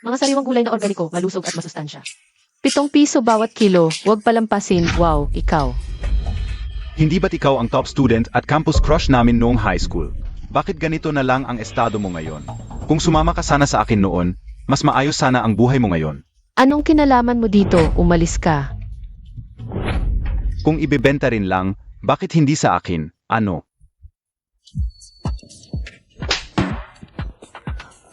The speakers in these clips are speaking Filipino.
Mga sariwang gulay na organiko, malusog at masustansya. 7 piso bawat kilo, huwag palampasin, wow, ikaw. Hindi ba't ikaw ang top student at campus crush namin noong high school? Bakit ganito na lang ang estado mo ngayon? Kung sumama ka sana sa akin noon, mas maayos sana ang buhay mo ngayon. Anong kinalaman mo dito, umalis ka? Kung ibebenta rin lang, bakit hindi sa akin? Ano?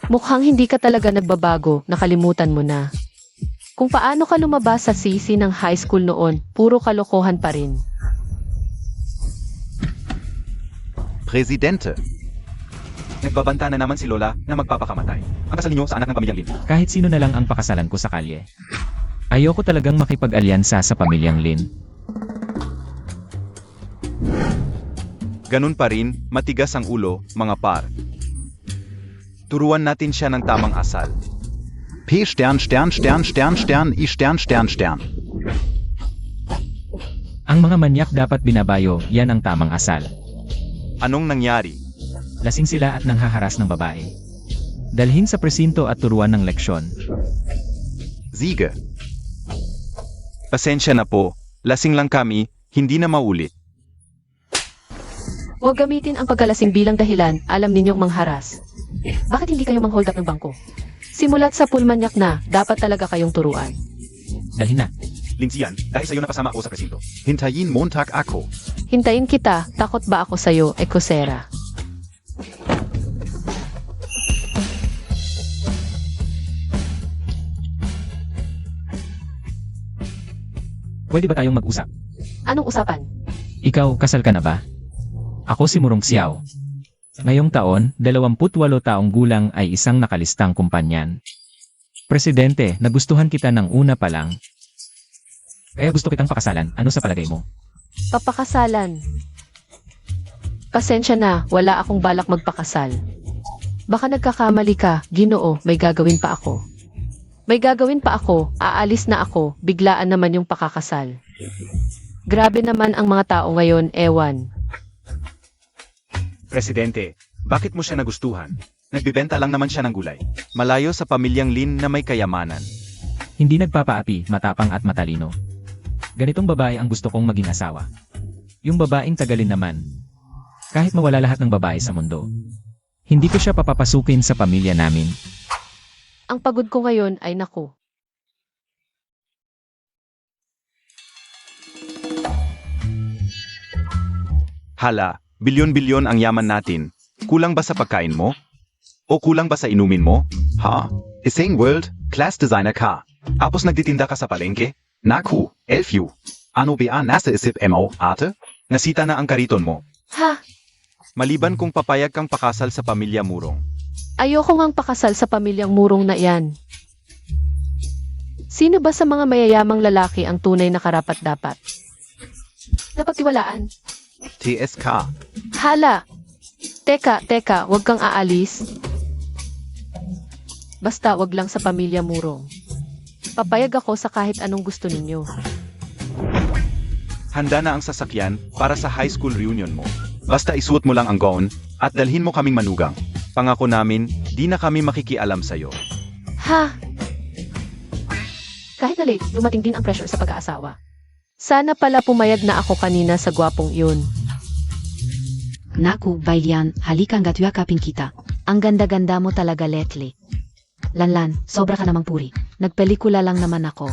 Mukhang hindi ka talaga nagbabago, nakalimutan mo na. Kung paano ka lumabas sa sisi ng high school noon, puro kalokohan pa rin. Presidente. Nagbabanta na naman si Lola na magpapakamatay. Ang kasal ninyo sa anak ng pamilyang Lin. Kahit sino na lang ang pakasalan ko sa kalye. Ayoko talagang makipag-alyansa sa pamilyang Lin. Ganun pa rin, matigas ang ulo, mga par. Turuan natin siya ng tamang asal. P Stern Stern Stern Stern Stern I Stern Stern Stern. Ang mga manyak dapat binabayo, yan ang tamang asal. Anong nangyari? Lasing sila at nanghaharas ng babae. Dalhin sa presinto at turuan ng leksyon. Sige. Pasensya na po, lasing lang kami, hindi na maulit. Huwag gamitin ang pagkalasing bilang dahilan, alam ninyong mangharas. Bakit hindi kayo mang-hold up ng bangko? Simulat sa pulmanyak na, dapat talaga kayong turuan. Dalhin na. Linsian, dahil sa'yo napasama ako sa presinto. Hintayin Montag ako. Hintayin kita, takot ba ako sa'yo, ekosera? Pwede ba tayong mag-usap? Anong usapan? Ikaw, kasal ka na ba? Ako si Murong Xiao. Ngayong taon, 28 taong gulang ay isang nakalistang kumpanyan. Presidente, nagustuhan kita ng una pa lang. Kaya gusto kitang pakasalan, ano sa palagay mo? Papakasalan. Pasensya na, wala akong balak magpakasal. Baka nagkakamali ka, Ginoo, may gagawin pa ako. May gagawin pa ako, aalis na ako, biglaan naman yung pakakasal. Grabe naman ang mga tao ngayon, ewan. Presidente, bakit mo siya nagustuhan? Nagbibenta lang naman siya ng gulay. Malayo sa pamilyang Lin na may kayamanan. Hindi nagpapaapi, matapang at matalino. Ganitong babae ang gusto kong maging asawa. Yung babaeng tagalin naman. Kahit mawala lahat ng babae sa mundo. Hindi ko siya papapasukin sa pamilya namin. Ang pagod ko ngayon ay naku. Hala, bilyon-bilyon ang yaman natin. Kulang ba sa pagkain mo? O kulang ba sa inumin mo? Ha? Isang world class designer ka. Tapos nagtitinda ka sa palengke? Naku, LFU. Ano ba nasa isip mo, ate? Nasita na ang kariton mo. Ha? Maliban kung papayag kang pakasal sa pamilya Murong. Ayoko ngang pakasal sa pamilyang Murong na yan. Sino ba sa mga mayayamang lalaki ang tunay na karapat-dapat? Dapat tiwalaan. TSK. Hala! Teka, wag kang aalis. Basta wag lang sa pamilya Murong. Papayag ako sa kahit anong gusto ninyo. Handa na ang sasakyan para sa high school reunion mo. Basta isuot mo lang ang gown at dalhin mo kaming manugang. Pangako namin, di na kami makikialam sa'yo. Ha? Kahit na late, dumating din ang pressure sa pag-aasawa. Sana pala pumayag na ako kanina sa gwapong yun. Naku, Vailian, halika hanggat yakapin kita. Ang ganda-ganda mo talaga lately. Lanlan, sobra ka namang puri. Nagpelikula lang naman ako.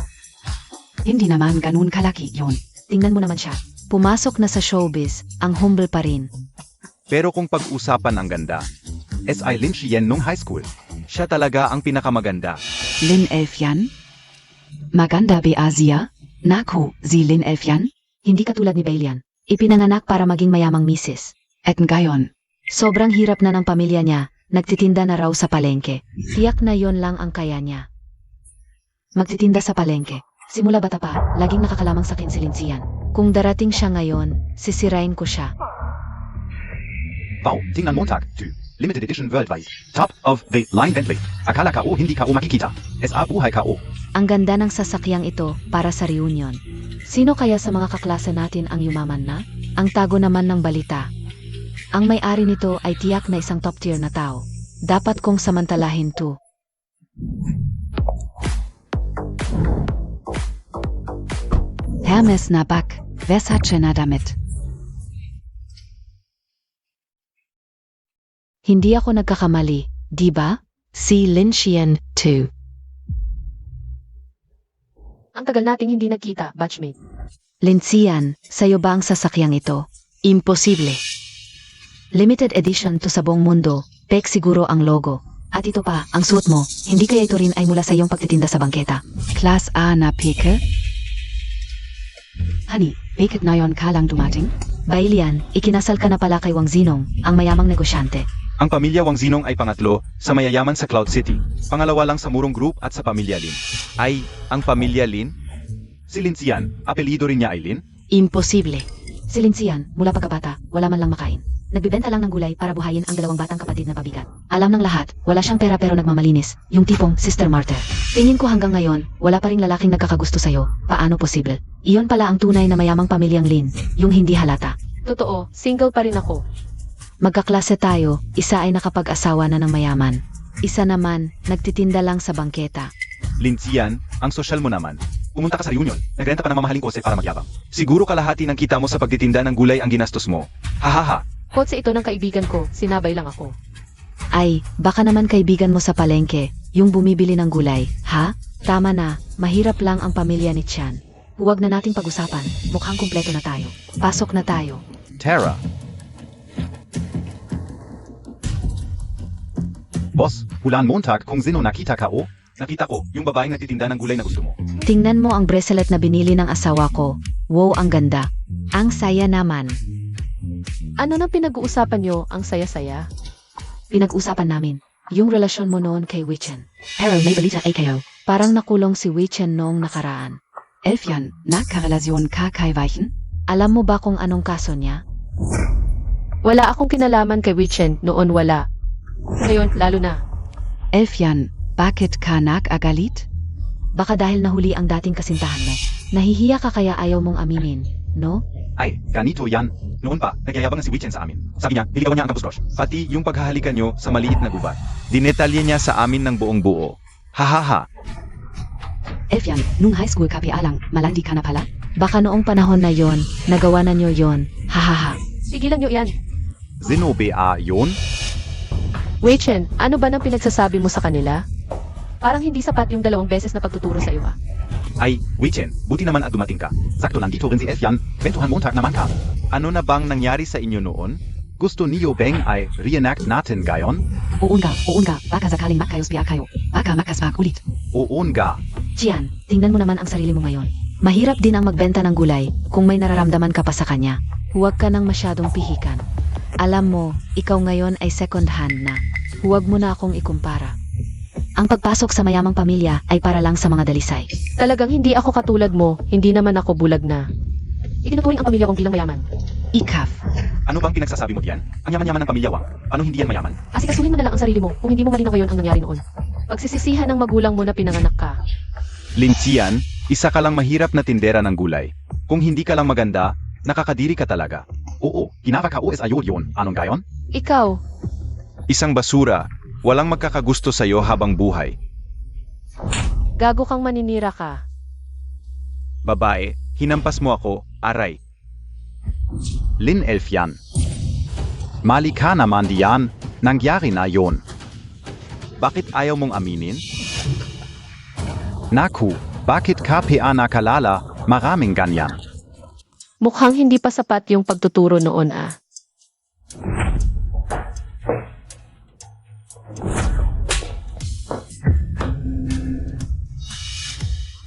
Hindi naman ganun kalaki yon. Tingnan mo naman siya. Pumasok na sa showbiz, ang humble pa rin. Pero kung pag-usapan ang ganda, S.I. Lin Chien nung high school. Siya talaga ang pinakamaganda. Lin Elfian? Maganda ba Asia? Naku, si Lin Elfian? Hindi katulad ni Vailian. Ipinanganak para maging mayamang misis. At ngayon, Sobrang hirap na ng pamilya niya, nagtitinda na raw sa palengke. Tiyak na yon lang ang kaya niya. Magtitinda sa palengke. Simula bata pa, laging nakakalamang sa kinsilinsiyan. Kung darating siya ngayon, sisirain ko siya. Wow, tingnan Montag, 2. Limited edition worldwide. Top of the line Bentley. Akala ka o hindi ka o makikita. SA buhay ka o. Ang ganda ng sasakyang ito para sa reunion. Sino kaya sa mga kaklase natin ang yumaman na? Ang tago naman ng balita. Ang may-ari nito ay tiyak na isang top tier na tao. Dapat kong samantalahin to. Hermes na Bak, Versace na damit. Hindi ako nagkakamali, di ba? Si Lin Xian, 2. Ang tagal nating hindi nagkita, batchmate. Lin Xian, sa'yo ba ang sasakyang ito? Imposible. Limited edition to sa buong mundo, pek siguro ang logo. At ito pa, ang suot mo, hindi kaya ito rin ay mula sa iyong pagtitinda sa bangketa. Class A na Peke? Honey, bakit na yon ka lang dumating? Bailian, ikinasal ka na pala kay Wang Zinong, ang mayamang negosyante. Ang pamilya Wang Zinong ay pangatlo sa mayayaman sa Cloud City. Pangalawa lang sa Murong Group at sa pamilya Lin. Ay, ang pamilya Lin? Si Lin Xian, apelido rin niya ay Lin? Imposible. Si Lin Xian, mula pagkabata, wala man lang makain. Nagbibenta lang ng gulay para buhayin ang dalawang batang kapatid na pabigat. Alam ng lahat, wala siyang pera pero nagmamalinis. Yung tipong Sister Martyr. Tingin ko hanggang ngayon, wala pa ring lalaking nagkakagusto sa'yo. Paano posible? Iyon pala ang tunay na mayamang pamilyang Lin, yung hindi halata. Totoo, single pa rin ako. Magkaklase tayo, isa ay nakapag-asawa na ng mayaman. Isa naman, nagtitinda lang sa bangketa. Lin Xian, ang sosyal mo naman. Pumunta ka sa reunion, nagrenta ka ng mamahaling kotse para magyabang. Siguro kalahati ng kita mo sa pagtitinda ng gulay ang ginastos mo. Hahaha. Kotse ito ng kaibigan ko, sinabay lang ako. Ay, baka naman kaibigan mo sa palengke, yung bumibili ng gulay, ha? Tama na, mahirap lang ang pamilya ni Chan. Huwag na nating pag-usapan, mukhang kumpleto na tayo. Pasok na tayo. Tara. Boss, hulaan Montag kung sino nakita ka o? Nakita ko, yung babaeng nagtitinda ng gulay na gusto mo. Tingnan mo ang bracelet na binili ng asawa ko. Wow, ang ganda. Ang saya naman. Ano nang pinag-uusapan nyo ang saya-saya? Pinag-usapan namin, yung relasyon mo noon kay Wei-Chen. Pero may balita ay kayo. Parang nakulong si Wei-Chen noong nakaraan. Elfjan, na karelasyon ka kay Weichen? Alam mo ba kung anong kaso niya? Wala akong kinalaman kay Wei-Chen, noon wala. Ngayon, lalo na. Elfjan, bakit ka nag-agalit? Baka dahil nahuli ang dating kasintahan mo. Nahihiya ka kaya ayaw mong aminin, no? Ay, ganito yan. Noon pa, nagyayabang na si Wei-Chen sa amin. Sabi niya, niligawan niya ang Campus Crush. Pati yung paghahalikan nyo sa maliit na gubat. Dinetalye niya sa amin ng buong buo. Hahaha. Elfjan, nung high school ka pa lang, malandi ka na pala? Baka noong panahon na yon, nagawa na nyo yon. Hahaha. Tigilan nyo yan. Sino ba yun? Wei-Chen, ano ba nang pinagsasabi mo sa kanila? Parang hindi sapat yung 2 beses na pagtuturo sa iyo ah. Ay, Wei-Chen, buti naman at dumating ka. Sakto nandito rin si Elfjan, kwentuhan Montag naman ka. Ano na bang nangyari sa inyo noon? Gusto niyo bang ay reenact natin gayon? Oo nga, baka sakaling makayos biya kayo. Baka makaswag ulit. Oo nga. Jian, tingnan mo naman ang sarili mo ngayon. Mahirap din ang magbenta ng gulay kung may nararamdaman ka pa sa kanya. Huwag ka nang masyadong pihikan. Alam mo, ikaw ngayon ay second hand na. Huwag mo na akong ikumpara. Ang pagpasok sa mayamang pamilya ay para lang sa mga dalisay. Talagang hindi ako katulad mo, hindi naman ako bulag na. Itinuturing ang pamilya kong bilang mayaman. Ikaf. Ano bang pinagsasabi mo diyan? Ang yaman-yaman ng pamilya Wang. Paano hindi yan mayaman? Asikasuhin mo na lang ang sarili mo kung hindi mo malinaw ngayon ang nangyari noon. Pagsisisihan ng magulang mo na pinanganak ka. Lin Xian, isa ka lang mahirap na tindera ng gulay. Kung hindi ka lang maganda, nakakadiri ka talaga. Oo, kinakaka-OS ayo yun. Anong gayon? Ikaw, Isang basura. Walang magkakagusto sa'yo habang buhay. gago kang maninira ka. Babae, hinampas mo ako, aray. Lin Elfjan. Mali ka naman diyan, nangyari na yon. Bakit ayaw mong aminin? Naku, bakit ka pa nakalala, maraming ganyan. Mukhang hindi pa sapat yung pagtuturo noon ah.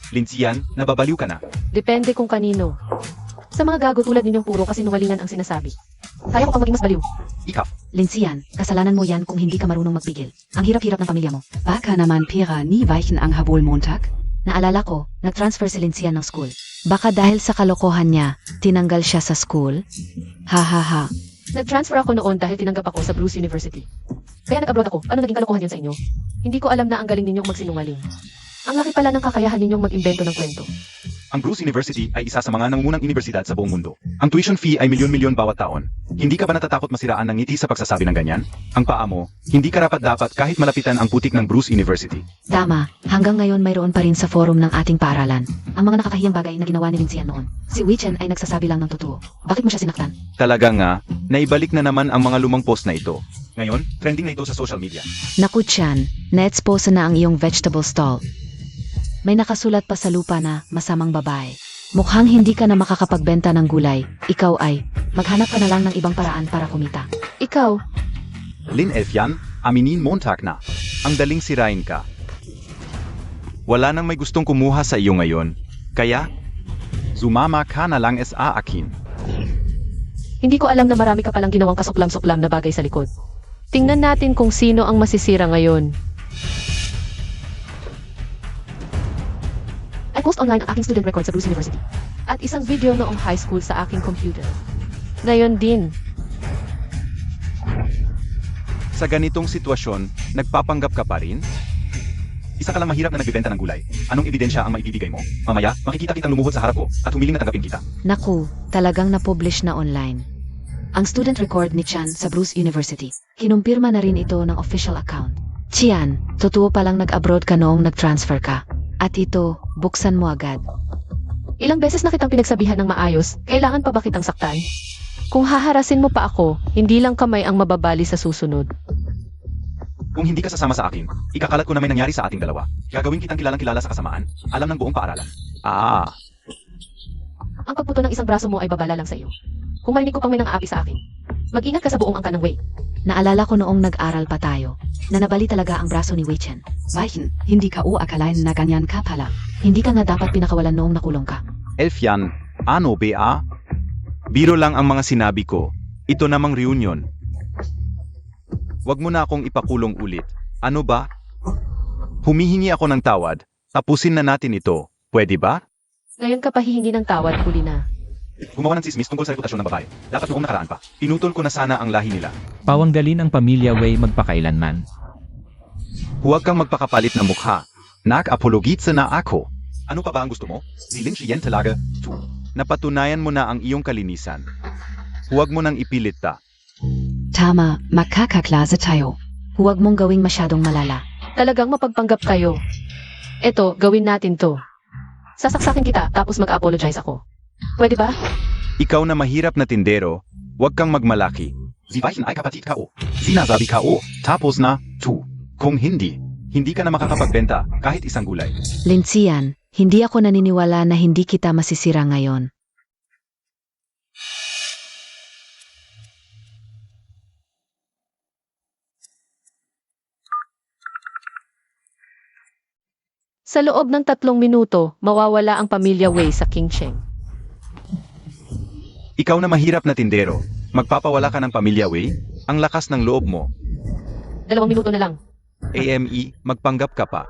Lin Xian, nababaliw ka na. Depende kung kanino. Sa mga gago tulad ninyong puro kasinungalingan ang sinasabi. Kaya ko pang maging mas baliw. Ikaf. Lin Xian, kasalanan mo yan kung hindi ka marunong magpigil. Ang hirap-hirap ng pamilya mo. Baka naman pera ni Weichen ang habol Montag? Naalala ko, nag-transfer si Lin Xian ng school. Baka dahil sa kalokohan niya, tinanggal siya sa school? Ha. Nag-transfer ako noon dahil tinanggap ako sa Bruce University. Kaya nag-abroad ako. Ano naging kalokohan yun sa inyo? Hindi ko alam na ang galing ninyong magsinungaling. Ang laki pala ng kakayahan ninyong mag-imbento ng kwento. Ang Bruce University ay isa sa mga nangungunang universidad sa buong mundo. Ang tuition fee ay milyon-milyon bawat taon. Hindi ka ba natatakot masiraan ng ngiti sa pagsasabi ng ganyan? Ang paa mo, hindi karapat-dapat kahit malapitan ang putik ng Bruce University. Tama, hanggang ngayon mayroon pa rin sa forum ng ating paaralan ang mga nakakahiyang bagay na ginawa ni Linsian noon. Si Wei Chen ay nagsasabi lang ng totoo. Bakit mo siya sinaktan? Talaga nga, naibalik na naman ang mga lumang post na ito. Ngayon, trending na ito sa social media. Naku Chan, na-expose na ang iyong vegetable stall. May nakasulat pa sa lupa na masamang babae. Mukhang hindi ka na makakapagbenta ng gulay. Ikaw ay, maghanap ka na lang ng ibang paraan para kumita. Ikaw, Lin Elfian, aminin Montag na. Ang daling sirain ka. Wala nang may gustong kumuha sa iyo ngayon. Kaya, sumama ka na lang sa akin. hindi ko alam na marami ka palang ginawang kasuklam-suklam na bagay sa likod. Tingnan natin kung sino ang masisira ngayon. I post online ang aking student record sa Bruce University. At isang video noong high school sa aking computer. Ngayon din. Sa ganitong sitwasyon, nagpapanggap ka pa rin? Isa ka lang mahirap na nagbibenta ng gulay. Anong ebidensya ang maibibigay mo? Mamaya, makikita kitang lumuhod sa harap ko at humiling na tanggapin kita. Naku, talagang na-publish na online. Ang student record ni Chan sa Bruce University. Kinumpirma na rin ito ng official account. Chian, totoo palang nag-abroad ka noong nag-transfer ka. At ito, buksan mo agad. Ilang beses na kitang pinagsabihan ng maayos, kailangan pa ba kitang saktan? Kung haharasin mo pa ako, hindi lang kamay ang mababali sa susunod. Kung hindi ka sasama sa akin, ikakalat ko na may nangyari sa ating dalawa. Gagawin kitang kilalang-kilala sa kasamaan, alam ng buong paaralan. Ang pagputo ng isang braso mo ay babala lang sa iyo. Kung marinig ko pang may nang-aapi sa akin, mag-ingat ka sa buong angka ng Wei. Naalala ko noong nag-aral pa tayo, na nabali talaga ang braso ni Wei Chen. Weichen, hindi ka akalain na ganyan ka pala. Hindi ka nga dapat pinakawalan noong nakulong ka. Elfian, ano ba? Biro lang ang mga sinabi ko. Ito namang reunion. Huwag mo na akong ipakulong ulit. Ano ba? Humihingi ako ng tawad. Tapusin na natin ito. Pwede ba? Ngayon ka pa hihingi ng tawad, huli na. Gumawa ng sismis tungkol sa reputasyon ng babae. Dapat noong nakaraan pa. Pinutol ko na sana ang lahi nila. Pawanggalin ang pamilya Wei magpakailanman. Huwag kang magpakapalit ng mukha. Nag-apologitsa na ako. Ano pa ba ang gusto mo? Silin siyen talaga. Napatunayan mo na ang iyong kalinisan. Huwag mo nang ipilit ta. Tama, makakaklase tayo. Huwag mong gawing masyadong malala. Talagang mapagpanggap kayo. Eto, gawin natin to. Sasaksakin kita, tapos mag-apologize ako. Pwede ba? Ikaw na mahirap na tindero, huwag kang magmalaki. Si Weichen ay kapatid ka o. Sinasabi ka o. Tapos na, tu. Kung hindi ka na makakapagbenta kahit isang gulay. Linsian, hindi ako naniniwala na hindi kita masisira ngayon. Sa loob ng 3 minuto, mawawala ang pamilya Wei sa Qingcheng. Ikaw na mahirap na tindero, magpapawala ka ng pamilya Wei? Ang lakas ng loob mo. 2 minuto na lang. AME, magpanggap ka pa.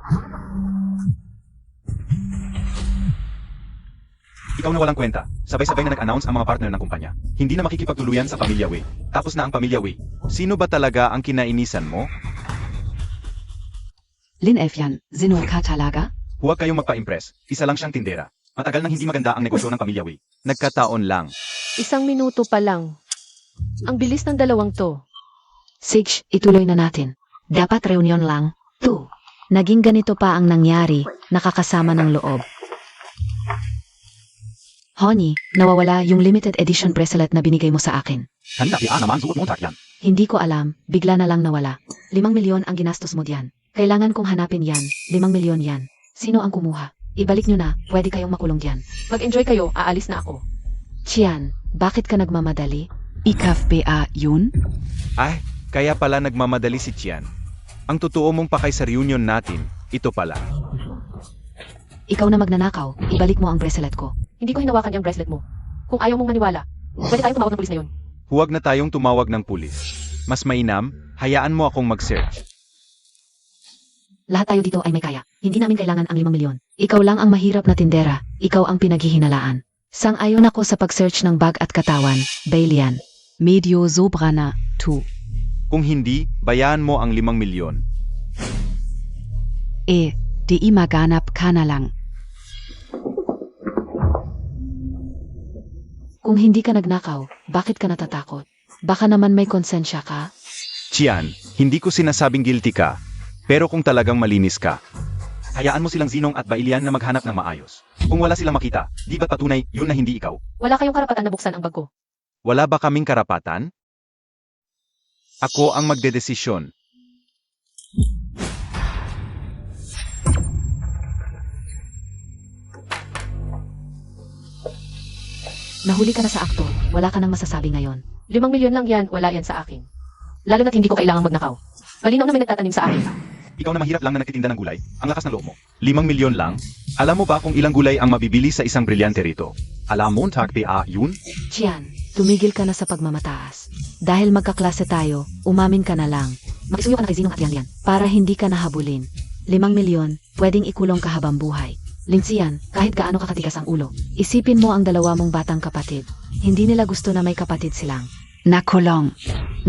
Ikaw na walang kwenta. Sabay-sabay na nag-announce ang mga partner ng kumpanya. Hindi na makikipagtuluyan sa pamilya Wei. Tapos na ang pamilya Wei. Sino ba talaga ang kinainisan mo? Lin Elfian, sinul ka talaga? Huwag kayong magpa-impress. Isa lang siyang tindera. Matagal nang hindi maganda ang negosyo ng pamilya Wei. Nagkataon lang. 1 minuto pa lang. Ang bilis ng 2 to. Sige, ituloy na natin. Dapat reunion lang. 2. Naging ganito pa ang nangyari, nakakasama ng loob. Honey, nawawala yung limited edition bracelet na binigay mo sa akin. Kanina naman suot mo yan. Hindi ko alam, bigla na lang nawala. 5 milyon ang ginastos mo diyan. Kailangan kong hanapin yan, 5 milyon yan. Sino ang kumuha? Ibalik nyo na, pwede kayong makulong diyan. Mag-enjoy kayo, aalis na ako. Chian, bakit ka nagmamadali? Ikaf ba yun? Ay, kaya pala nagmamadali si Tian. Ang totoo mong pakay sa reunion natin, ito pala. Ikaw na magnanakaw, ibalik mo ang bracelet ko. Hindi ko hinawakan yung bracelet mo. Kung ayaw mong maniwala, pwede tayong tumawag ng pulis ngayon. Huwag na tayong tumawag ng pulis. Mas mainam, hayaan mo akong mag-search. Lahat tayo dito ay may kaya. Hindi namin kailangan ang 5 milyon. Ikaw lang ang mahirap na tindera. Ikaw ang pinaghihinalaan. Sang-ayon ako sa pag-search ng bag at katawan, Bailian. Medyo sobra na, tu. Kung hindi, bayaan mo ang 5 milyon. Di maganap ka na lang. Kung hindi ka nagnakaw, bakit ka natatakot? Baka naman may konsensya ka? Chian, hindi ko sinasabing guilty ka. Pero kung talagang malinis ka, hayaan mo silang Zinong at Bailian na maghanap ng maayos. Kung wala silang makita, di ba patunay yun na hindi ikaw? Wala kayong karapatan na buksan ang bag ko. Wala ba kaming karapatan? Ako ang magdedesisyon. Nahuli ka na sa akto, wala ka nang masasabi ngayon. 5 milyon lang yan, wala yan sa akin. Lalo na't hindi ko kailangang magnakaw. Malinaw na may nagtatanim sa akin. Ikaw na mahirap lang na nagtitinda ng gulay, ang lakas ng loob mo. 5 milyon lang? Alam mo ba kung ilang gulay ang mabibili sa isang brilyante rito? Alam mo, tagpa yun? Chian, tumigil ka na sa pagmamataas. Dahil magkaklase tayo, umamin ka na lang. Makisuyo ka na kay Zinong at Yan Yan, para hindi ka nahabulin. 5 milyon, pwedeng ikulong ka habang buhay. Linsian, kahit gaano kakatigas ang ulo, isipin mo ang dalawa mong batang kapatid. Hindi nila gusto na may kapatid silang. Nakulong.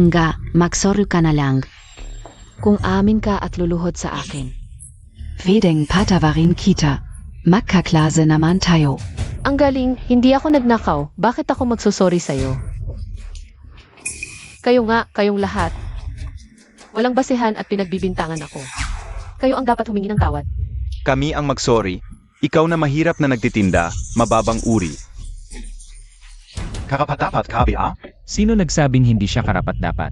Nga, magsorry ka na lang. Kung amin ka at luluhod sa akin. Vedeng patawarin kita. Magkaklase naman tayo. Ang galing, hindi ako nagnakaw. Bakit ako magsusorry sa'yo? Kayo nga, kayong lahat. Walang basehan at pinagbibintangan ako. Kayo ang dapat humingi ng tawad. Kami ang magsorry. Ikaw na mahirap na nagtitinda, mababang uri. Karapat-dapat ka, Bea? Sino nagsabing hindi siya karapat-dapat?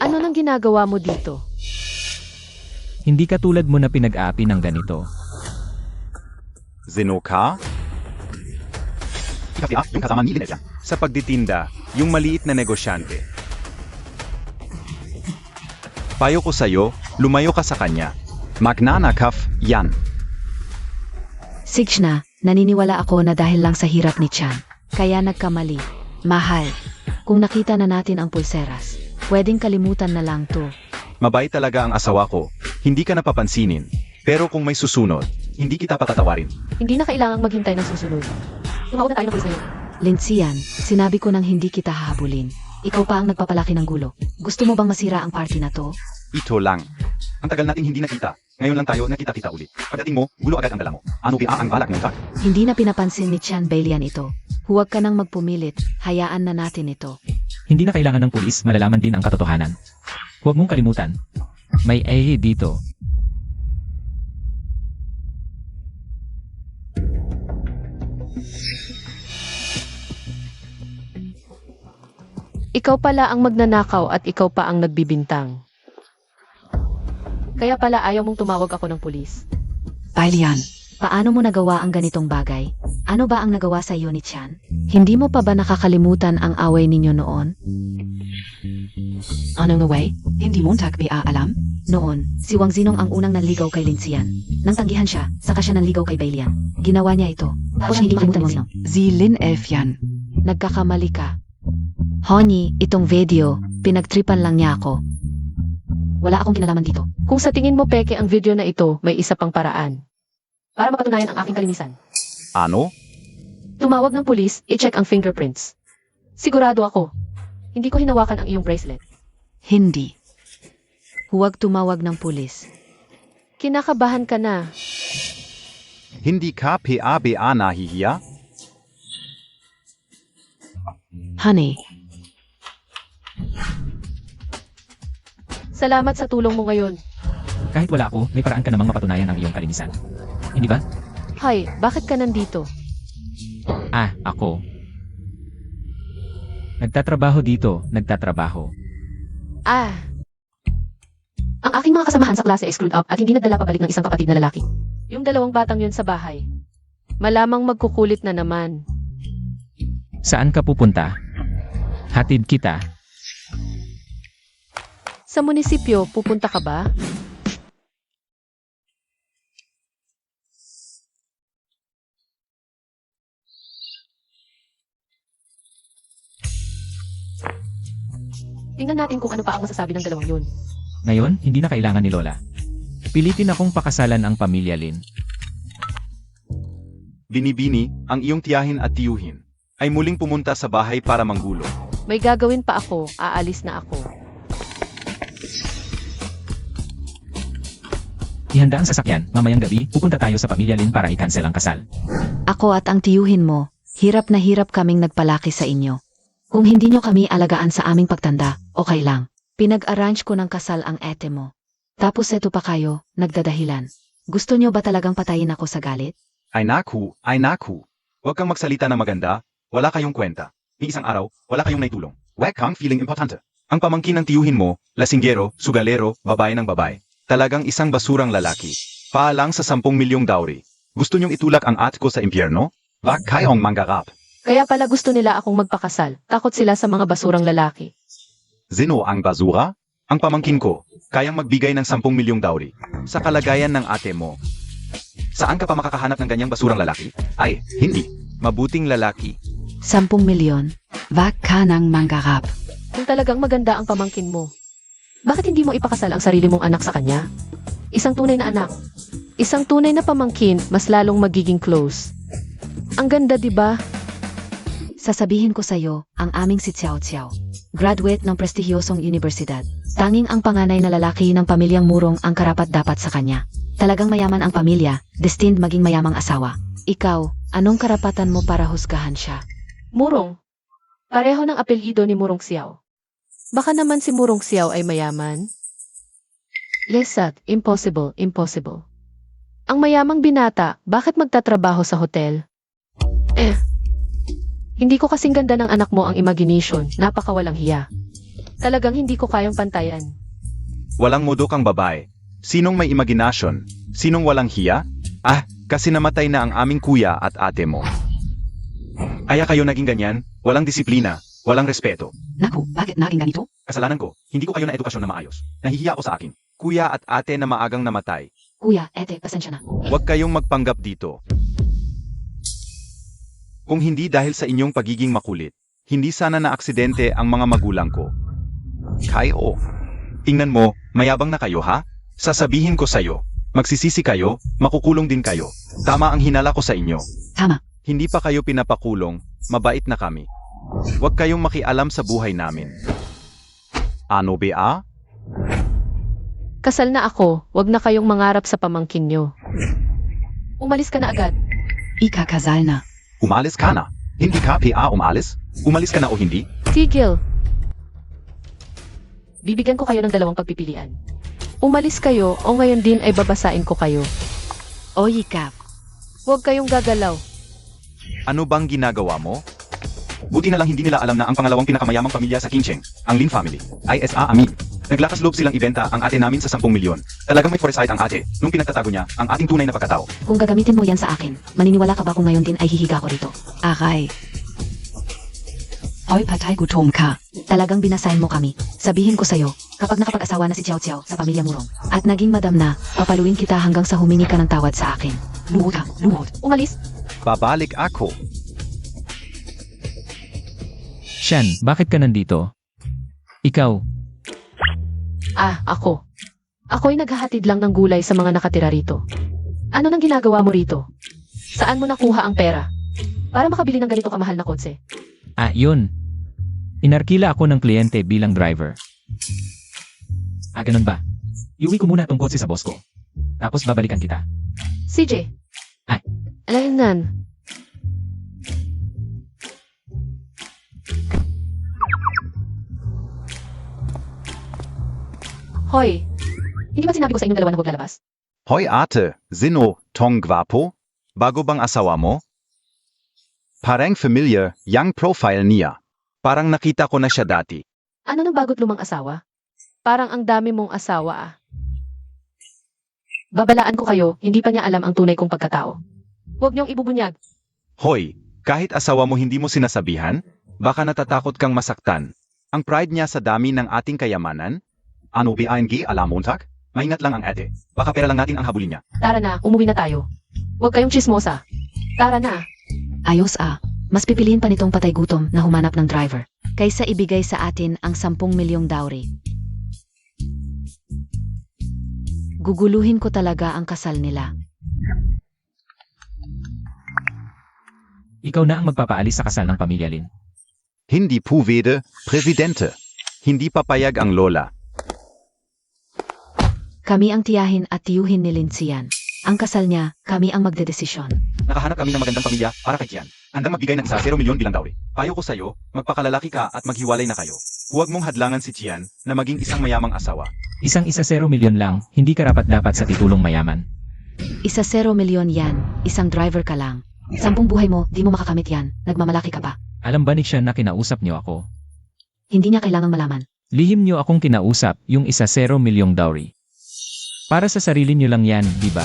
Ano nang ginagawa mo dito? Hindi katulad mo na pinag-aapi ng ganito. Zeno ka? Ikaw, Bea, yung kasama ni Linelia. Sa pagtitinda, yung maliit na negosyante. Payo ko sa'yo, lumayo ka sa kanya. Magnanakaf, yan. Signa, naniniwala ako na dahil lang sa hirap ni Chan. Kaya nagkamali. Mahal. Kung nakita na natin ang pulseras, pwedeng kalimutan na lang to. Mabait talaga ang asawa ko. Hindi ka napapansinin. Pero kung may susunod, hindi kita patatawarin. Hindi na kailangang maghintay ng susunod. Tumawag na tayo ng pulis ngayon. Linsian, sinabi ko nang hindi kita hahabulin. Ikaw pa ang nagpapalaki ng gulo. Gusto mo bang masira ang party na to? Ito lang. Ang tagal nating hindi nakita. Ngayon lang tayo nakita-kita ulit. Pagdating mo, gulo agad ang dala mo. Ano ba ang balak mo, tak? Hindi na pinapansin ni Chan Bailian ito. Huwag ka nang magpumilit. Hayaan na natin ito. Hindi na kailangan ng pulis, malalaman din ang katotohanan. Huwag mong kalimutan. May dito. Ikaw pala ang magnanakaw at ikaw pa ang nagbibintang. Kaya pala ayaw mong tumawag ako ng pulis. Bailian. Paano mo nagawa ang ganitong bagay? Ano ba ang nagawa sa iyo ni Chan? Hindi mo pa ba nakakalimutan ang away ninyo noon? Anong away? Hindi mo tagpa alam? Noon, si Wang Zinong ang unang nanligaw kay Linsian. Nang tanggihan siya, saka siya nanligaw kay Bailian. Ginawa niya ito. Tapos hindi makalimutan mo Zinong. Zilin Elfian. Nagkakamali ka. Honey, itong video, pinagtripan lang niya ako. Wala akong kinalaman dito. Kung sa tingin mo peke ang video na ito, may isa pang paraan. Para mapatunayan ang aking kalinisan. Ano? Tumawag ng pulis, i-check ang fingerprints. Sigurado ako. Hindi ko hinawakan ang iyong bracelet. Hindi. Huwag tumawag ng pulis. Kinakabahan ka na. Hindi ka PABA nahihiya? Honey, Salamat sa tulong mo ngayon. Kahit wala ako, may paraan ka namang mapatunayan ang iyong kalinisan. Hindi ba? Hay, bakit ka nandito? Ako. Nagtatrabaho dito, nagtatrabaho. Ang aking mga kasamahan sa klase ay screwed up at hindi nagdala pabalik ng isang kapatid na lalaki. Yung 2 batang yun sa bahay. Malamang magkukulit na naman. Saan ka pupunta? Hatid kita. Sa munisipyo, pupunta ka ba? Tingnan natin kung ano pa ang masasabi ng 2 yun. Ngayon, hindi na kailangan ni Lola. Pilitin akong pakasalan ang pamilya Lin. Binibini, ang iyong tiyahin at tiyuhin, ay muling pumunta sa bahay para manggulo. May gagawin pa ako, aalis na ako. Ihanda ang sasakyan, mamayang gabi, pupunta tayo sa pamilya Lin para i-cancel ang kasal. ako at ang tiyuhin mo, Hirap na hirap kaming nagpalaki sa inyo. Kung hindi nyo kami alagaan sa aming pagtanda, okay lang. Pinag-arrange ko ng kasal ang ete mo. Tapos eto pa kayo, nagdadahilan. Gusto nyo ba talagang patayin ako sa galit? Ay naku, ay naku. Huwag kang magsalita na maganda, wala kayong kwenta. Ni isang araw, wala kayong naitulong. Huwag kang feeling importante. Ang pamangkin ng tiyuhin mo, lasinggero, sugalero, babae ng babae. Talagang isang basurang lalaki. Paalang sa 10 milyong dowry. Gusto niyong itulak ang ate ko sa impyerno? Wag kayong manggarap. Kaya pala gusto nila akong magpakasal. Takot sila sa mga basurang lalaki. Sino ang basura? Ang pamangkin ko, kayang magbigay ng 10 milyong dowry. Sa kalagayan ng ate mo. Saan ka pa makakahanap ng ganyang basurang lalaki? Ay, hindi. Mabuting lalaki. 10 milyon. Wag ka nang manggarap. Kung talagang maganda ang pamangkin mo, bakit hindi mo ipakasal ang sarili mong anak sa kanya? Isang tunay na anak. Isang tunay na pamangkin, mas lalong magiging close. Ang ganda, di ba? Sasabihin ko sa'yo, ang aming si Xiao Xiao. Graduate ng prestihiyosong universidad. Tanging ang panganay na lalaki ng pamilyang Murong ang karapat-dapat sa kanya. Talagang mayaman ang pamilya, destined maging mayamang asawa. Ikaw, anong karapatan mo para husgahan siya? Murong. Pareho ng apelyido ni Murong Xiao. Baka naman si Murong Xiao ay mayaman? Lesat, impossible, impossible. Ang mayamang binata, bakit magtatrabaho sa hotel? Hindi ko kasing ganda ng anak mo ang imagination, napakawalang hiya. Talagang hindi ko kayang pantayan. Walang mudo kang babae. Sinong may imaginasyon? Sinong walang hiya? Ah, kasi namatay na ang aming kuya at ate mo. Kaya kayo naging ganyan, walang disiplina, walang respeto. Naku, bakit naging ganito? Kasalanan ko, hindi ko kayo na edukasyon na maayos. Nahihiya ako sa akin. Kuya at ate na maagang namatay. Kuya, ete, pasensya na. Huwag kayong magpanggap dito. Kung hindi dahil sa inyong pagiging makulit, hindi sana na-aksidente ang mga magulang ko. Kayo. Tingnan mo, mayabang na kayo ha? Sasabihin ko sa'yo, magsisisi kayo, makukulong din kayo. Tama ang hinala ko sa inyo. Tama. Hindi pa kayo pinapakulong, mabait na kami. Huwag kayong makialam sa buhay namin. Ano ba? Kasal na ako, wag na kayong mangarap sa pamangkin nyo. Umalis ka na agad. Ikakasal na. Umalis ka na. Hindi ka umalis? Umalis ka na o hindi? Tigil. Bibigyan ko kayo ng 2 pagpipilian. Umalis kayo o ngayon din ay babasain ko kayo. O yikap. Huwag kayong gagalaw. Ano bang ginagawa mo? Buti na lang hindi nila alam na ang pangalawang pinakamayamang pamilya sa Qingcheng, ang Lin family, ay S.A. Amin. Naglakas loob silang ibenta ang ate namin sa 10 milyon. Talagang may foresight ang ate, nung pinagtatago niya ang ating tunay na pagkatao. Kung gagamitin mo yan sa akin, maniniwala ka ba kung ngayon din ay hihiga ko rito? Aray. Hoy patay gutom ka. Talagang binasahin mo kami. Sabihin ko sa'yo, kapag nakapag-asawa na si Xiao Xiao sa pamilya Murong, at naging madam na, papaluin kita hanggang sa humingi ka ng tawad sa akin. Luhod ka, luhod. Umalis. Babalik ako. Shan, bakit ka nandito? Ikaw, Ako. Ako'y naghahatid lang ng gulay sa mga nakatira rito. Ano nang ginagawa mo rito? Saan mo nakuha ang pera? Para makabili ng ganito kamahal na kotse. yun. Inarkila ako ng kliyente bilang driver. Ganun ba? Iuwi ko muna tong kotse sa boss ko. Tapos babalikan kita. CJ. Ay. Alaynan. Hoy. Hindi ba sinabi ko sa inyong dalawa na huwag lalabas? Hoy ate, sino tong gwapo? Bago bang asawa mo? Parang familiar, young profile niya. Parang nakita ko na siya dati. Ano ng bagot lumang asawa? Parang ang dami mong asawa. Babalaan ko kayo, hindi pa niya alam ang tunay kong pagkatao. Huwag niyong ibubunyag. Hoy, kahit asawa mo hindi mo sinasabihan, baka natatakot kang masaktan. Ang pride niya sa dami ng ating kayamanan? Ano BING alamontag? Maingat lang ang ate. Baka pera lang natin ang habulin niya. Tara na, umuwi na tayo. Huwag kayong chismosa. Tara na. Ayos mas pipiliin pa nitong patay gutom na humanap ng driver, kaysa ibigay sa atin ang 10 milyong dowry. Guguluhin ko talaga ang kasal nila. Ikaw na ang magpapaalis sa kasal ng pamilya Lin. Hindi pwede, Presidente. Hindi papayag ang lola. Kami ang tiyahin at tiyuhin ni Linsian. Ang kasal niya, kami ang magdedesisyon. Nakahanap kami ng magandang pamilya para kay Kian. Handang magbigay ng 1 milyon bilang dowry. Payo ko sa'yo, magpakalalaki ka at maghiwalay na kayo. Huwag mong hadlangan si Tian na maging isang mayamang asawa. Isang 0 milyon lang, hindi ka dapat sa titulong mayaman. 0 milyon yan, isang driver ka lang. 10 buhay mo, di mo makakamit yan, nagmamalaki ka pa. Alam ba ni Sean na kinausap niyo ako? Hindi niya kailangang malaman. Lihim niyo akong kinausap yung 0 milyong dowry. Para sa sarili niyo lang yan, di ba?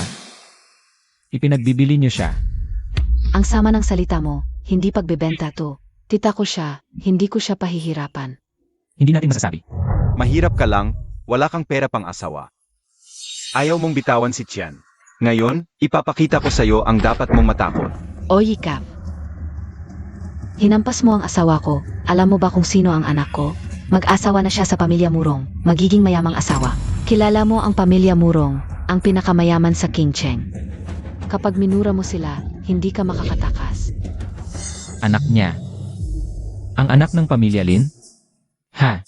Ipinagbibili niyo siya. Ang sama ng salita mo, hindi pagbebenta to. Tita ko siya, hindi ko siya pahihirapan. Hindi natin masasabi. Mahirap ka lang, wala kang pera pang asawa. Ayaw mong bitawan si Tian. Ngayon, ipapakita ko sa'yo ang dapat mong matakot. O Yikap. Hinampas mo ang asawa ko, alam mo ba kung sino ang anak ko? Mag-asawa na siya sa pamilya Murong, magiging mayamang asawa. Kilala mo ang pamilya Murong, ang pinakamayaman sa Qingcheng. Kapag minura mo sila, hindi ka makakatakas. Anak niya. Ang anak ng pamilya Lin? Ha?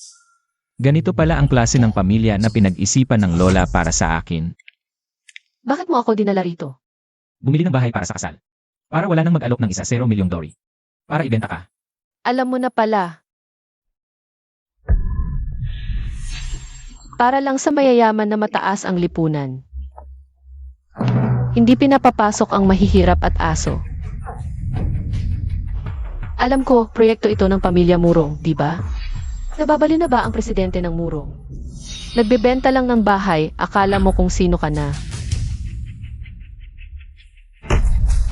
Ganito pala ang klase ng pamilya na pinag-isipan ng lola para sa akin. Bakit mo ako dinala rito? Bumili ng bahay para sa kasal. Para wala nang mag-alok ng 0 milyong dowry. Para ibenta ka. Alam mo na pala. Para lang sa mayayaman na mataas ang lipunan. Hindi pinapapasok ang mahihirap at aso. Alam ko, proyekto ito ng pamilya Murong, di ba? Nababali na ba ang presidente ng Murong? Nagbebenta lang ng bahay, akala mo kung sino ka na.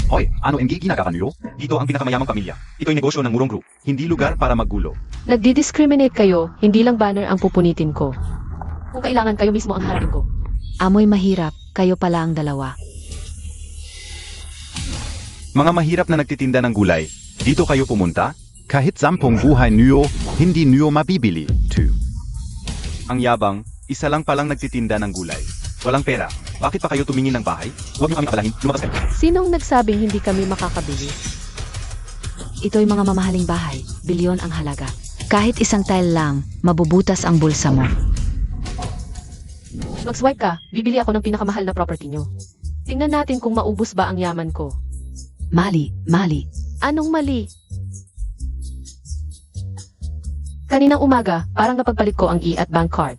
Hoy, ano ang ginagawa niyo? Dito ang pinakamayamang pamilya. Ito'y negosyo ng Murong Group, hindi lugar para maggulo. Nagdi-discriminate kayo, hindi lang banner ang pupunitin ko. Kung kailangan kayo mismo ang harapin ko. Amoy mahirap, kayo pala ang dalawa. Mga mahirap na nagtitinda ng gulay, dito kayo pumunta? Kahit 10 buhay niyo, hindi niyo mabibili. 2. Ang yabang, isa lang palang nagtitinda ng gulay. Walang pera. Bakit pa kayo tumingin ng bahay? Huwag niyo kami akalahin, lumabas kayo. Sinong nagsabing hindi kami makakabili? Ito'y mga mamahaling bahay, bilyon ang halaga. Kahit isang tile lang, mabubutas ang bulsa mo. Mag-swipe ka, bibili ako ng pinakamahal na property nyo. Tingnan natin kung maubos ba ang yaman ko. Mali. Anong mali? Kaninang umaga, parang napagpalit ko ang at bank card.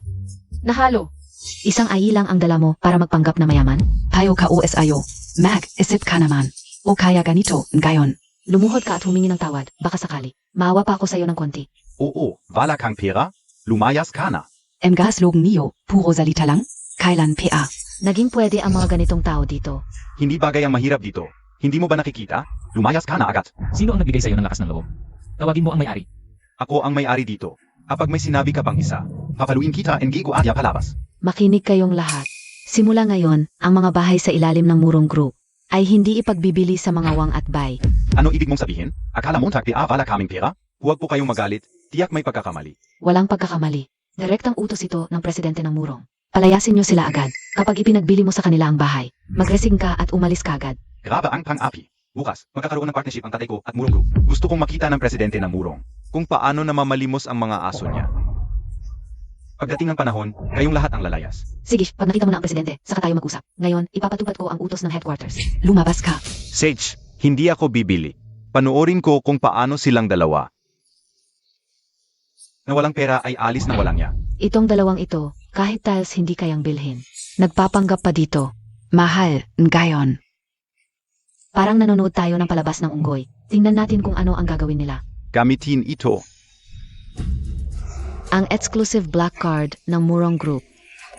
Nahalo. Isang AI lang ang dala mo para magpanggap na mayaman? Tayo ka OSIO. Mag, isip ka naman. O kaya ganito, ngayon. Lumuhod ka at humingi ng tawad, baka sakali. Maawa pa ako sa'yo ng konti. Oo, wala kang pera? Lumayas ka na. Gaslogan niyo, puro salita lang. Kailan PA. Naging pwede ang mga ganitong tao dito. Hindi bagay ang mahirap dito. Hindi mo ba nakikita? Lumayas ka na agad. Sino ang nagbigay sa'yo ng lakas ng loob? Tawagin mo ang may-ari. Ako ang may-ari dito. Kapag may sinabi ka pang isa, papaluin kita and gigo adya palabas. Makinig kayong lahat. Simula ngayon, ang mga bahay sa ilalim ng Murong Group ay hindi ipagbibili sa mga wang at bay. Ano ibig mong sabihin? Akala mo tagpi wala kaming pera? Huwag po kayong magalit. Tiyak may pagkakamali. Walang pagkakamali. Direktang utos ito ng presidente ng Murong. Palayasin niyo sila agad. Kapag ipinagbili mo sa kanila ang bahay, magresing ka at umalis ka agad. Grabe ang pang-api. Bukas, magkakaroon ng partnership ang tatay ko at Murong Group. Gusto kong makita ng presidente ng Murong kung paano namamalimos ang mga aso niya. Pagdating ng panahon, kayong lahat ang lalayas. Sige, pag nakita mo na ang presidente, saka tayo mag-usap. Ngayon, ipapatupad ko ang utos ng headquarters. Lumabas ka. Sage, hindi ako bibili. Panoorin ko kung paano silang dalawa. Na walang pera ay alis ng walang niya. Itong dalawang ito, kahit tiles hindi kayang bilhin. Nagpapanggap pa dito. Mahal, ngayon. Parang nanonood tayo ng palabas ng unggoy. Tingnan natin kung ano ang gagawin nila. Gamitin ito. Ang exclusive black card ng Murong Group.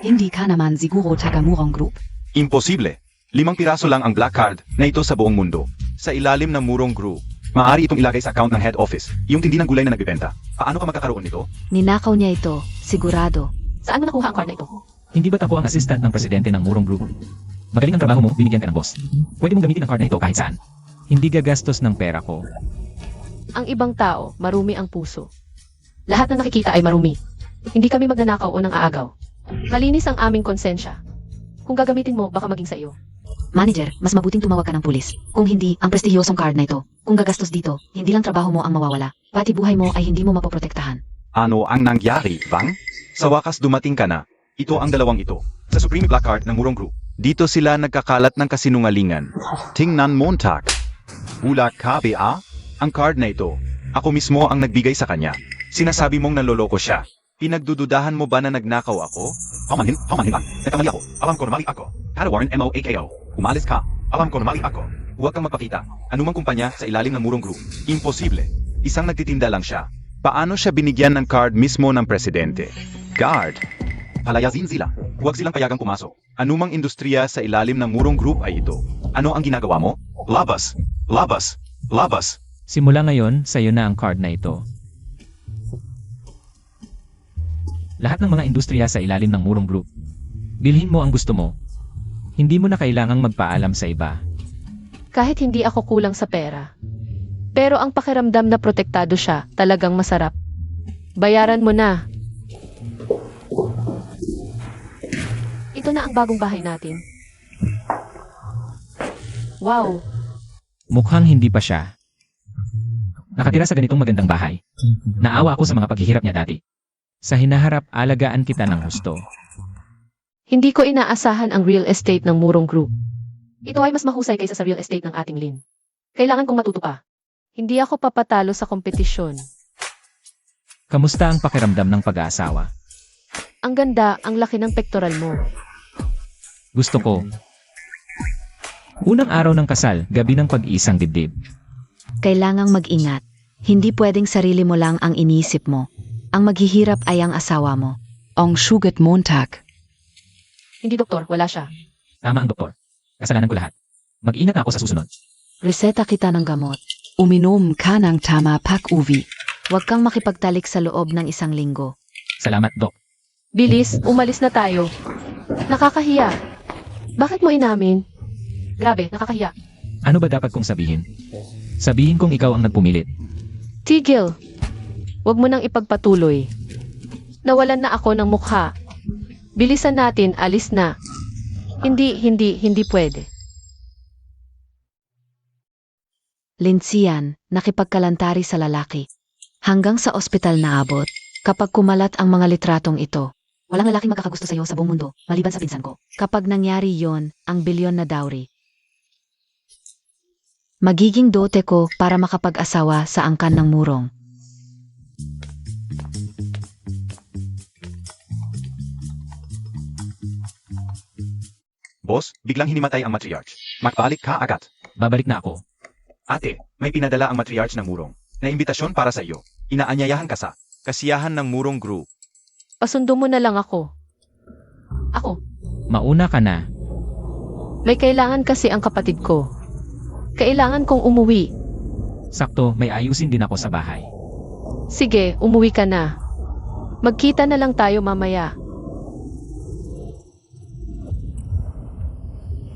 Hindi ka naman siguro taga Murong Group. Imposible. 5 piraso lang ang black card na ito sa buong mundo. Sa ilalim ng Murong Group. Maaari itong ilagay sa account ng head office, yung tindi ng gulay na nagbebenta. Paano ka magkakaroon nito? Ninakaw niya ito, sigurado. Saan mo nakuha ang card na ito? Hindi ba't ako ang assistant ng presidente ng Murong Group? Magaling ang trabaho mo, binigyan ka ng boss. Pwede mong gamitin ang card na ito kahit saan. Hindi gagastos ng pera ko. Ang ibang tao, marumi ang puso. Lahat na nakikita ay marumi. Hindi kami magnanakaw o nang aagaw. Malinis ang aming konsensya. Kung gagamitin mo, baka maging sa iyo. Manager, mas mabuting tumawag ka ng pulis. Kung hindi, ang prestihiyosong card na ito. Kung gagastos dito, hindi lang trabaho mo ang mawawala. Pati buhay mo ay hindi mo mapoprotektahan. Ano ang nangyari, Bang? Sa wakas dumating ka na. Ito ang dalawang ito. Sa Supreme Black Card ng Murong Group. Dito sila nagkakalat ng kasinungalingan. Tingnan Montag. Ula KBA, Ang card na ito, ako mismo ang nagbigay sa kanya. Sinasabi mong naloloko siya. Pinagdududahan mo ba na nagnakaw ako? Pamanhin ba? Nagkamali ako. Alam ko na mali ako. Kada Warren MOAKO. Umalis ka. Alam ko na mali ako. Huwag kang magpakita. Anumang kumpanya sa ilalim ng Murong Group. Imposible. Isang nagtitinda lang siya. Paano siya binigyan ng card mismo ng presidente? Guard. Palayasin sila. Huwag silang payagang pumasok. Anumang industriya sa ilalim ng Murong Group ay ito. Ano ang ginagawa mo? Labas. Labas. Labas. Simula ngayon, sa'yo na ang card na ito. Lahat ng mga industriya sa ilalim ng Murong Group. Bilhin mo ang gusto mo. Hindi mo na kailangang magpaalam sa iba. Kahit hindi ako kulang sa pera. Pero ang pakiramdam na protektado siya, talagang masarap. Bayaran mo na. Ito na ang bagong bahay natin. Wow! Mukhang hindi pa siya. Nakatira sa ganitong magandang bahay. Naawa ako sa mga paghihirap niya dati. Sa hinaharap, alagaan kita ng husto. Hindi ko inaasahan ang real estate ng Murong Group. Ito ay mas mahusay kaysa sa real estate ng ating Lin. Kailangan kong matuto pa. Hindi ako papatalo sa kompetisyon. Kamusta ang pakiramdam ng pag-aasawa? Ang ganda, ang laki ng pektoral mo. Gusto ko. Unang araw ng kasal, gabi ng pag-iisang dibdib. Kailangang mag-ingat. Hindi pwedeng sarili mo lang ang iniisip mo. Ang maghihirap ay ang asawa mo. Ang sugat Montag. Hindi doktor, wala siya. Tama ang doktor. Kasalanan ko lahat. Mag-ingat ako sa susunod. Reseta kita ng gamot. Uminom ka ng tama pag-uwi. Huwag kang makipagtalik sa loob ng 1 linggo. Salamat, Dok. Bilis, umalis na tayo. Nakakahiya. Bakit mo inamin? Grabe, nakakahiya. Ano ba dapat kong sabihin? Sabihin kong ikaw ang nagpumilit. Tigil. Huwag mo nang ipagpatuloy. Nawalan na ako ng mukha. Bilisan natin, alis na. Hindi pwede. Linsian, nakipagkalantari sa lalaki. Hanggang sa ospital naabot, kapag kumalat ang mga litratong ito. Walang lalaking makakagusto sa'yo sa buong mundo, maliban sa pinsan ko. Kapag nangyari yon, ang bilyon na dowry. Magiging dote ko para makapag-asawa sa angkan ng Murong. Boss, biglang hinimatay ang matriarch. Magbalik ka agad. Babalik na ako. Ate, may pinadala ang matriarch ng Murong na imbitasyon para sa iyo. Inaanyayahan ka sa kasiyahan ng Murong Group. Pasundo mo na lang ako. Ako, Mauna ka na. may kailangan kasi ang kapatid ko. Kailangan kong umuwi. Sakto, may ayusin din ako sa bahay. Sige, umuwi ka na. Magkita na lang tayo mamaya.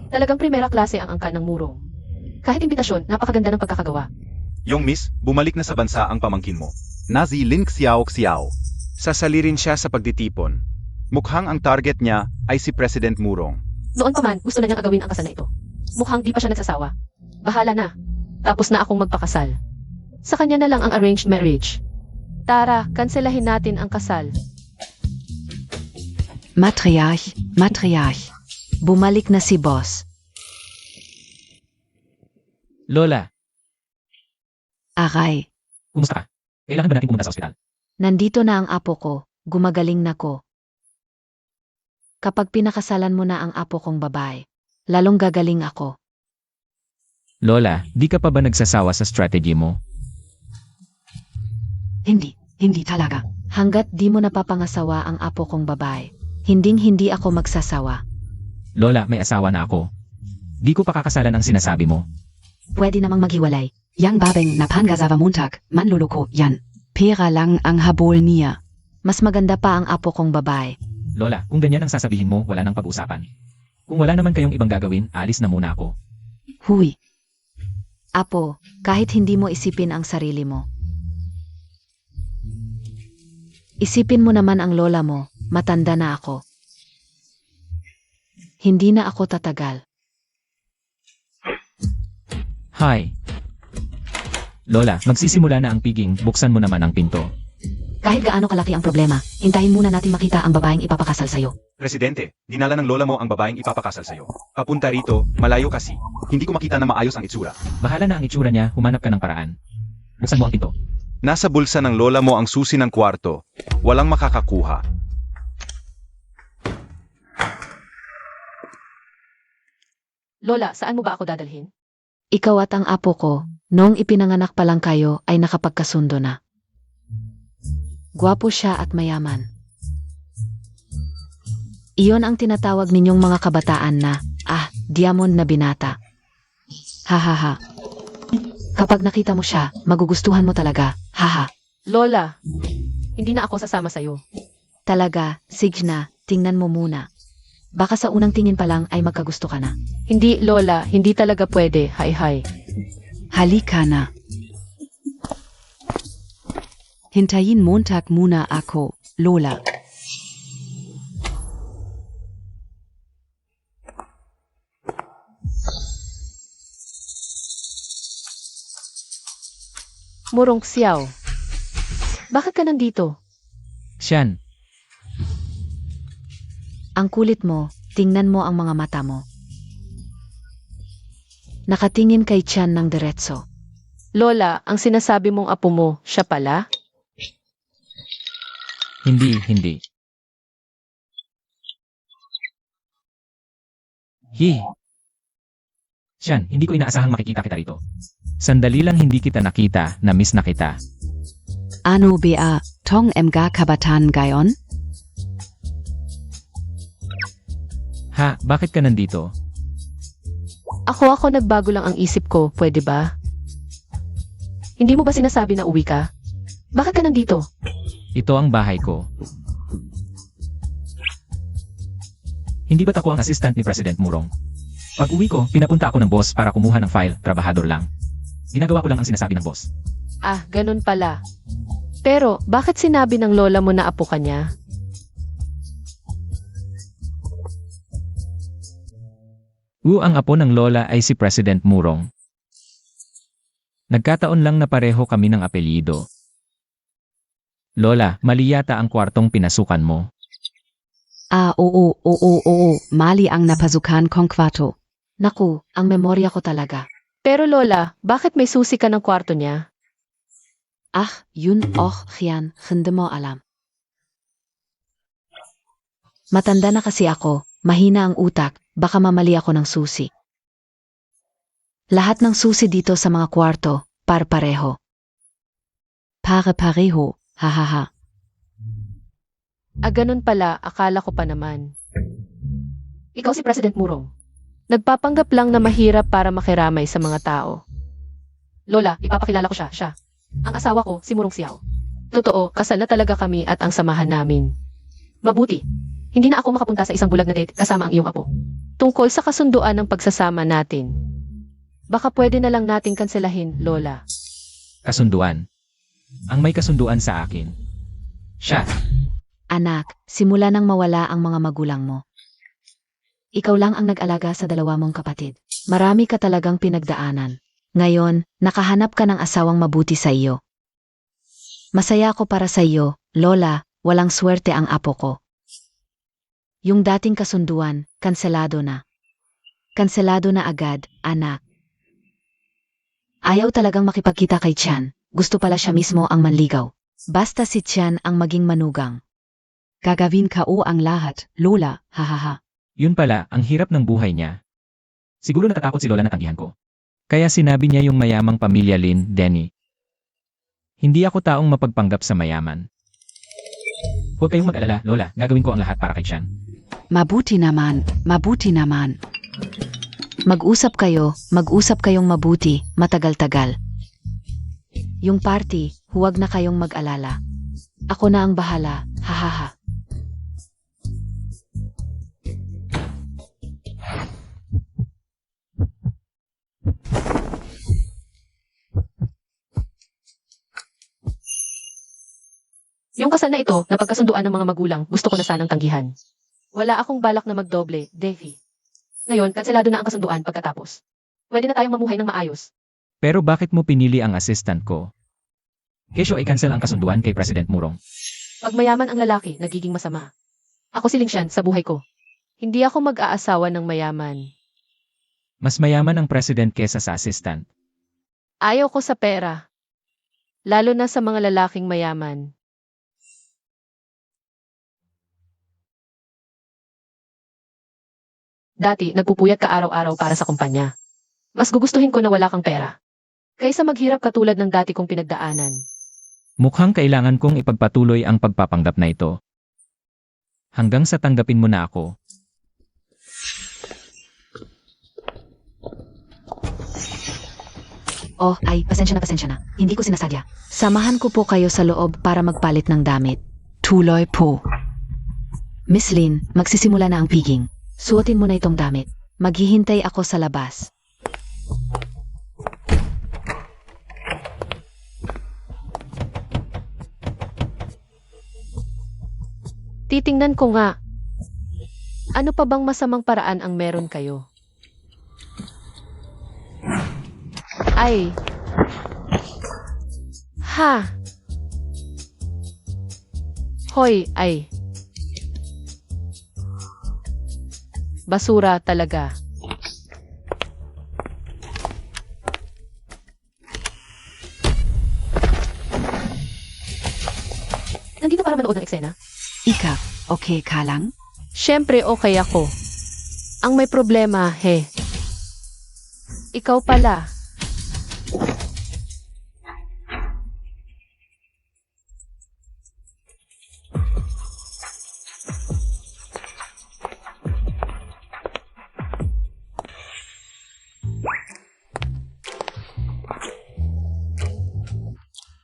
Talagang primera klase ang angkan ng Murong. Kahit imbitasyon, napakaganda ng pagkakagawa. Yung miss, bumalik na sa bansa ang pamangkin mo. Nazi Lin Xiao. Sasali rin siya sa pagditipon. Mukhang ang target niya ay si President Murong. Noon pa man, gusto na niyang agawin ang kasal na ito. Mukhang di pa siya nagsasawa. Bahala na. Tapos na akong magpakasal. Sa kanya na lang ang arranged marriage. Tara, kanselahin natin ang kasal. Matriarch. Bumalik na si boss. Lola, Aray. kumusta ka? Kailangan ba natin pumunta sa ospital? Nandito na ang apo ko. Gumagaling na ko. Kapag pinakasalan mo na ang apo kong babae, lalong gagaling ako. Lola, di ka pa ba nagsasawa sa strategy mo? Hindi talaga. Hanggat di mo napapangasawa ang apo kong babae, hindi ako magsasawa. Lola, may asawa na ako. Di ko pa kakasalan ang sinasabi mo. Pwede namang maghiwalay. Yang babeng na pangasawa Montag. Manluloko yan. Pera lang ang habol niya. Mas maganda pa ang apo kong babae. Lola, kung ganyan ang sasabihin mo, wala nang pag-usapan. Kung wala naman kayong ibang gagawin, alis na muna ako. Hui. Apo, kahit hindi mo isipin ang sarili mo. Isipin mo naman ang lola mo, matanda na ako. Hindi na ako tatagal. Hi. Lola, magsisimula na ang piging, buksan mo naman ang pinto. Kahit gaano kalaki ang problema, hintayin muna natin makita ang babaeng ipapakasal sa'yo. Presidente, dinala ng lola mo ang babaeng ipapakasal sa'yo. Papunta rito, malayo kasi. Hindi ko makita na maayos ang itsura. Bahala na ang itsura niya, humanap ka ng paraan. Buksan mo ang pinto. Nasa bulsa ng lola mo ang susi ng kwarto. Walang makakakuha. Lola, saan mo ba ako dadalhin? Ikaw at ang apo ko, noong ipinanganak pa lang kayo ay nakapagkasundo na. Gwapo siya at mayaman. Iyon ang tinatawag ninyong mga kabataan na, diamond na binata. Hahaha. Kapag nakita mo siya, magugustuhan mo talaga. Haha. Lola, hindi na ako sasama sa'yo. Talaga, sige na, tingnan mo muna. Baka sa unang tingin pa lang ay magkagusto ka na. Hindi, Lola, hindi talaga pwede. Hay. Halika na. Hintayin Montag muna ako, Lola. Murong Xiao. Bakit ka nandito? Siyan, Ang kulit mo, tingnan mo ang mga mata mo. Nakatingin kay Tiyan ng diretso. Lola, ang sinasabi mong apo mo, siya pala? hindi. Siyan, hindi ko inaasahang makikita kita rito. Sandali lang hindi kita nakita, na-miss na kita. Ano ba, tong mga kabataan gayon? Ha, bakit ka nandito? Ako nagbago lang ang isip ko, pwede ba? Hindi mo ba sinasabi na uwi ka? Bakit ka nandito? Ito ang bahay ko. Hindi ba't ako ang assistant ni President Murong? Pag uwi ko, pinapunta ako ng boss para kumuha ng file, trabahador lang. Ginagawa ko lang ang sinasabi ng boss. Ganun pala. Pero, bakit sinabi ng lola mo na apo ka niya? Ang apo ng lola ay si President Murong. Nagkataon lang na pareho kami ng apelyido. Lola, mali yata ang kwartong pinasukan mo. Oo, mali ang napasukan kong kwarto. Naku, ang memorya ko talaga. Pero Lola, bakit may susi ka ng kwarto niya? Yun yan, hindi mo alam. Matanda na kasi ako, mahina ang utak, baka mamali ako ng susi. Lahat ng susi dito sa mga kwarto, par-pareho. Pare-pareho, hahaha. Ganun pala, akala ko pa naman. Ikaw si President Murong. Nagpapanggap lang na mahirap para makiramay sa mga tao. Lola, ipapakilala ko siya. Ang asawa ko, si Murong Xiao. Totoo, kasal na talaga kami at ang samahan namin. Mabuti, hindi na ako makapunta sa isang bulag na date kasama ang iyong apo. Tungkol sa kasunduan ng pagsasama natin. Baka pwede na lang nating kanselahin, Lola. Kasunduan. Ang may kasunduan sa akin. Siya. Anak, simula nang mawala ang mga magulang mo. Ikaw lang ang nag-alaga sa dalawa mong kapatid. Marami ka talagang pinagdaanan. Ngayon, nakahanap ka ng asawang mabuti sa iyo. Masaya ako para sa iyo, Lola, walang swerte ang apo ko. Yung dating kasunduan, kanselado na. Kanselado na agad, anak. Ayaw talagang makipagkita kay Tiyan. Gusto pala siya mismo ang manligaw. Basta si Tiyan ang maging manugang. Gagawin ka ang lahat, Lola, hahaha. Yun pala, ang hirap ng buhay niya. Siguro natatakot si Lola na tanggihan ko. Kaya sinabi niya yung mayamang pamilya Lin, Denny. Hindi ako taong mapagpanggap sa mayaman. Huwag kayong mag-alala, Lola. Gagawin ko ang lahat para kay Tiyan. Mabuti naman. Mag-usap kayong mabuti, matagal-tagal. Yung party, huwag na kayong mag-alala. Ako na ang bahala, hahaha. Yung kasal na ito, na pagkasunduan ng mga magulang, gusto ko na sanang tanggihan. Wala akong balak na magdoble, Devi. Ngayon, kanselado na ang kasunduan pagkatapos. Pwede na tayong mamuhay ng maayos. Pero bakit mo pinili ang assistant ko? Kesyo ay cancel ang kasunduan kay President Murong. Pag mayaman ang lalaki, nagiging masama. Ako si Lingshan sa buhay ko. Hindi ako mag-aasawa ng mayaman. Mas mayaman ang president kesa sa assistant. Ayaw ko sa pera. Lalo na sa mga lalaking mayaman. Dati, nagpupuyat ka araw-araw para sa kumpanya. Mas gugustuhin ko na wala kang pera. Kaysa maghirap katulad ng dati kong pinagdaanan. Mukhang kailangan kong ipagpatuloy ang pagpapanggap na ito. Hanggang sa tanggapin mo na ako. Oh, ay, pasensya na. Hindi ko sinasadya. Samahan ko po kayo sa loob para magpalit ng damit. Tuloy po. Miss Lin, magsisimula na ang piging. Suotin mo na itong damit. Maghihintay ako sa labas. Titingnan ko nga. Ano pa bang masamang paraan ang meron kayo? Ay. Ha. Hoy, ay. Basura talaga. Nandito para manood ng eksena? Ika, okay ka lang? Siyempre okay ako. Ang may problema, he. Ikaw pala.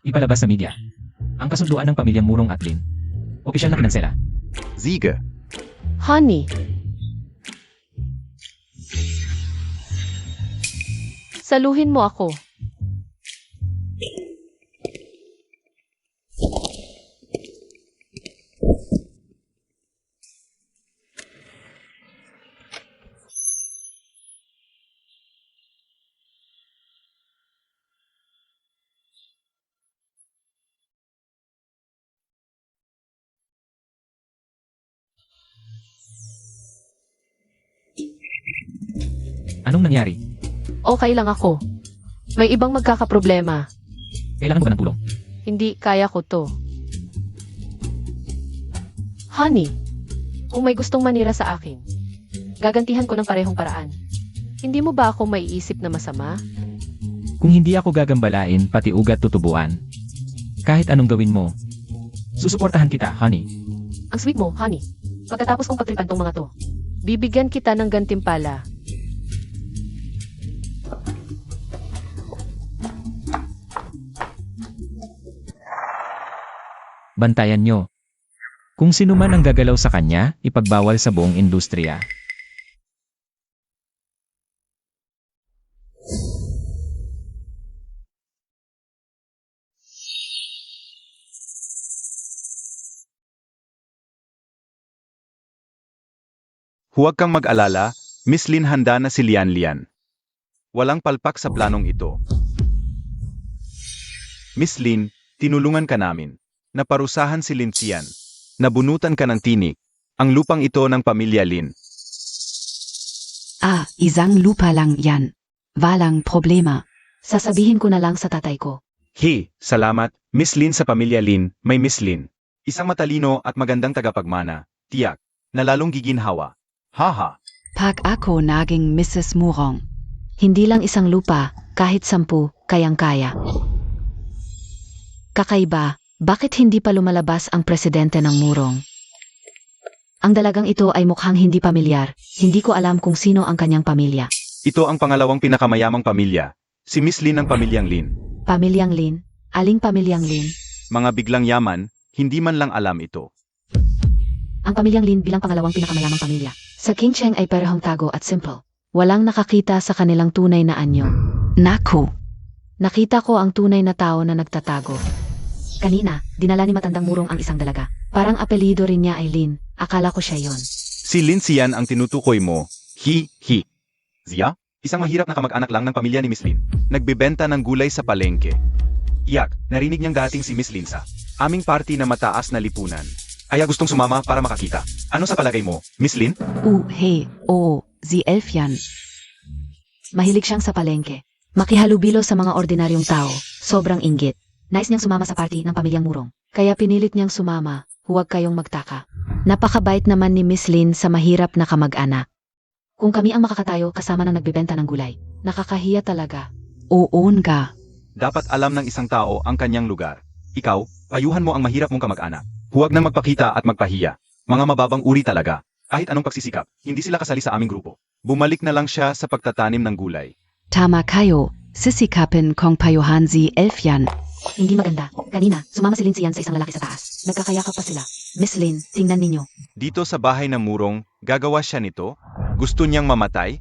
Ipalabas sa media. Ang kasunduan ng pamilyang Murong at Lin. Opisyal na pinansela. Siege. Honey. Saluhin mo ako. Anong nangyari? Okay lang ako. May ibang magkakaproblema. Kailangan mo ba ng tulong? Hindi kaya ko to. Honey, kung may gustong manira sa akin, gagantihan ko ng parehong paraan. Hindi mo ba ako maiisip na masama? Kung hindi ako gagambalain, pati ugat tutubuan. Kahit anong gawin mo, susuportahan kita, honey. Ang sweet mo, honey. Pagkatapos kong pagtripan tong mga to, bibigyan kita ng gantimpala. Bantayan nyo. Kung sino man ang gagalaw sa kanya, ipagbawal sa buong industriya. Huwag kang mag-alala, Miss Lin, handa na si Lian Lian. Walang palpak sa planong ito. Miss Lin, tinulungan ka namin. Naparusahan si Lin Xian. Nabunutan ka ng tinik. Ang lupang ito ng pamilya Lin. Ah, isang lupa lang yan. Walang problema. Sasabihin ko na lang sa tatay ko. Salamat, Miss Lin sa pamilya Lin, may Miss Lin. Isang matalino at magandang tagapagmana, tiyak, na lalong giginhawa. Haha. Pag ako naging Mrs. Murong. Hindi lang isang lupa, kahit 10, kayang-kaya. Kakaiba, bakit hindi pa lumalabas ang presidente ng Murong? Ang dalagang ito ay mukhang hindi pamilyar. Hindi ko alam kung sino ang kanyang pamilya. Ito ang pangalawang pinakamayamang pamilya. Si Miss Lin ng pamilyang Lin. Pamilyang Lin? Aling pamilyang Lin? Mga biglang yaman, hindi man lang alam ito. Ang pamilyang Lin bilang pangalawang pinakamayamang pamilya. Sa King Cheng ay parehong tago at simple. Walang nakakita sa kanilang tunay na anyo. Naku, Nakita ko ang tunay na tao na nagtatago. Kanina, dinala ni matandang Murong ang isang dalaga. Parang apelido rin niya ay Lin. Akala ko siya yon. Si Lin Xian ang tinutukoy mo. Zia? Isang mahirap na kamag-anak lang ng pamilya ni Miss Lin. Nagbebenta ng gulay sa palengke. Iyak, narinig niyang dating si Miss Lin sa aming party na mataas na lipunan. Kaya gustong sumama para makakita. Ano sa palagay mo, Miss Lin? sie Elfjan. Mahilig siyang sa palengke. Makihalubilo sa mga ordinaryong tao. Sobrang inggit. Nais niyang sumama sa party ng pamilyang Murong. Kaya pinilit niyang sumama, huwag kayong magtaka. Napakabait naman ni Miss Lin sa mahirap na kamag-anak. Kung kami ang makakatayo kasama ng nagbebenta ng gulay, nakakahiya talaga. oon ka. Dapat alam ng isang tao ang kanyang lugar. Ikaw, payuhan mo ang mahirap mong kamag-anak. Huwag nang magpakita at magpahiya. Mga mababang uri talaga. Kahit anong pagsisikap, hindi sila kasali sa aming grupo. Bumalik na lang siya sa pagtatanim ng gulay. Tama kayo, sisikapin kong payuhan si Elfyan. Hindi maganda. Kanina, sumama si Lin Sian sa isang lalaki sa taas. Nagkakayakap pa sila. Miss Lin, tingnan ninyo. Dito sa bahay ng Murong, gagawa siya nito? Gusto niyang mamatay?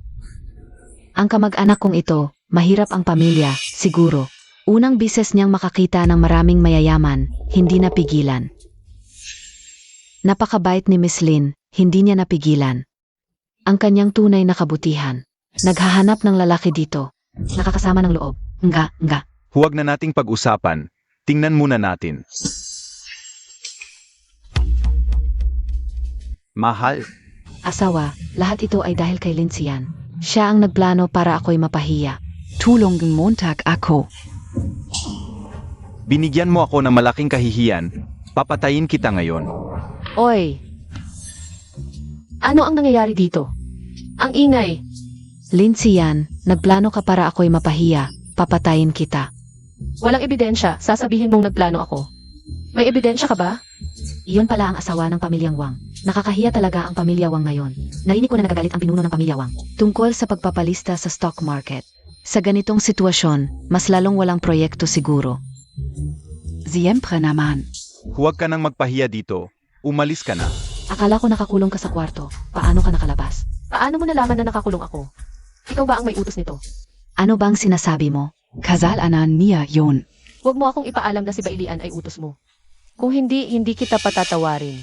Ang kamag-anak kong ito, mahirap ang pamilya, siguro. Unang bises niyang makakita ng maraming mayayaman, hindi napigilan. Napakabait ni Miss Lin, hindi niya napigilan. Ang kanyang tunay na kabutihan. Naghahanap ng lalaki dito. Nakakasama ng loob. Nga. Huwag na nating pag-usapan. Tingnan muna natin. Mahal. Asawa, lahat ito ay dahil kay Lin Sian. Siya ang nagplano para ako'y mapahiya. Tulong Montag ako. Binigyan mo ako ng malaking kahihiyan. Papatayin kita ngayon. Oy! Ano ang nangyayari dito? Ang ingay! Lin Sian, nagplano ka para ako'y mapahiya. Papatayin kita. Walang ebidensya, sasabihin mong nagplano ako. May ebidensya ka ba? Iyon pala ang asawa ng pamilyang Wang. Nakakahiya talaga ang pamilya Wang ngayon. Narinig ko na nagagalit ang pinuno ng pamilya Wang tungkol sa pagpapalista sa stock market. Sa ganitong sitwasyon, mas lalong walang proyekto siguro. Siyempre naman. Huwag ka nang magpahiya dito. Umalis ka na. Akala ko nakakulong ka sa kwarto. Paano ka nakalabas? Paano mo nalaman na nakakulong ako? Ikaw ba ang may utos nito? Ano bang sinasabi mo? Kasalanan niya yon. Huwag mo akong ipaalam na si Bailian ay utos mo. Kung hindi, hindi kita patatawarin.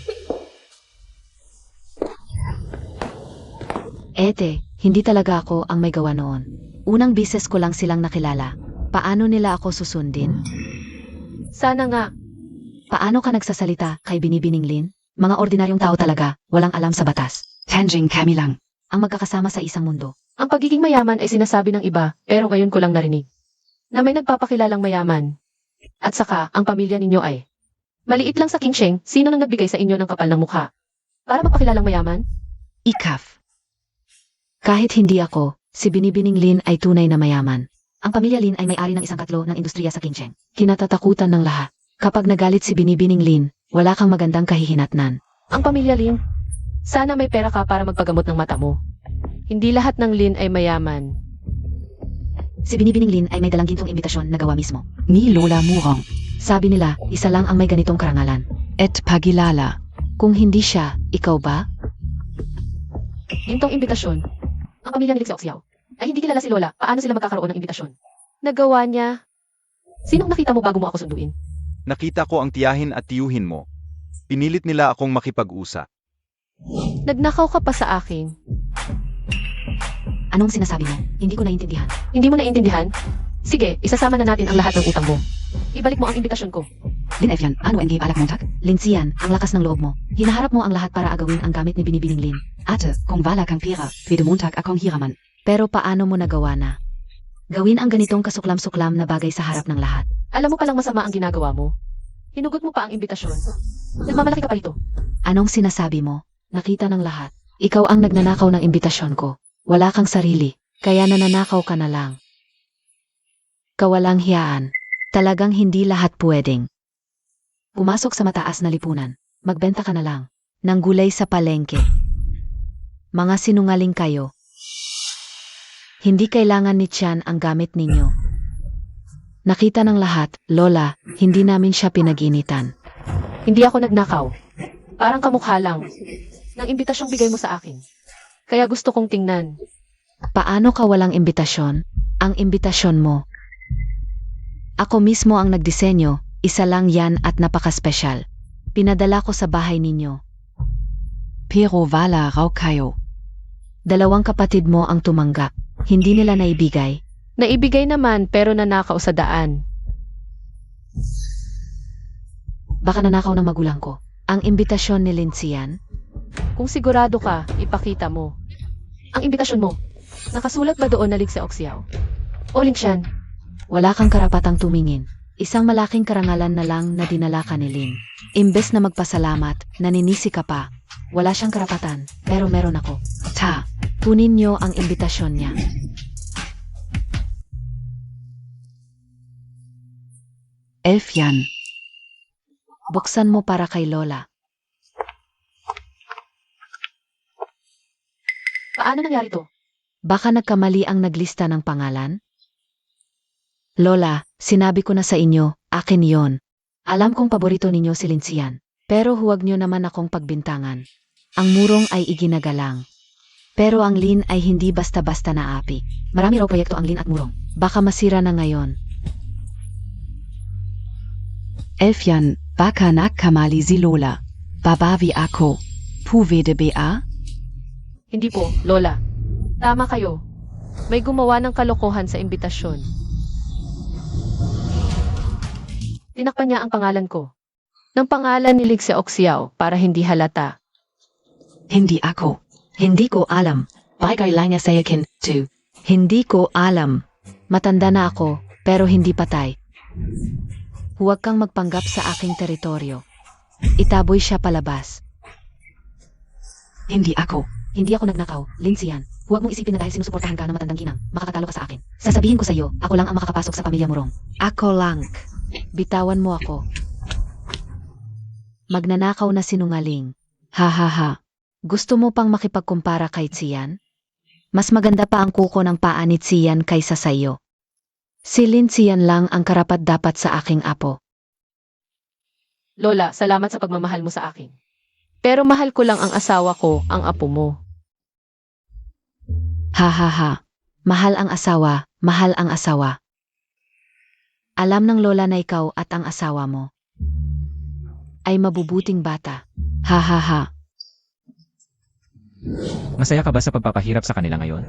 Ete, hindi talaga ako ang may gawa noon. Unang bises ko lang silang nakilala. Paano nila ako susundin? Sana nga. Paano ka nagsasalita kay Binibining Lin? Mga ordinaryong tao talaga, walang alam sa batas. Tanjing kami lang. Ang magkakasama sa isang mundo. Ang pagiging mayaman ay sinasabi ng iba, pero ngayon ko lang narinig. Na may nagpapakilalang mayaman. At saka, ang pamilya ninyo ay maliit lang sa Qingsheng, sino nang nagbigay sa inyo ng kapal ng mukha? Para magpakilalang mayaman? Ikaf. Kahit hindi ako, si Binibining Lin ay tunay na mayaman. Ang pamilya Lin ay may-ari ng isang katlo ng industriya sa Qingsheng. Kinatatakutan ng lahat. Kapag nagalit si Binibining Lin, wala kang magandang kahihinatnan. Ang pamilya Lin, sana may pera ka para magpagamot ng mata mo. Hindi lahat ng Lin ay mayaman. Si Binibining Lin ay may dalang gintong imbitasyon na gawa mismo. Ni Lola Murong. Sabi nila, isa lang ang may ganitong karangalan. Et pagilala. Kung hindi siya, ikaw ba? Gintong imbitasyon. Ang pamilya ni Lixi Oxiao ay hindi kilala si Lola. Paano sila magkakaroon ng imbitasyon? Nagawa niya. Sinong nakita mo bago mo ako sunduin? Nakita ko ang tiyahin at tiyuhin mo. Pinilit nila akong makipag-usap. Nagnakaw ka pa sa akin. Anong sinasabi mo? Hindi ko naintindihan. Hindi mo naiintindihan? Sige, isasama na natin ang lahat ng utang mo. Ibalik mo ang imbitasyon ko. Lin Elfyan, ano ang balak Montag? Lin Sian, ang lakas ng loob mo. Hinaharap mo ang lahat para agawin ang gamit ni Binibining Lin. Ate, kung wala kang pera, pwede Montag akong hiraman. Pero paano mo nagawa na? Gawin ang ganitong kasuklam-suklam na bagay sa harap ng lahat. Alam mo palang masama ang ginagawa mo. Hinugot mo pa ang imbitasyon. Nagmamalaki ka pa rito. Anong sinasabi mo? Nakita ng lahat. Ikaw ang nagnanakaw ng imbitasyon ko. Wala kang sarili, kaya nananakaw ka na lang. Kawalang hiyaan. Talagang hindi lahat pwedeng. Pumasok sa mataas na lipunan. Magbenta ka na lang. Ng gulay sa palengke. Mga sinungaling kayo. Hindi kailangan ni Tian ang gamit ninyo. Nakita ng lahat, Lola, hindi namin siya pinag-initan. Hindi ako nagnakaw. Parang kamukha lang. Ng imbitasyong bigay mo sa akin. Kaya gusto kong tingnan. Paano ka walang imbitasyon? Ang imbitasyon mo. Ako mismo ang nagdisenyo, isa lang yan at napaka-special. Pinadala ko sa bahay ninyo. Pero wala raw kayo. 2 kapatid mo ang tumanggap. Hindi nila naibigay. Naibigay naman pero nanakaw sa daan. Baka nanakaw ng magulang ko. Ang imbitasyon ni Lin Sian? Kung sigurado ka, ipakita mo. Ang imbitasyon mo, nakasulat ba doon na Lixi Oxiao? O Lingshan? Wala kang karapatang tumingin. Isang malaking karangalan na lang na dinala ka ni Lin. Imbes na magpasalamat, naninisi ka pa. Wala siyang karapatan, pero meron ako. Ta, kunin niyo ang imbitasyon niya. Elfjan. Buksan mo para kay Lola. Paano nangyari to? Baka nagkamali ang naglista ng pangalan? Lola, sinabi ko na sa inyo, akin yon. Alam kong paborito ninyo si Linsian. Pero huwag nyo naman akong pagbintangan. Ang murong ay iginagalang. Pero ang Lin ay hindi basta-basta na api. Marami raw proyekto ang Lin at murong. Baka masira na ngayon. Elfjan, baka nagkamali si Lola. Babawi ako. Pwede ba? Hindi po, Lola. Tama kayo. May gumawa ng kalokohan sa imbitasyon. Tinakpan niya ang pangalan ko. Ng pangalan ni Lig Seoxiao para hindi halata. Hindi ako. Hindi ko alam. Bagay lang niya sa akin, too. Hindi ko alam. Matanda na ako, pero hindi patay. Huwag kang magpanggap sa aking teritoryo. Itaboy siya palabas. Hindi ako. Hindi ako nagnakaw, Linsian. Huwag mong isipin na dahil sinusuportahan ka ng matandang ginang, makakatalo ka sa akin. Sasabihin ko sa iyo, ako lang ang makakapasok sa pamilya Murong. Ako lang. Bitawan mo ako. Magnanakaw na sinungaling. Ha ha ha. Gusto mo pang makipagkumpara kay Tsian? Mas maganda pa ang kuko ng paa ni Tsian kaysa sa iyo. Si Lin Tsian lang ang karapat-dapat sa aking apo. Lola, salamat sa pagmamahal mo sa akin. Pero mahal ko lang ang asawa ko, ang apo mo. Ha ha ha. Mahal ang asawa, mahal ang asawa. Alam ng lola na ikaw at ang asawa mo ay mabubuting bata. Ha ha ha. Masaya ka ba sa pagpapahirap sa kanila ngayon?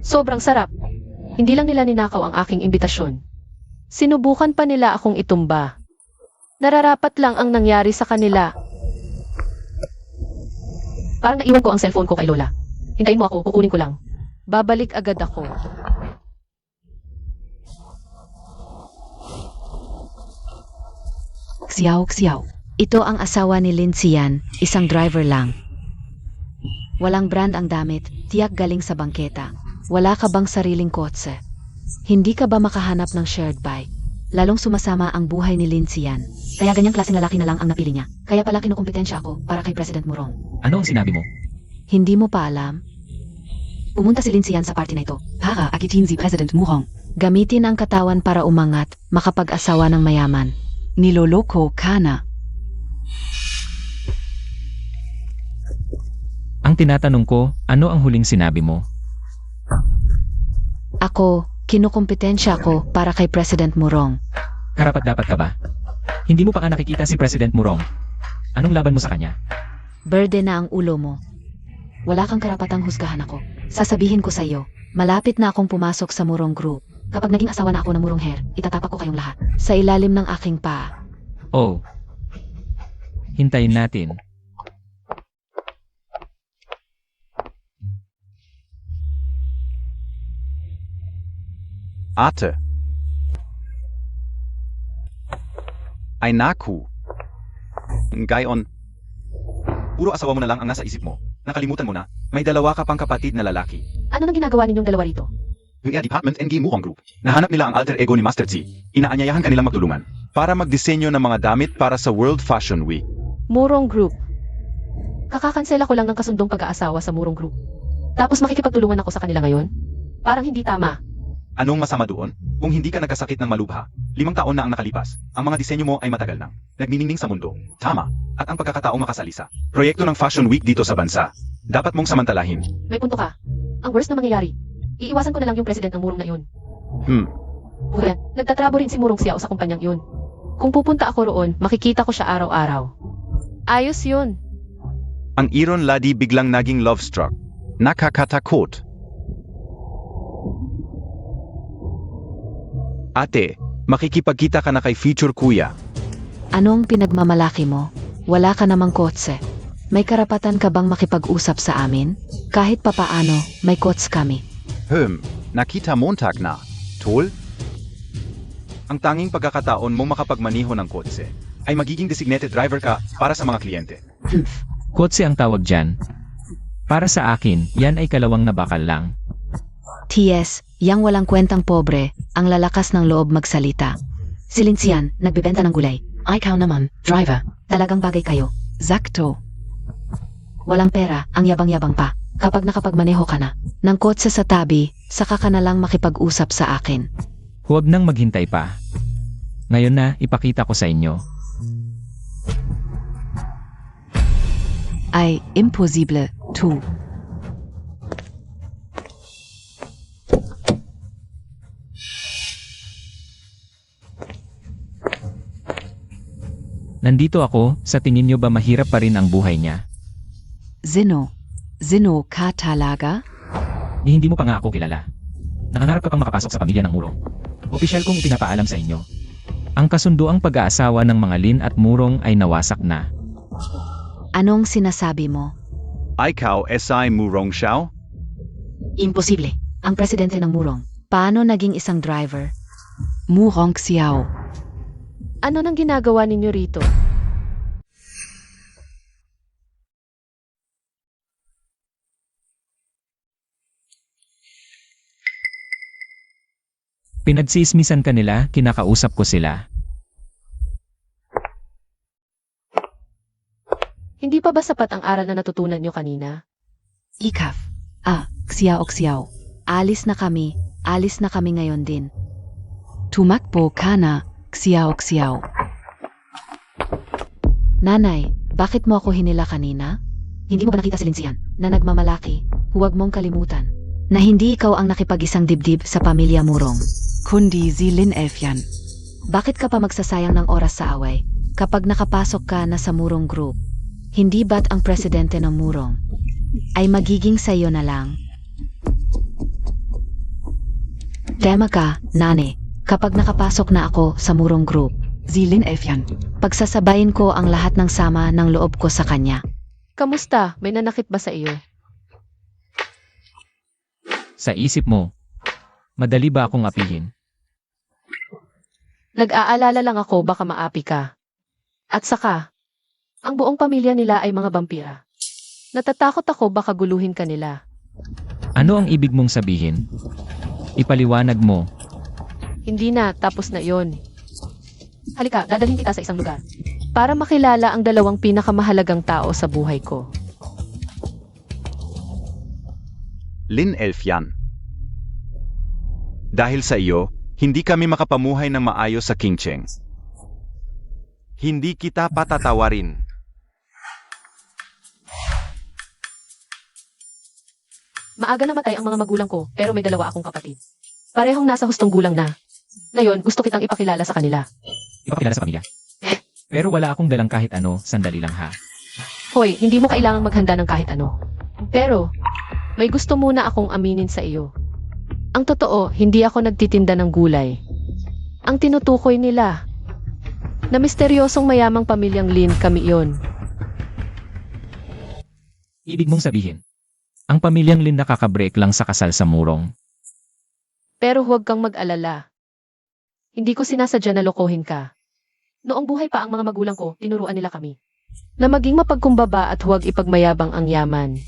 Sobrang sarap. Hindi lang nila ninakaw ang aking imbitasyon. Sinubukan pa nila akong itumba. Nararapat lang ang nangyari sa kanila. Parang naiwan ko ang cellphone ko kay Lola. Hintayin mo ako, kukunin ko lang. Babalik agad ako. Xiao xiao. Ito ang asawa ni Lin Tsian, isang driver lang. Walang brand ang damit, tiyak galing sa bangketa. Wala ka bang sariling kotse? Hindi ka ba makahanap ng shared bike? Lalong sumasama ang buhay ni Lin Tsian. Kaya ganyang klaseng lalaki na lang ang napili niya. Kaya pala kinukumpetensya ako para kay President Murong. Ano ang sinabi mo? Hindi mo pa alam? Pumunta si Lin Tsian sa party na ito. Para akitin si President Murong. Gamitin ang katawan para umangat, makapag-asawa ng mayaman. Niloloko ka na. Ang tinatanong ko, ano ang huling sinabi mo? Ako, kinukumpetensya ko para kay President Murong. Karapat-dapat ka ba? Hindi mo pa ka nakikita si President Murong. Anong laban mo sa kanya? Berde na ang ulo mo. Wala kang karapatang husgahan ako. Sasabihin ko sa iyo, malapit na akong pumasok sa Murong Group. Kapag naging asawa na ako ng Murong Hair, itatapak ko kayong lahat. Sa ilalim ng aking paa. Oh. Hintayin natin. Ate. Ay naku. Gayon. Puro asawa mo na lang ang nasa isip mo. Nakalimutan mo na, may dalawa ka pang kapatid na lalaki. Ano nang ginagawa ninyong dalawa rito? Yung Department NG Murong Group. Nahanap nila ang alter ego ni Master Z. Inaanyayahan kanilang magtulungan para magdisenyo ng mga damit para sa World Fashion Week. Murong Group. Kakakansela ko lang ng kasundong pag-aasawa sa Murong Group. Tapos makikipagtulungan ako sa kanila ngayon? Parang hindi tama. Anong masama doon? Kung hindi ka nagkasakit ng malubha, 5 taon na ang nakalipas, ang mga disenyo mo ay matagal nang nagniningning sa mundo. Tama. At ang pagkakataong makasalisa. Proyekto ng Fashion Week dito sa bansa. Dapat mong samantalahin. May punto ka. Ang worst na mangyayari. Iiwasan ko na lang yung president ng Murong na yun. O yan, nagtatrabo rin si Murong Xiao sa kumpanyang yun. Kung pupunta ako roon, makikita ko siya araw-araw. Ayos yun. Ang Iron Lady biglang naging love-struck. Nakakatakot. Ate, makikipagkita ka na kay future kuya. Anong pinagmamalaki mo? Wala ka namang kotse. May karapatan ka bang makipag-usap sa amin? Kahit papaano, may kots kami. Nakita Montag na. Tol? Ang tanging pagkakataon mong makapagmaniho ng kotse ay magiging designated driver ka para sa mga kliyente. Kotse ang tawag dyan. Para sa akin, yan ay kalawang na bakal lang. TS, yang walang kwentang pobre, ang lalakas ng loob magsalita. Si Linsian, nagbebenta ng gulay. Ikaw naman, driver. Talagang bagay kayo. Sakto. Walang pera, ang yabang-yabang pa. Kapag nakapagmaneho ka na, ng kotse sa tabi, saka ka na lang makipag-usap sa akin. Huwag nang maghintay pa. Ngayon na, ipakita ko sa inyo. Ay, impossible, tu. Nandito ako, sa tingin nyo ba mahirap pa rin ang buhay niya? Zino ka talaga? Hindi mo pa nga ako kilala. Nangangarap ka pang makapasok sa pamilya ng Murong. Opisyal kong ipinapaalam sa inyo. Ang kasunduang pag-aasawa ng mga Lin at Murong ay nawasak na. Anong sinasabi mo? Ikaw, SI Murong Xiao? Imposible. Ang presidente ng Murong. Paano naging isang driver? Murong Xiao. Ano nang ginagawa ninyo rito? Pinagsismisan ka nila, kinakausap ko sila. Hindi pa ba sapat ang aral na natutunan nyo kanina? Ikaf. Xiao. Alis na kami ngayon din. Tumakbo ka na, Xiao. Nanay, bakit mo ako hinila kanina? Hindi mo ba nakita si Linsian na nagmamalaki? Huwag mong kalimutan na hindi ikaw ang nakipag-isang dibdib sa pamilya Murong. Kundi si Lin Efyan. Bakit ka pa magsasayang ng oras sa away kapag nakapasok ka na sa Murong Group? Hindi ba't ang presidente ng Murong ay magiging sayo na lang? Tema ka, nane, kapag nakapasok na ako sa Murong Group, Si Lin Efyan. pagsasabayin ko ang lahat ng sama ng loob ko sa kanya. Kamusta? May nanakit ba sa iyo? Sa isip mo, madali ba akong apihin? Nag-aalala lang ako baka maapi ka. At saka, ang buong pamilya nila ay mga vampira. Natatakot ako baka guluhin ka nila. Ano ang ibig mong sabihin? Ipaliwanag mo. Hindi na, tapos na yon. Halika, dadalhin kita sa isang lugar. Para makilala ang dalawang pinakamahalagang tao sa buhay ko. Lin Elfian. Dahil sa iyo, hindi kami makapamuhay ng maayos sa Qingcheng. Hindi kita patatawarin. Maaga namatay ang mga magulang ko, pero may dalawa akong kapatid. Parehong nasa hustong gulang na. Ngayon, gusto kitang ipakilala sa kanila. Ipakilala sa pamilya. Pero wala akong dalang kahit ano, sandali lang ha. Hoy, hindi mo kailangang maghanda ng kahit ano. Pero, may gusto muna akong aminin sa iyo. Ang totoo, hindi ako nagtitinda ng gulay. Ang tinutukoy nila, na misteryosong mayamang pamilyang Lin kami iyon. Ibig mong sabihin, ang pamilyang Lin nakaka-break lang sa kasal sa Murong. Pero huwag kang mag-alala. Hindi ko sinasadya na lokohin ka. Noong buhay pa ang mga magulang ko, tinuruan nila kami na maging mapagkumbaba at huwag ipagmayabang ang yaman.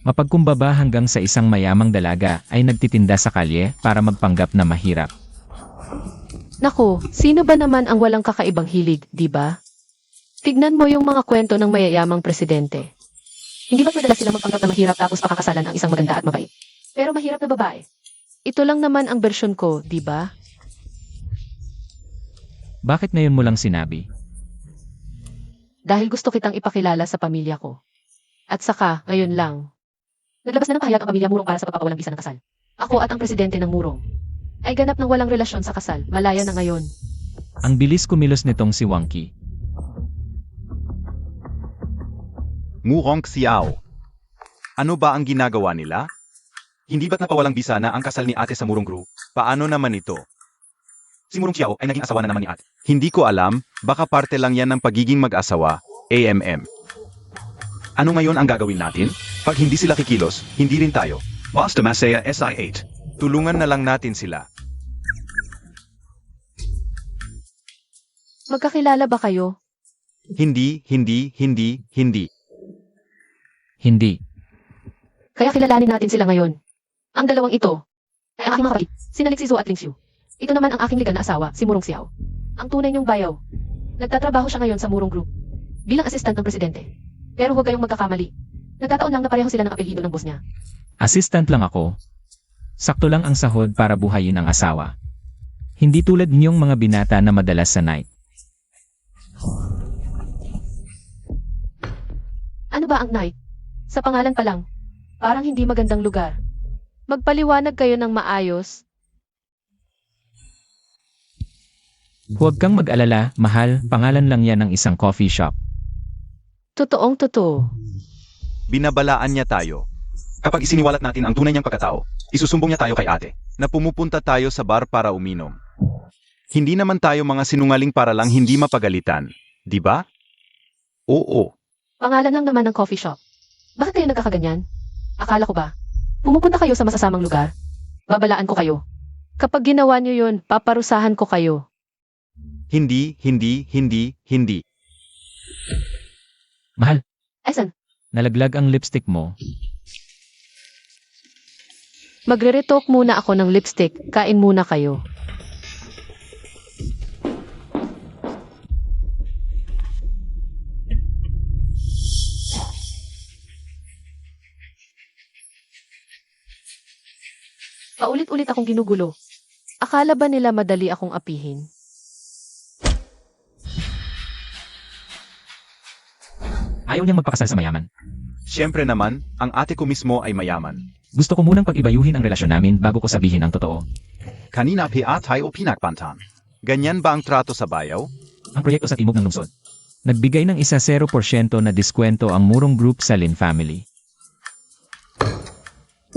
Mapagkumbaba hanggang sa isang mayamang dalaga ay nagtitinda sa kalye para magpanggap na mahirap. Naku, sino ba naman ang walang kakaibang hilig, di ba? Tignan mo yung mga kwento ng mayayamang presidente. Hindi ba't madalas sila magpanggap na mahirap tapos pakakasalan ang isang maganda at mabait? Pero mahirap na babae. Ito lang naman ang bersyon ko, di ba? Bakit ngayon mo lang sinabi? Dahil gusto kitang ipakilala sa pamilya ko. At saka, ngayon lang. Naglabas na ng pahayag ang pamilya Murong para sa pagpapawalang bisa ng kasal. Ako at ang presidente ng Murong ay ganap ng walang relasyon sa kasal. Malaya na ngayon. Ang bilis kumilos nitong si Wangki. Murong Xiao. Ano ba ang ginagawa nila? Hindi ba't napawalang bisa na ang kasal ni ate sa Murong Group? Paano naman ito? Si Murong Xiao ay naging asawa na naman ni ate. Hindi ko alam, baka parte lang yan ng pagiging mag-asawa, AMM. Ano ngayon ang gagawin natin? Pag hindi sila kikilos, hindi rin tayo. Basta Masaya SI8. Tulungan na lang natin sila. Magkakilala ba kayo? Hindi. Hindi. Kaya kilalanin natin sila ngayon. Ang dalawang ito ay ang aking mga kapatid, sina Lixizo at Lingxiu. Ito naman ang aking legal na asawa, si Murong Xiao. Ang tunay niyong bayaw. Nagtatrabaho siya ngayon sa Murong Group bilang assistant ng presidente. Pero huwag kayong magkakamali. Nagkataon lang na pareho sila ng apelyido ng boss niya. Assistant lang ako. Sakto lang ang sahod para buhayin ang asawa. Hindi tulad niyong mga binata na madalas sa night. Ano ba ang night? Sa pangalan pa lang, parang hindi magandang lugar. Magpaliwanag kayo ng maayos. Huwag kang mag-alala, mahal, pangalan lang yan ng isang coffee shop. Totoong totoo. Binabalaan niya tayo. Kapag isiniwalat natin ang tunay niyang pagkatao, isusumbong niya tayo kay ate na pumupunta tayo sa bar para uminom. Hindi naman tayo mga sinungaling para lang hindi mapagalitan, di ba? Oo. Pangalan lang naman ng coffee shop. Bakit kayo nagkakaganyan? Akala ko ba? Pumupunta kayo sa masasamang lugar? Babalaan ko kayo. Kapag ginawa niyo yun, paparusahan ko kayo. Hindi. Mahal, Esan, nalaglag ang lipstick mo. magre-retalk muna ako ng lipstick. Kain muna kayo. Paulit-ulit akong ginugulo. Akala ba nila madali akong apihin? Ayaw niyang magpakasal sa mayaman. Siyempre naman, ang ate ko mismo ay mayaman. Gusto ko munang pag-ibayuhin ang relasyon namin bago ko sabihin ang totoo. Kanina pa tayo pinagpantan. Ganyan ba ang trato sa bayaw? Ang proyekto sa timog ng lungsod. Nagbigay ng 0% na diskwento ang Murong Group sa Lin Family.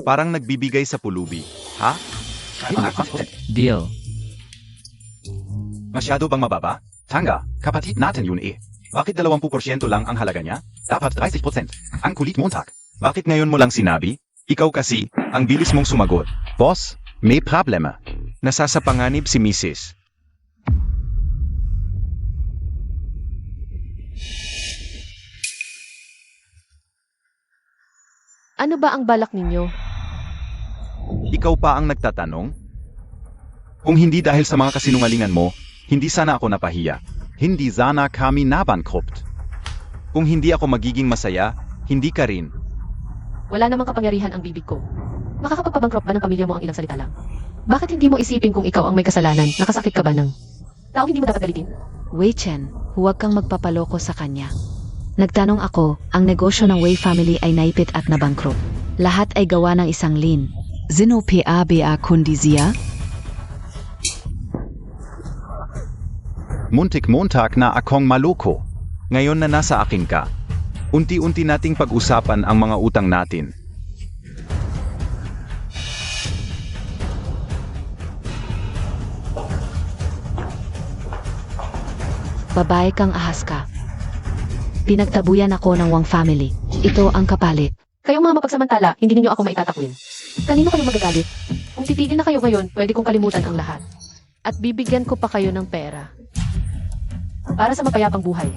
Parang nagbibigay sa pulubi. Ha? Deal. Masyado bang mababa? Tanga, kapatid natin yun eh. Bakit 20% lang ang halaga niya? Dapat 30%. Ang kulit Montag. Bakit ngayon mo lang sinabi? Ikaw kasi, ang bilis mong sumagot. Boss, may problema. Nasasapanganib si Mrs. Ano ba ang balak ninyo? Ikaw pa ang nagtatanong? Kung hindi dahil sa mga kasinungalingan mo, hindi sana ako napahiya. Hindi sana kami nabankrupt. Kung hindi ako magiging masaya, hindi ka rin. Wala namang kapangyarihan ang bibig ko. Makakapagpabankrupt ba ng pamilya mo ang ilang salita lang? Bakit hindi mo isipin kung ikaw ang may kasalanan? Nakasakit ka ba ng tao hindi mo dapat galitin? Wei Chen, huwag kang magpapaloko sa kanya. Nagtanong ako, ang negosyo ng Wei family ay naipit at nabankrupt. Lahat ay gawa ng isang Lin. Sino PABA Kundisia? Muntik Montag na akong maloko. Ngayon na nasa akin ka. Unti-unti nating pag-usapan ang mga utang natin. Babae kang ahas ka. Pinagtabuyan ako ng Wang family. Ito ang kapalit. Kayong mga mapagsamantala, hindi ninyo ako maitatakwil. Kanino kayo magagalit? Kung titigil na kayo ngayon, pwede kong kalimutan ang lahat. At bibigyan ko pa kayo ng pera. Para sa mapayapang buhay.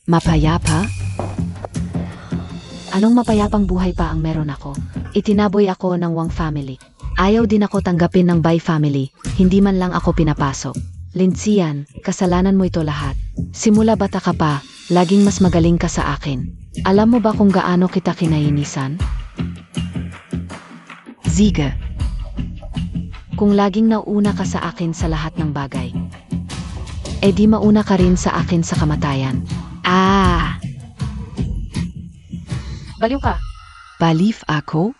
Mapayapa? Anong mapayapang buhay pa ang meron ako? Itinaboy ako ng Wang family. Ayaw din ako tanggapin ng Bai family. Hindi man lang ako pinapasok. Linsian, kasalanan mo ito lahat. Simula bata ka pa, laging mas magaling ka sa akin. Alam mo ba kung gaano kita kinainisan? Siege. Kung laging nauna ka sa akin sa lahat ng bagay. Eh di mauna ka rin sa akin sa kamatayan. Ah! Baliw ka. Balif ako?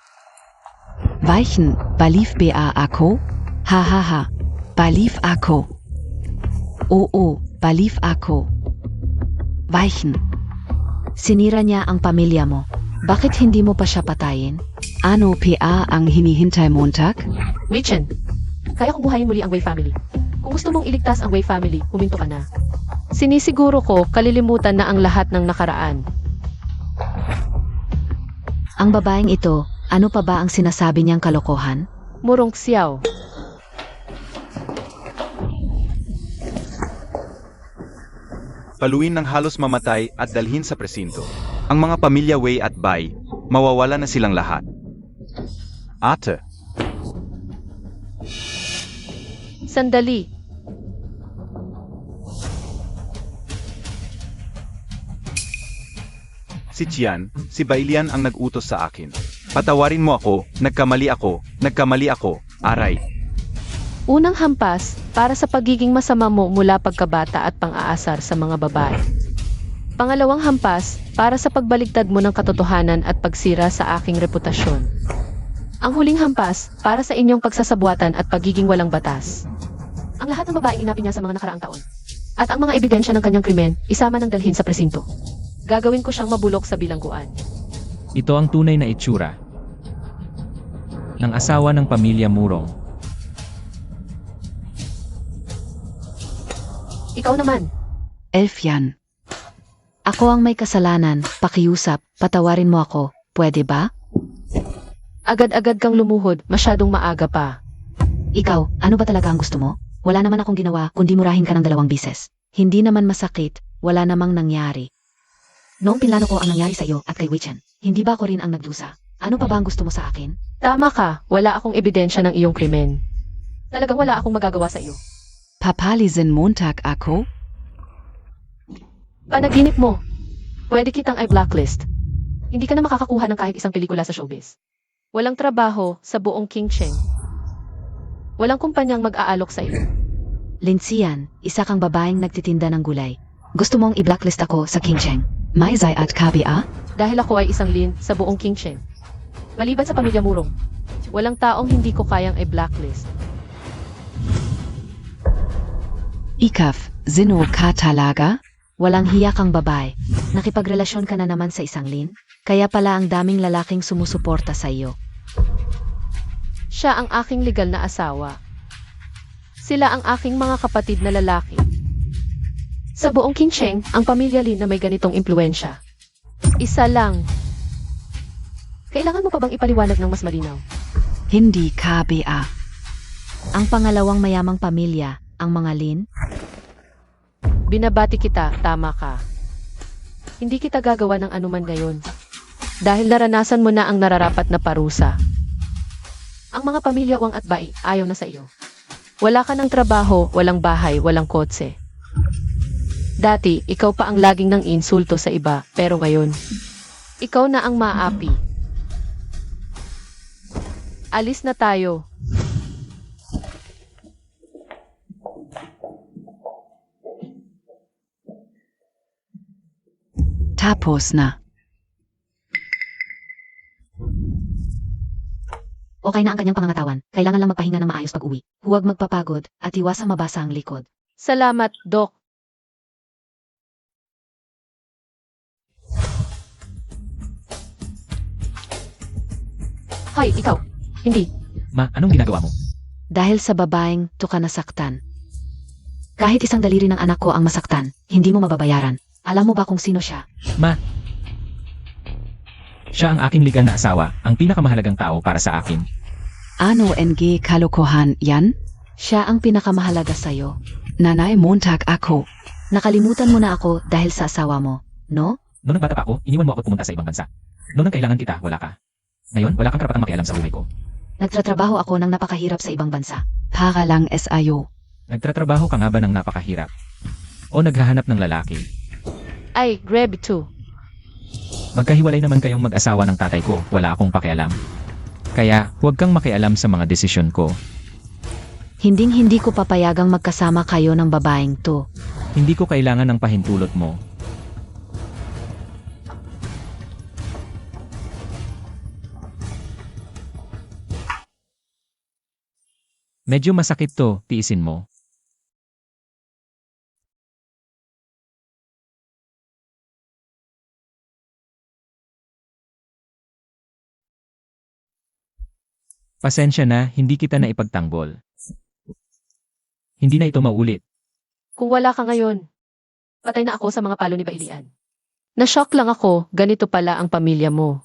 Weichen, Balif BA ako? Ha ha ha. Balif ako. Oo, Balif ako. Weichen. Sinira niya ang pamilya mo. Bakit hindi mo pa siya patayin? Ano PA ang hinihintay Montag? Wei Chen, kaya kong buhayin muli ang Wei family. Kung gusto mong iligtas ang Wei family, huminto ka na. Sinisiguro ko, kalilimutan na ang lahat ng nakaraan. Ang babaeng ito, ano pa ba ang sinasabi niyang kalokohan? Murong Xiao. paluin ng halos mamatay at dalhin sa presinto. Ang mga pamilya Wei at Bai, mawawala na silang lahat. Ate, Sandali. si Tian, si Bailian ang nag-utos sa akin. Patawarin mo ako, nagkamali ako, aray. Unang hampas, para sa pagiging masama mo mula pagkabata at pang-aasar sa mga babae. Pangalawang hampas, para sa pagbaligtad mo ng katotohanan at pagsira sa aking reputasyon. Ang huling hampas, para sa inyong pagsasabuatan at pagiging walang batas. Ang lahat ng babaeng inapin niya sa mga nakaraang taon. At ang mga ebidensya ng kanyang krimen, isama ng dalhin sa presinto. Gagawin ko siyang mabulok sa bilangguan. Ito ang tunay na itsura ng asawa ng pamilya Murong. Ikaw naman. Elf yan. Ako ang may kasalanan, pakiusap, patawarin mo ako, pwede ba? Agad-agad kang lumuhod, masyadong maaga pa. Ikaw, ano ba talaga ang gusto mo? Wala naman akong ginawa kundi murahin ka ng 2 bises. Hindi naman masakit, wala namang nangyari. Noong pinlano ko ang nangyari sa iyo at kay Wei Chen, hindi ba ako rin ang nagdusa? Ano pa ba ang gusto mo sa akin? Tama ka, wala akong ebidensya ng iyong krimen. Talagang wala akong magagawa sa iyo. Papalisin Montag ako? Panaginip mo. Pwede kitang i-blacklist. Hindi ka na makakakuha ng kahit isang pelikula sa showbiz. Walang trabaho sa buong Qingcheng. Walang kumpanyang mag-aalok sa iyo. Linsian, isa kang babaeng nagtitinda ng gulay. Gusto mong i-blacklist ako sa Qingcheng? May zay at kabia? Dahil ako ay isang lin sa buong Qingcheng. Maliban sa pamilya Murong, walang taong hindi ko kayang i-blacklist. Ikaf, zino ka talaga? Walang hiya kang babae. Nakipagrelasyon ka na naman sa isang lin? Kaya pala ang daming lalaking sumusuporta sa iyo. Siya ang aking legal na asawa. Sila ang aking mga kapatid na lalaki. Sa buong Qingcheng, ang pamilya Lin na may ganitong impluensya. Isa lang. Kailangan mo pa bang ipaliwanag ng mas malinaw? Hindi kabia. Ang pangalawang mayamang pamilya, ang mga Lin, Binabati kita, tama ka. Hindi kita gagawa ng anuman ngayon. Dahil naranasan mo na ang nararapat na parusa. Ang mga pamilya Wang at Bai, ayaw na sa iyo. Wala ka ng trabaho, walang bahay, walang kotse. Dati, ikaw pa ang laging nang insulto sa iba, pero ngayon, ikaw na ang maapi. Alis na tayo. Tapos na. okay na ang kanyang pangangatawan. Kailangan lang magpahinga ng maayos pag-uwi. Huwag magpapagod at iwasang mabasa ang likod. Salamat, Doc. Hoy, ikaw. Hindi. Ma, anong ginagawa mo? Dahil sa babaeng to ka nasaktan. Kahit isang daliri ng anak ko ang masaktan, hindi mo mababayaran. Alam mo ba kung sino siya? Ma, siya ang aking legal na asawa, ang pinakamahalagang tao para sa akin. Ano NG kalokohan yan? Siya ang pinakamahalaga sa'yo. Nanay Montag ako. Nakalimutan mo na ako dahil sa asawa mo, no? Noong bata pa ako, iniwan mo ako pumunta sa ibang bansa. Noong nang kailangan kita, wala ka. Ngayon, wala kang karapatang makialam sa buhay ko. Nagtatrabaho ako ng napakahirap sa ibang bansa. Para lang SIO. Nagtatrabaho ka nga ba ng napakahirap? O naghahanap ng lalaki? Ay, grab too. Magkahiwalay naman kayong mag-asawa ng tatay ko, wala akong pakialam. Kaya, huwag kang makialam sa mga desisyon ko. Hinding-hindi ko papayagang magkasama kayo ng babaeng to. Hindi ko kailangan ng pahintulot mo. Medyo masakit to, tiisin mo. Pasensya na, hindi kita na ipagtanggol. Hindi na ito maulit. Kung wala ka ngayon, patay na ako sa mga palo ni Bailian. Na-shock lang ako, ganito pala ang pamilya mo.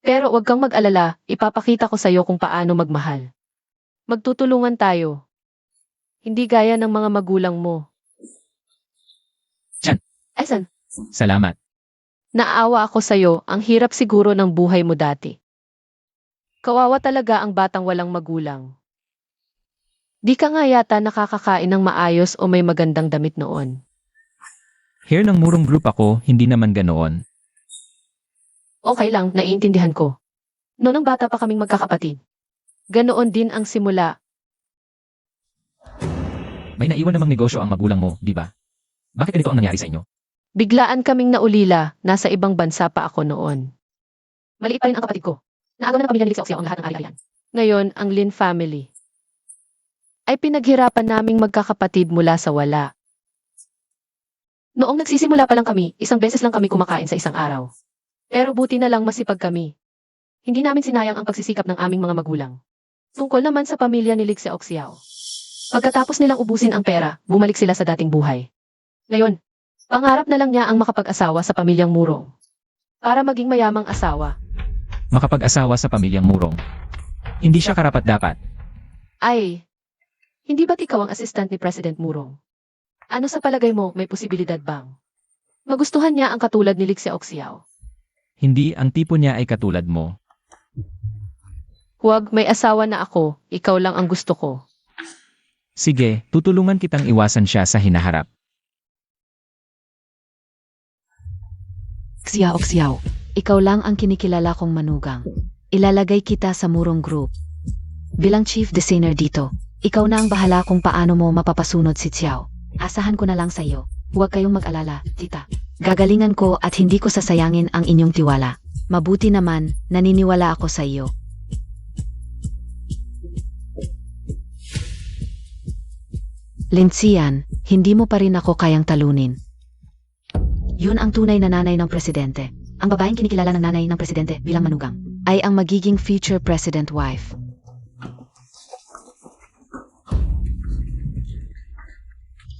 Pero wag kang mag-alala, ipapakita ko sa'yo kung paano magmahal. Magtutulungan tayo. Hindi gaya ng mga magulang mo. Tiyan. Esan, Salamat. naawa ako sa'yo, ang hirap siguro ng buhay mo dati. Kawawa talaga ang batang walang magulang. Di ka nga yata nakakakain ng maayos o may magandang damit noon. Hair ng Murong Group ako, hindi naman ganoon. Okay lang, naiintindihan ko. Noong bata pa kaming magkakapatid. Ganoon din ang simula. May naiwan namang negosyo ang magulang mo, di ba? Bakit ganito ang nangyari sa inyo? Biglaan kaming naulila, nasa ibang bansa pa ako noon. Maliit pa rin ang kapatid ko. Naagaw ng pamilya ni Lixia ang lahat ng ari-arian. Ngayon, ang Lin family ay pinaghirapan naming magkakapatid mula sa wala. Noong nagsisimula pa lang kami, isang beses lang kami kumakain sa isang araw. Pero buti na lang masipag kami. Hindi namin sinayang ang pagsisikap ng aming mga magulang. Tungkol naman sa pamilya ni Lixia Oxiao. Pagkatapos nilang ubusin ang pera, bumalik sila sa dating buhay. Ngayon, pangarap na lang niya ang makapag-asawa sa pamilyang Murong. Para maging mayamang asawa. Makapag-asawa sa pamilyang Murong. Hindi siya karapat-dapat. Ay, hindi ba't ikaw ang assistant ni President Murong? Ano sa palagay mo, may posibilidad bang? Magustuhan niya ang katulad ni Lixia Oxiao. Hindi ang tipo niya ay katulad mo. Huwag, may asawa na ako, ikaw lang ang gusto ko. Sige, tutulungan kitang iwasan siya sa hinaharap. Xiao Xiao. Ikaw lang ang kinikilala kong manugang. Ilalagay kita sa Murong Group. Bilang chief designer dito, ikaw na ang bahala kung paano mo mapapasunod si Xiao. Asahan ko na lang sa iyo. Huwag kayong mag-alala, tita. Gagalingan ko at hindi ko sasayangin ang inyong tiwala. Mabuti naman, naniniwala ako sa iyo. Linsian, hindi mo pa rin ako kayang talunin. Yun ang tunay na nanay ng presidente. Ang babaeng kinikilala ng nanay ng presidente bilang manugang ay ang magiging future president wife.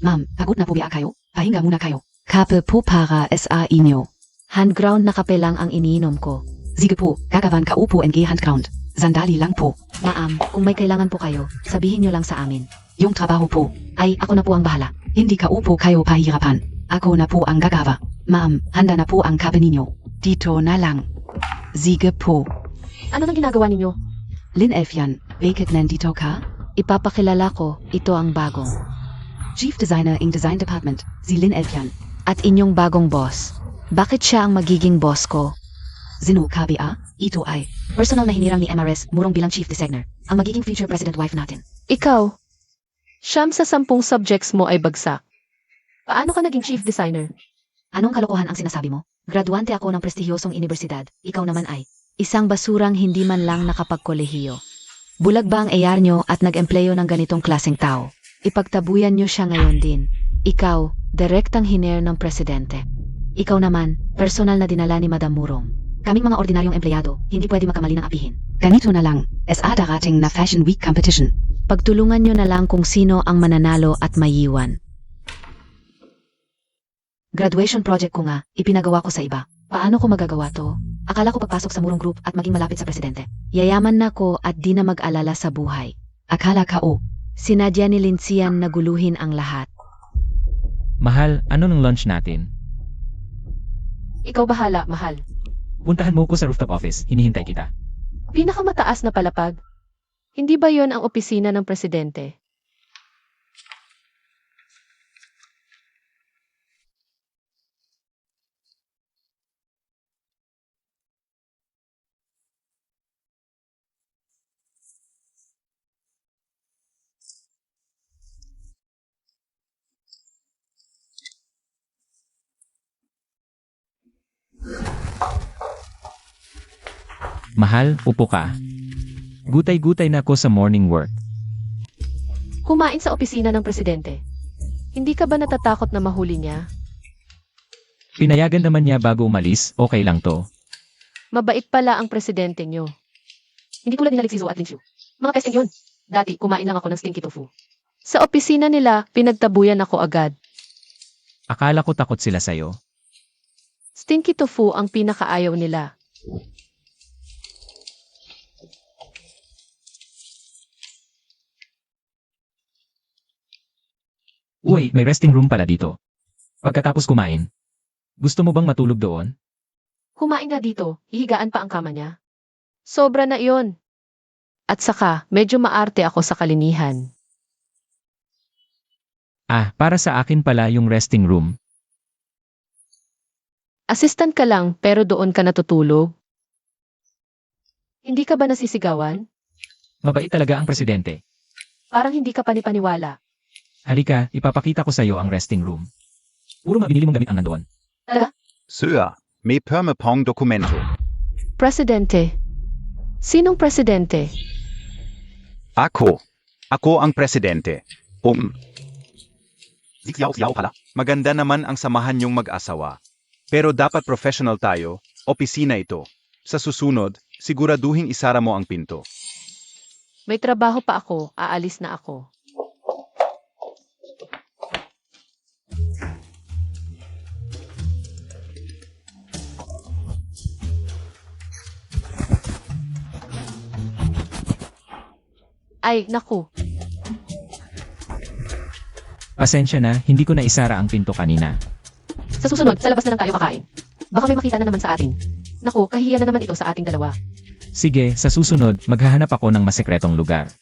Ma'am, pagod na po ba kayo? Pahinga muna kayo. Kape po para sa inyo. Handground na kape lang ang iniinom ko. Sige po, gagawan ka upo ng handground. Sandali lang po. Ma'am, kung may kailangan po kayo, sabihin nyo lang sa amin. Yung trabaho po. Ay, ako na po ang bahala. Hindi ka upo kayo pahirapan. Ako na po ang gagawa. Ma'am, handa na po ang kape ninyo. Dito na lang. Sige po. Ano nang ginagawa ninyo? Lin Efian, bakit nandito ka? Ipapakilala ko, ito ang bagong. Chief Designer in Design Department, si Lin Efian. At inyong bagong boss. Bakit siya ang magiging boss ko? Zino KBA, ito ay personal na hinirang ni MRS Murong bilang Chief Designer. Ang magiging future president wife natin. Ikaw. Siyam sa 10 subjects mo ay bagsak. Paano ka naging chief designer? Anong kalokohan ang sinasabi mo? Graduante ako ng prestihiyosong universidad. Ikaw naman ay. Isang basurang hindi man lang nakapagkolehiyo. Bulag ba ang AR nyo at nag-empleyo ng ganitong klaseng tao? Ipagtabuyan nyo siya ngayon din. Ikaw, direktang hiner ng presidente. Ikaw naman, personal na dinala ni Madam Murong. Kaming mga ordinaryong empleyado, hindi pwede makamali ng apihin. Ganito na lang, SA darating na Fashion Week competition. Pagtulungan nyo na lang kung sino ang mananalo at mayiwan. Graduation project ko nga, ipinagawa ko sa iba. Paano ko magagawa to? Akala ko pagpasok sa Murong Group at maging malapit sa presidente. Yayaman na ko at di na mag-alala sa buhay. Akala ka o. Sinadya ni Linsian na guluhin ang lahat. Mahal, ano ng lunch natin? Ikaw bahala, mahal. Puntahan mo ko sa rooftop office, hinihintay kita. Pinakamataas na palapag. Hindi ba yon ang opisina ng presidente? Mahal, upo ka. Gutay-gutay na ako sa morning work. Kumain sa opisina ng presidente. Hindi ka ba natatakot na mahuli niya? Pinayagan naman niya bago umalis, okay lang to. Mabait pala ang presidente niyo. Hindi tulad nila Lixizo at Linshu. Mga peseng yun. Dati, kumain lang ako ng stinky tofu. Sa opisina nila, pinagtabuyan ako agad. Akala ko takot sila sa'yo. Stinky tofu ang pinakaayaw nila. Hoy, may resting room pala dito. Pagkatapos kumain, gusto mo bang matulog doon? Kumain nga dito, hihigaan pa ang kama niya. Sobra na iyon. At saka, medyo maarte ako sa kalinihan. Ah, para sa akin pala yung resting room. Assistant ka lang, pero doon ka natutulog? Hindi ka ba nasisigawan? Mabait talaga ang presidente. Parang hindi ka panipaniwala. Halika, ipapakita ko sa iyo ang resting room. Puro mabinili mong gamit ang nandoon. Sir, may permapong dokumento. Presidente. Sinong presidente? Ako. Ako ang presidente. Siyaw pala. Maganda naman ang samahan niyong mag-asawa. Pero dapat professional tayo, opisina ito. Sa susunod, siguraduhin isara mo ang pinto. May trabaho pa ako, aalis na ako. Ay, naku. Pasensya na, hindi ko na isara ang pinto kanina. Sa susunod, sa labas na lang tayo kakain. Baka may makita na naman sa atin. Naku, kahiya na naman ito sa ating dalawa. Sige, sa susunod, maghahanap ako ng masekretong lugar.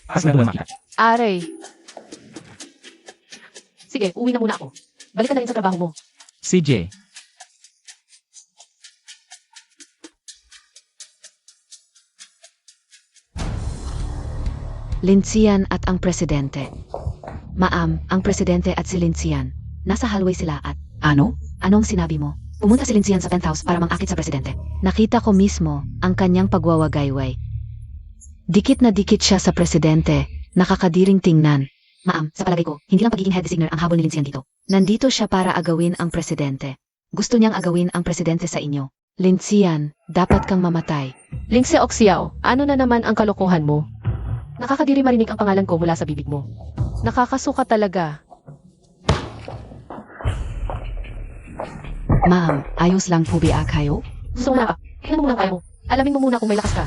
Pas na makita. Aray. Sige, uwi na muna ako. Balik ka na rin sa trabaho mo. CJ, Linsian at ang presidente. Ma'am, ang presidente at si Linsian. Nasa hallway sila at, Ano? anong sinabi mo? Pumunta si Linsian sa penthouse para mangakit sa presidente. Nakita ko mismo ang kanyang pagwawagayway. Dikit na dikit siya sa presidente. Nakakadiring tingnan. Ma'am, sa palagay ko, hindi lang pagiging head designer ang habol ni Linsian dito. Nandito siya para agawin ang presidente. Gusto niyang agawin ang presidente sa inyo. Linsian, dapat kang mamatay. Lindsay Oxiao, ano na naman ang kalokohan mo? Nakakadiri marinig ang pangalan ko mula sa bibig mo. Nakakasuka talaga. Ma'am, ayos lang po ba kayo? So na, tingnan mo muna kayo. Alamin mo muna kung may lakas ka.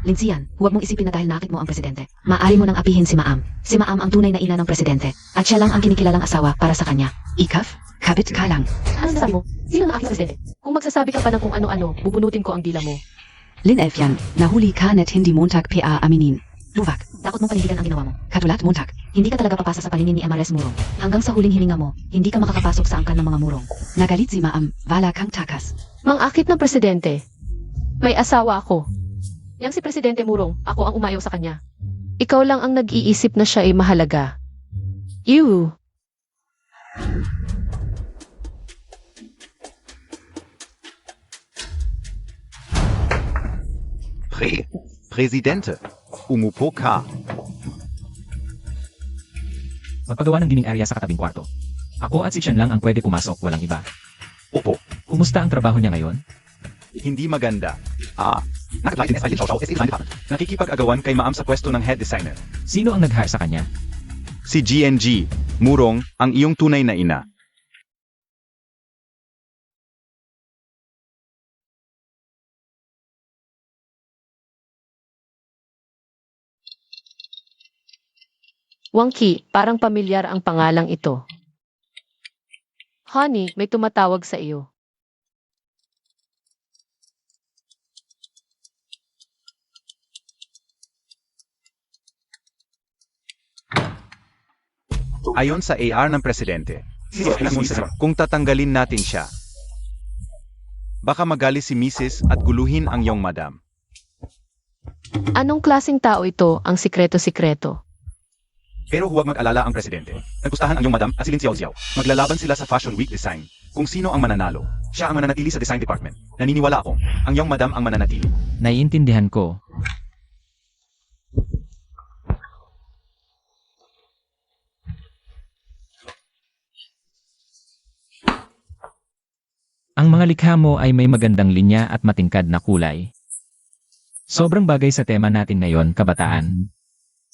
Linsian, huwag mong isipin na dahil nakit mo ang presidente. Maaari mo nang apihin si Ma'am. Si Ma'am ang tunay na ina ng presidente. At siya lang ang kinikilalang asawa para sa kanya. Ikaf, kabit ka lang. Ano sasabi mo? Sino ang aking presidente? Kung magsasabi ka pa ng kung ano-ano, bubunutin ko ang dila mo. Lin Elfyan, nahuli ka net hindi Montag PA aminin. Luwak, Takot mong panindigan ang ginawa mo. katulat Montag. Hindi ka talaga papasa sa paningin ni Amares Murong. Hanggang sa huling hininga mo, hindi ka makakapasok sa angkan ng mga murong. Nagalit si Ma'am, wala kang takas. Mang-akit ng presidente. May asawa ako. Yang si Presidente Murong, ako ang umayaw sa kanya. Ikaw lang ang nag-iisip na siya ay mahalaga. Ew! Presidente. Umupo ka. magpagawa ng dining area sa katabing kwarto. Ako at si Chan lang ang pwede pumasok, walang iba. Opo. Kumusta ang trabaho niya ngayon? Hindi maganda. Nakikipag-agawan kay Maam sa pwesto ng head designer. Sino ang nag-hire sa kanya? Si GNG, Murong, ang iyong tunay na ina. Wangki, parang pamilyar ang pangalang ito. Honey, may tumatawag sa iyo. Ayon sa AR ng presidente, kung tatanggalin natin siya, baka magali si Mrs. at guluhin ang iyong madam. Anong klaseng tao ito, ang sikreto-sikreto? Pero huwag mag-alala ang presidente. Nagustahan ang iyong madam at si Lin Xiao Xiao. Maglalaban sila sa Fashion Week Design. Kung sino ang mananalo, siya ang mananatili sa design department. Naniniwala ako, ang iyong madam ang mananatili. Naiintindihan ko. Ang mga likha mo ay may magandang linya at matingkad na kulay. Sobrang bagay sa tema natin ngayon, kabataan.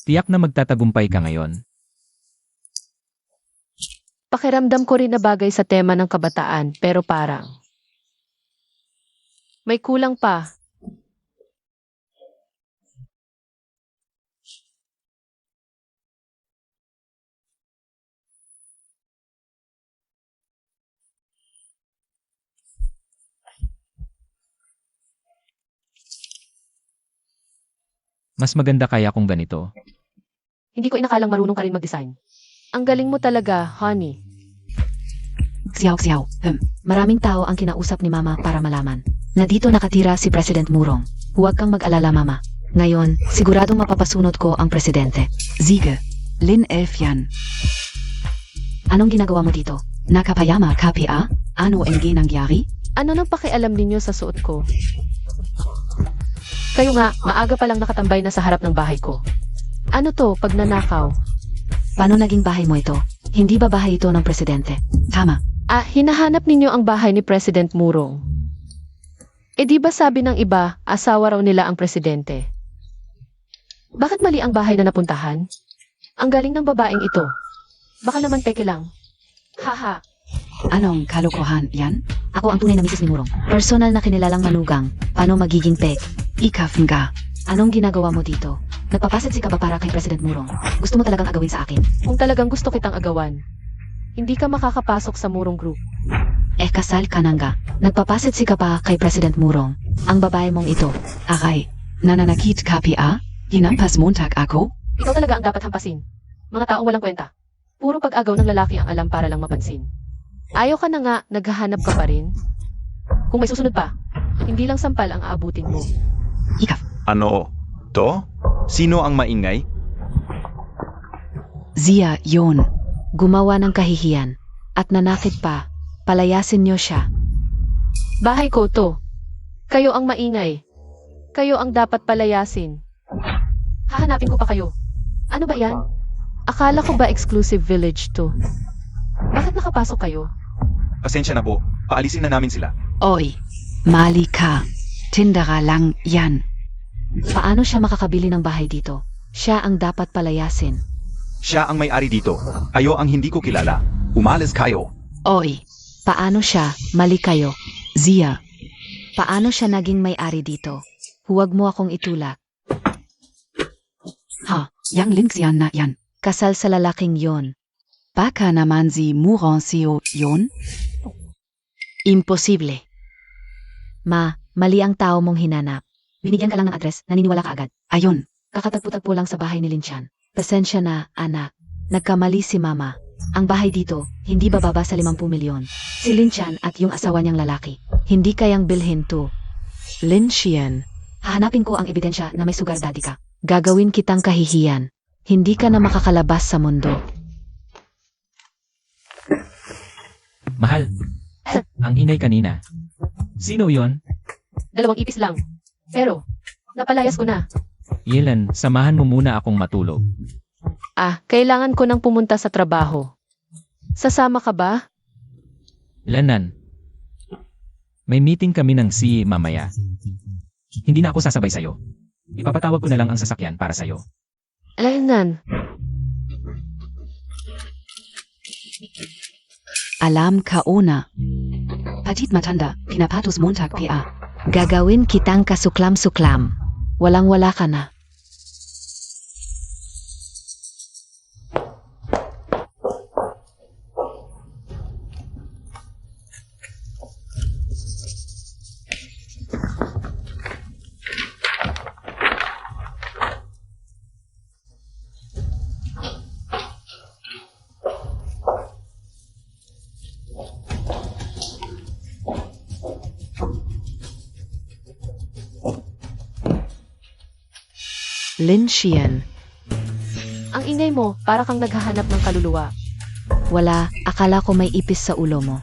Tiyak na magtatagumpay ka ngayon. Pakiramdam ko rin na bagay sa tema ng kabataan, pero parang may kulang pa. Mas maganda kaya kung ganito. Hindi ko inakalang marunong ka rin mag-design. Ang galing mo talaga, honey. Xiao Xiao, Maraming tao ang kinausap ni Mama para malaman na dito nakatira si President Murong. Huwag kang mag-alala, Mama. Ngayon, siguradong mapapasunod ko ang presidente. Siege, Lin Elfian, Anong ginagawa mo dito? Nakapayama KPA, ano ang nangyari? Ano nang pakialam ninyo sa suot ko? Kayo nga, maaga pa lang nakatambay na sa harap ng bahay ko. Ano to, pag nanakaw? Paano naging bahay mo ito? Hindi ba bahay ito ng presidente? Tama, Hinahanap ninyo ang bahay ni President Murong. Di ba sabi ng iba, asawa raw nila ang presidente? Bakit mali ang bahay na napuntahan? Ang galing ng babaeng ito. Baka naman peke lang. Haha. anong kalokohan yan? Ako ang tunay na Mrs. ni Murong. Personal na kinilalang manugang. Paano magiging peg? Ikaf nga, Anong ginagawa mo dito? Nagpapasit ka ba para kay President Murong? Gusto mo talagang agawin sa akin? Kung talagang gusto kitang agawan, hindi ka makakapasok sa Murong Group. Kasal ka na nga. Nagpapasit ka pa kay President Murong. Ang babae mong ito. aray, nananakit KPA, hinampas Montag ako? Ikaw talaga ang dapat hampasin. Mga taong walang kwenta. Puro pag-agaw ng lalaki ang alam para lang mapansin. Ayaw ka na nga, naghahanap ka pa rin. Kung may susunod pa, hindi lang sampal ang aabutin mo. Ikaf, Ano? To? Sino ang maingay? Zia yon, Gumawa ng kahihiyan. At nanakit pa. Palayasin niyo siya. Bahay ko to. Kayo ang maingay. Kayo ang dapat palayasin. Hahanapin ko pa kayo. Ano ba yan? Akala ko ba exclusive village to? Bakit nakapasok kayo? Pasensya na po. Paalisin na namin sila. Oi, mali ka, tindera lang yan. Paano siya makakabili ng bahay dito? Siya ang dapat palayasin. Siya ang may-ari dito. Kayo ang hindi ko kilala. Umalis kayo. Oi, Paano siya? Mali kayo. Zia, Paano siya naging may-ari dito? Huwag mo akong itulak. yang links yan na yan. Kasal sa lalaking yon. Baka naman si Murong Sio yon? Imposible. Ma, mali ang tao mong hinanap. Binigyan ka lang ng address, naniniwala ka agad. Ayon, Kakatagpo-tagpo lang sa bahay ni Linchan. Pasensya na, anak. Nagkamali si Mama. Ang bahay dito, hindi bababa sa 50 milyon. Si Linchan at yung asawa niyang lalaki. Hindi kayang bilhin to. Lin Xian, Hahanapin ko ang ebidensya na may sugar daddy ka. Gagawin kitang kahihiyan. Hindi ka na makakalabas sa mundo. Mahal. Ang ingay kanina. Sino yon? 2 ipis lang. Pero, napalayas ko na. Yelan, samahan mo muna akong matulog. Kailangan ko nang pumunta sa trabaho. Sasama ka ba? Lanan. May meeting kami ng CE mamaya. Hindi na ako sasabay sa'yo. Ipapatawag ko na lang ang sasakyan para sa'yo. Layanan. alam ka una. Patit matanda, pinapatos Montag PA. Gagawin kitang kasuklam-suklam. Walang-wala ka na. Lin Xian, Ang ingay mo, para kang naghahanap ng kaluluwa. Wala, akala ko may ipis sa ulo mo.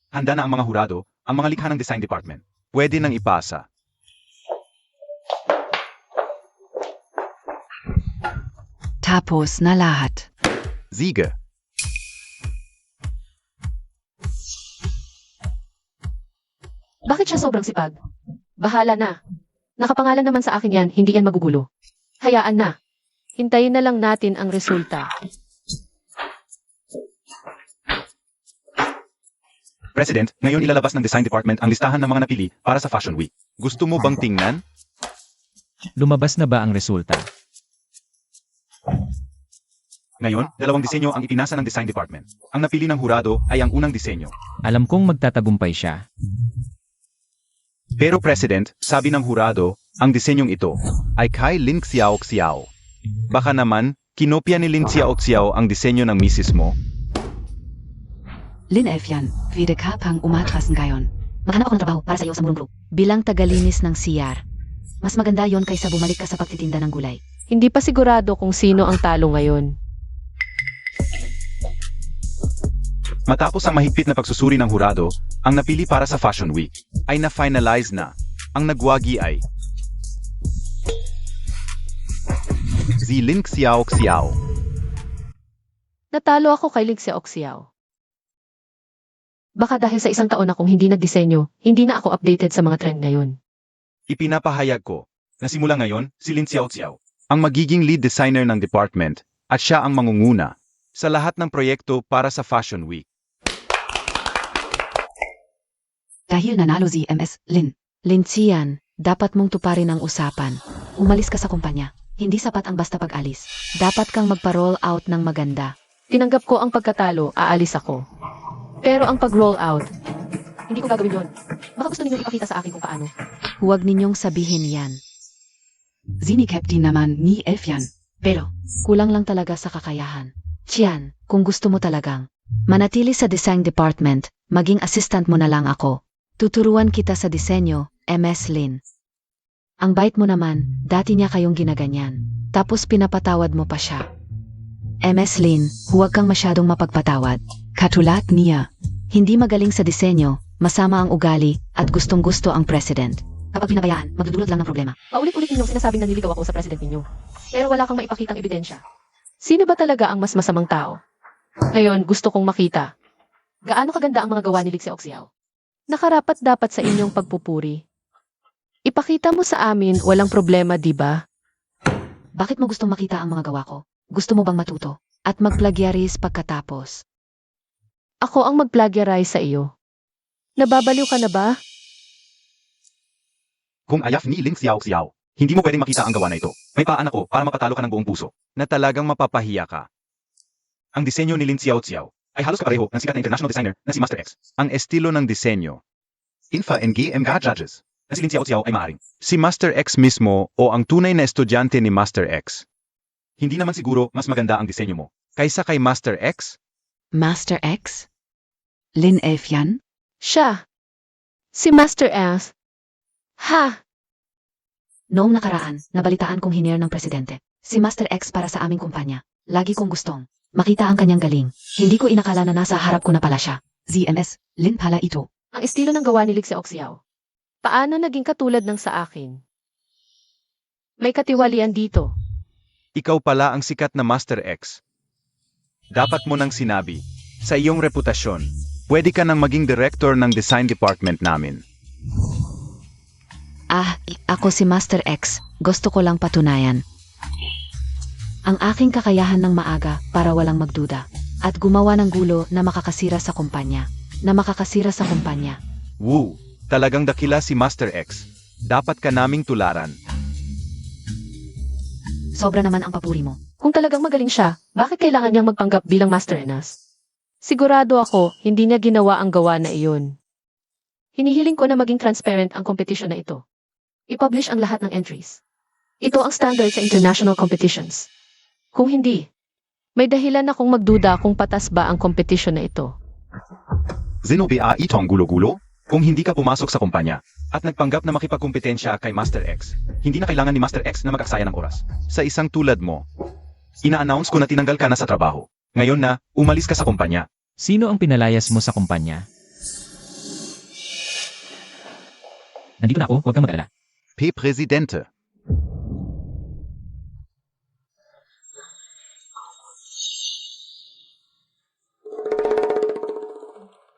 Handa na ang mga hurado, ang mga likha ng design department. Pwede nang ipasa. tapos na lahat. Siege. Bakit siya sobrang sipag? Bahala na. Nakapangalan naman sa akin yan, hindi yan magugulo. Hayaan na. Hintayin na lang natin ang resulta. President, ngayon ilalabas ng design department ang listahan ng mga napili para sa Fashion Week. Gusto mo bang tingnan? Lumabas na ba ang resulta? Ngayon, 2 disenyo ang ipinasa ng design department. Ang napili ng hurado ay ang unang disenyo. Alam kong magtatagumpay siya. Pero President, sabi ng hurado, ang disenyong ito ay kay Lin Xiao. Baka naman, kinopya ni Lin Xiao ang disenyo ng misis mo? Lin Efyan, vide ka pang umatrasan ngayon. Maghanap ako ng trabaho para sa iyo sa murong group. Bilang tagalinis ng CR, mas maganda yon kaysa bumalik ka sa pagtitinda ng gulay. Hindi pa sigurado kung sino ang talo ngayon. Matapos ang mahigpit na pagsusuri ng hurado, ang napili para sa Fashion Week ay na-finalize na. Ang nagwagi ay si Lin Xiao. Natalo ako kay Ling Xiao. Baka dahil sa isang taon akong hindi nagdisenyo, hindi na ako updated sa mga trend ngayon. Ipinapahayag ko na simula ngayon si Lin Xiao ang magiging lead designer ng department at siya ang mangunguna sa lahat ng proyekto para sa Fashion Week. Dahil nanalo si MS Lin. Linzian, dapat mong tuparin ang usapan. Umalis ka sa kumpanya. Hindi sapat ang basta pag-alis. Dapat kang magpa-roll out ng maganda. Tinanggap ko ang pagkatalo, aalis ako. Pero ang pag-roll out, hindi ko gagawin yon. Baka gusto ninyo ipakita sa akin kung paano. Huwag ninyong sabihin yan. Sinikap din naman ni Efyan. Pero, kulang lang talaga sa kakayahan. Tiyan, kung gusto mo talagang manatili sa design department, maging assistant mo na lang ako. Tuturuan kita sa disenyo, MS Lin. Ang bait mo naman, dati niya kayong ginaganyan. Tapos pinapatawad mo pa siya. MS Lin, huwag kang masyadong mapagpatawad. Katulad niya. Hindi magaling sa disenyo, masama ang ugali, at gustong-gusto ang president. Kapag pinabayaan, magdudulot lang ng problema. Paulit-ulit ninyong sinasabing naniligaw ako sa president ninyo. Pero wala kang maipakitang ebidensya. Sino ba talaga ang mas masamang tao? Ngayon, gusto kong makita. Gaano kaganda ang mga gawa ni Ling Xiao? Nakarapat dapat sa inyong pagpupuri. Ipakita mo sa amin, walang problema, di ba? Bakit mo gustong makita ang mga gawa ko? Gusto mo bang matuto? At mag-plagiarize pagkatapos? Ako ang mag-plagiarize sa iyo. Nababaliw ka na ba? Kung ayaf ni Lin Xiao, hindi mo pwedeng makita ang gawa na ito. May paan ako para mapatalo ka ng buong puso na talagang mapapahiya ka. Ang disenyo ni Lin Xiao ay halos kapareho ng sikat na international designer na si Master X. Ang estilo ng disenyo, Infa NG mga judges, na si Lin Xiao ay maaaring si Master X mismo o ang tunay na estudyante ni Master X. Hindi naman siguro mas maganda ang disenyo mo kaysa kay Master X? Master X? Lin Efyan? Siya. Si Master X. Ha! Noong nakaraan, nabalitaan kong hinier ng presidente. Si Master X para sa aming kumpanya. Lagi kong gustong makita ang kanyang galing. Hindi ko inakala na nasa harap ko na pala siya. Si MS Lin pala ito. Ang estilo ng gawa ni Ling Xiao. Paano naging katulad ng sa akin? May katiwalian dito. Ikaw pala ang sikat na Master X. Dapat mo nang sinabi, sa iyong reputasyon, pwede ka nang maging director ng design department namin. Ako si Master X. Gusto ko lang patunayan ang aking kakayahan ng maaga para walang magduda at gumawa ng gulo na makakasira sa kumpanya. Woo! Talagang dakila si Master X. Dapat ka naming tularan. Sobra naman ang papuri mo. Kung talagang magaling siya, bakit kailangan niyang magpanggap bilang Master Enas? Sigurado ako, hindi niya ginawa ang gawa na iyon. Hinihiling ko na maging transparent ang competition na ito. I-publish ang lahat ng entries. Ito ang standard sa international competitions. Kung hindi, may dahilan akong magduda kung patas ba ang competition na ito. Zinobia itong gulo-gulo? Kung hindi ka pumasok sa kumpanya at nagpanggap na makipagkompetensya kay Master X, hindi na kailangan ni Master X na mag-aksaya ng oras. Sa isang tulad mo, ina-announce ko na tinanggal ka na sa trabaho. Ngayon na, umalis ka sa kumpanya. Sino ang pinalayas mo sa kumpanya? Nandito na ako, huwag kang mag-alala. P. Presidente.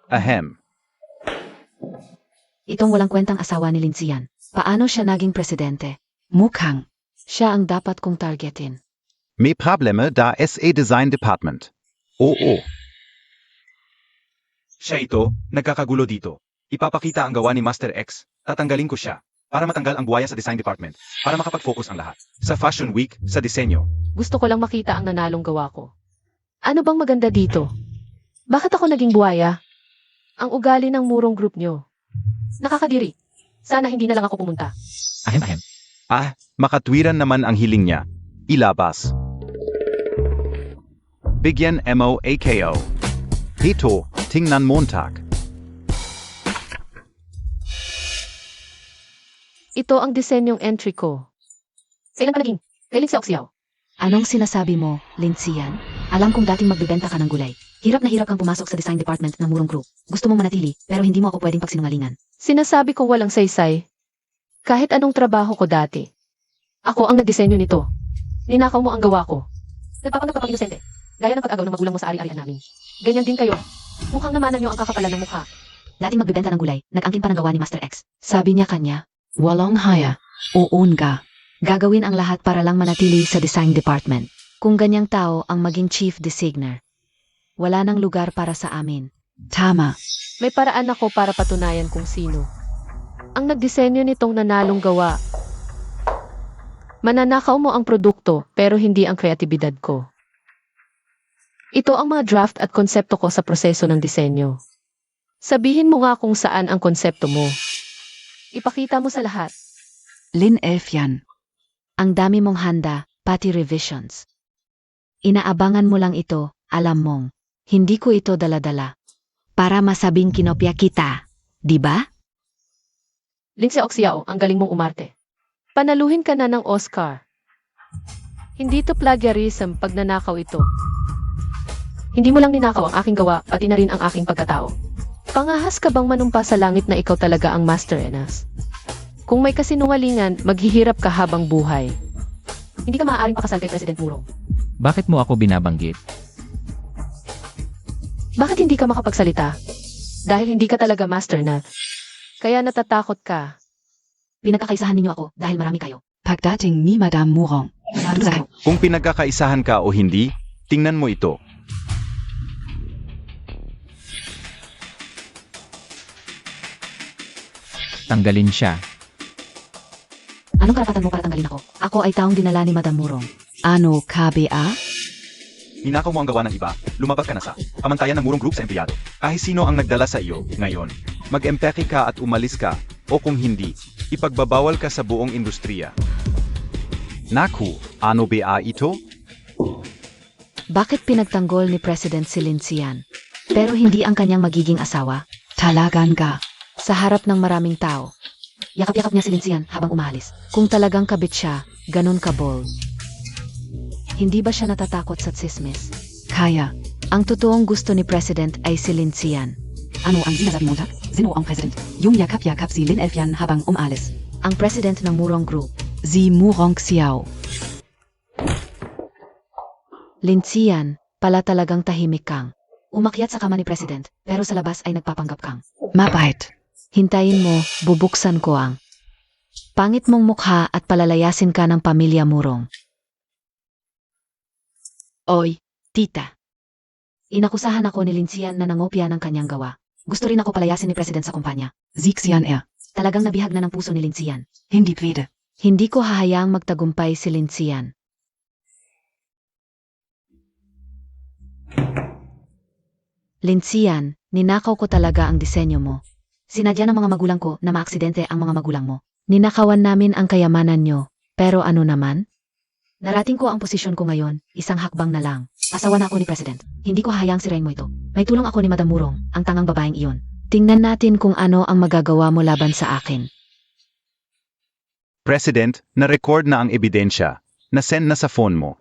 Ahem. Itong walang kwentang asawa ni Linzian. Paano siya naging presidente? Mukhang. Siya ang dapat kong targetin. May probleme da SA Design Department. Oo. Siya ito, nagkakagulo dito. Ipapakita ang gawa ni Master X. Tatanggalin ko siya para matanggal ang buwaya sa design department para makapag-focus ang lahat. Sa Fashion Week, sa disenyo. Gusto ko lang makita ang nanalong gawa ko. Ano bang maganda dito? Bakit ako naging buwaya? Ang ugali ng murong group nyo. Nakakadiri. Sana hindi na lang ako pumunta. Ahem. Ah, makatwiran naman ang hiling niya. Ilabas. Bigyan mo AKO. Ito, tingnan Montag. Ito ang disenyong entry ko. Kailan ka naging? Kailan si Oxiao? Anong sinasabi mo, Lindsay-yan? Alam kong dating magbebenta ka ng gulay. Hirap na hirap kang pumasok sa design department ng Murong Group. Gusto mong manatili, pero hindi mo ako pwedeng pagsinungalingan. Sinasabi ko walang saysay. Kahit anong trabaho ko dati. Ako ang nagdisenyo nito. Ninakaw mo ang gawa ko. Nagpapanggap ka pang inosente. Gaya ng pag-agaw ng magulang mo sa ari-arian namin. Ganyan din kayo. Mukhang namanan niyo ang kakapalan ng mukha. Dating magbebenta ng gulay, nag-angkin pa ng gawa ni Master X. Sabi niya kanya, walang haya, uun ka. Gagawin ang lahat para lang manatili sa design department. Kung ganyang tao ang maging chief designer, wala nang lugar para sa amin. Tama. May paraan ako para patunayan kung sino ang nagdisenyo nitong nanalong gawa. Mananakaw mo ang produkto pero hindi ang kreatibidad ko. Ito ang mga draft at konsepto ko sa proseso ng disenyo. Sabihin mo nga kung saan ang konsepto mo. Ipakita mo sa lahat. Lin Elfyan. Ang dami mong handa, pati revisions. Inaabangan mo lang ito, alam mong. Hindi ko ito dala-dala. Para masabing kinopya kita, di ba? Lindsay Oxiao, ang galing mong umarte. Panaluhin ka na ng Oscar. Hindi to plagiarism pag nanakaw ito. Hindi mo lang ninakaw ang aking gawa, pati na rin ang aking pagkatao. Pangahas ka bang manumpa sa langit na ikaw talaga ang Master Enas? Kung may kasinungalingan, maghihirap ka habang buhay. Hindi ka maaaring pakasal kay President Murong. Bakit mo ako binabanggit? Bakit hindi ka makapagsalita? Dahil hindi ka talaga Master Nat. Kaya natatakot ka. Pinagkakaisahan ninyo ako dahil marami kayo. Pagdating ni Madame Murong. Kung pinagkakaisahan ka o hindi, tingnan mo ito. Tanggalin siya. Anong karapatan mo para tanggalin ako? Ako ay taong dinala ni Madame Murong. Ano KBA? Ninakaw mo ang gawa ng iba, lumabag ka na sa pamantayan ng Murong Group sa empleyado. Kahit sino ang nagdala sa iyo, ngayon, mag-empeke ka at umalis ka, o kung hindi, ipagbabawal ka sa buong industriya. Naku, ano ba ito? Bakit pinagtanggol ni President si Lindsay-yan? Pero hindi ang kanyang magiging asawa? Talagan ka. Sa harap ng maraming tao. Yakap-yakap niya si Lindsay-yan habang umalis. Kung talagang kabit siya, ganun ka bold. Hindi ba siya natatakot sa tsismis? Kaya. Ang totoong gusto ni President ay si Lindsay-yan. Ano ang sinasabi mo, Jack? Sino ang president? Yung yakap-yakap si Lin Elfyan habang umalis. Ang President ng Murong Group. Si Murong Xiao. Lindsay-yan, pala talagang tahimik kang. Umakyat sa kama ni President, pero sa labas ay nagpapanggap kang. Mabait. Hintayin mo, bubuksan ko ang pangit mong mukha at palalayasin ka ng pamilya Murong. Oy, tita. Inakusahan ako ni Lindsay-yan na nangopya ng kanyang gawa. Gusto rin ako palayasin ni President sa kumpanya. Zixian er. Talagang nabihag na ng puso ni Lindsay-yan. Hindi pwede. Hindi ko hahayaang magtagumpay si Lindsay-yan. Lindsay-yan, ninakaw ko talaga ang disenyo mo. Sinadya ng mga magulang ko na maaksidente ang mga magulang mo. Ninakawan namin ang kayamanan nyo. Pero ano naman? Narating ko ang posisyon ko ngayon, isang hakbang na lang. Asawa na ako ni President. Hindi ko hahayaang sirain mo ito. May tulong ako ni Madame Murong, ang tangang babaeng iyon. Tingnan natin kung ano ang magagawa mo laban sa akin. President, na-record na ang ebidensya. Na-send na sa phone mo.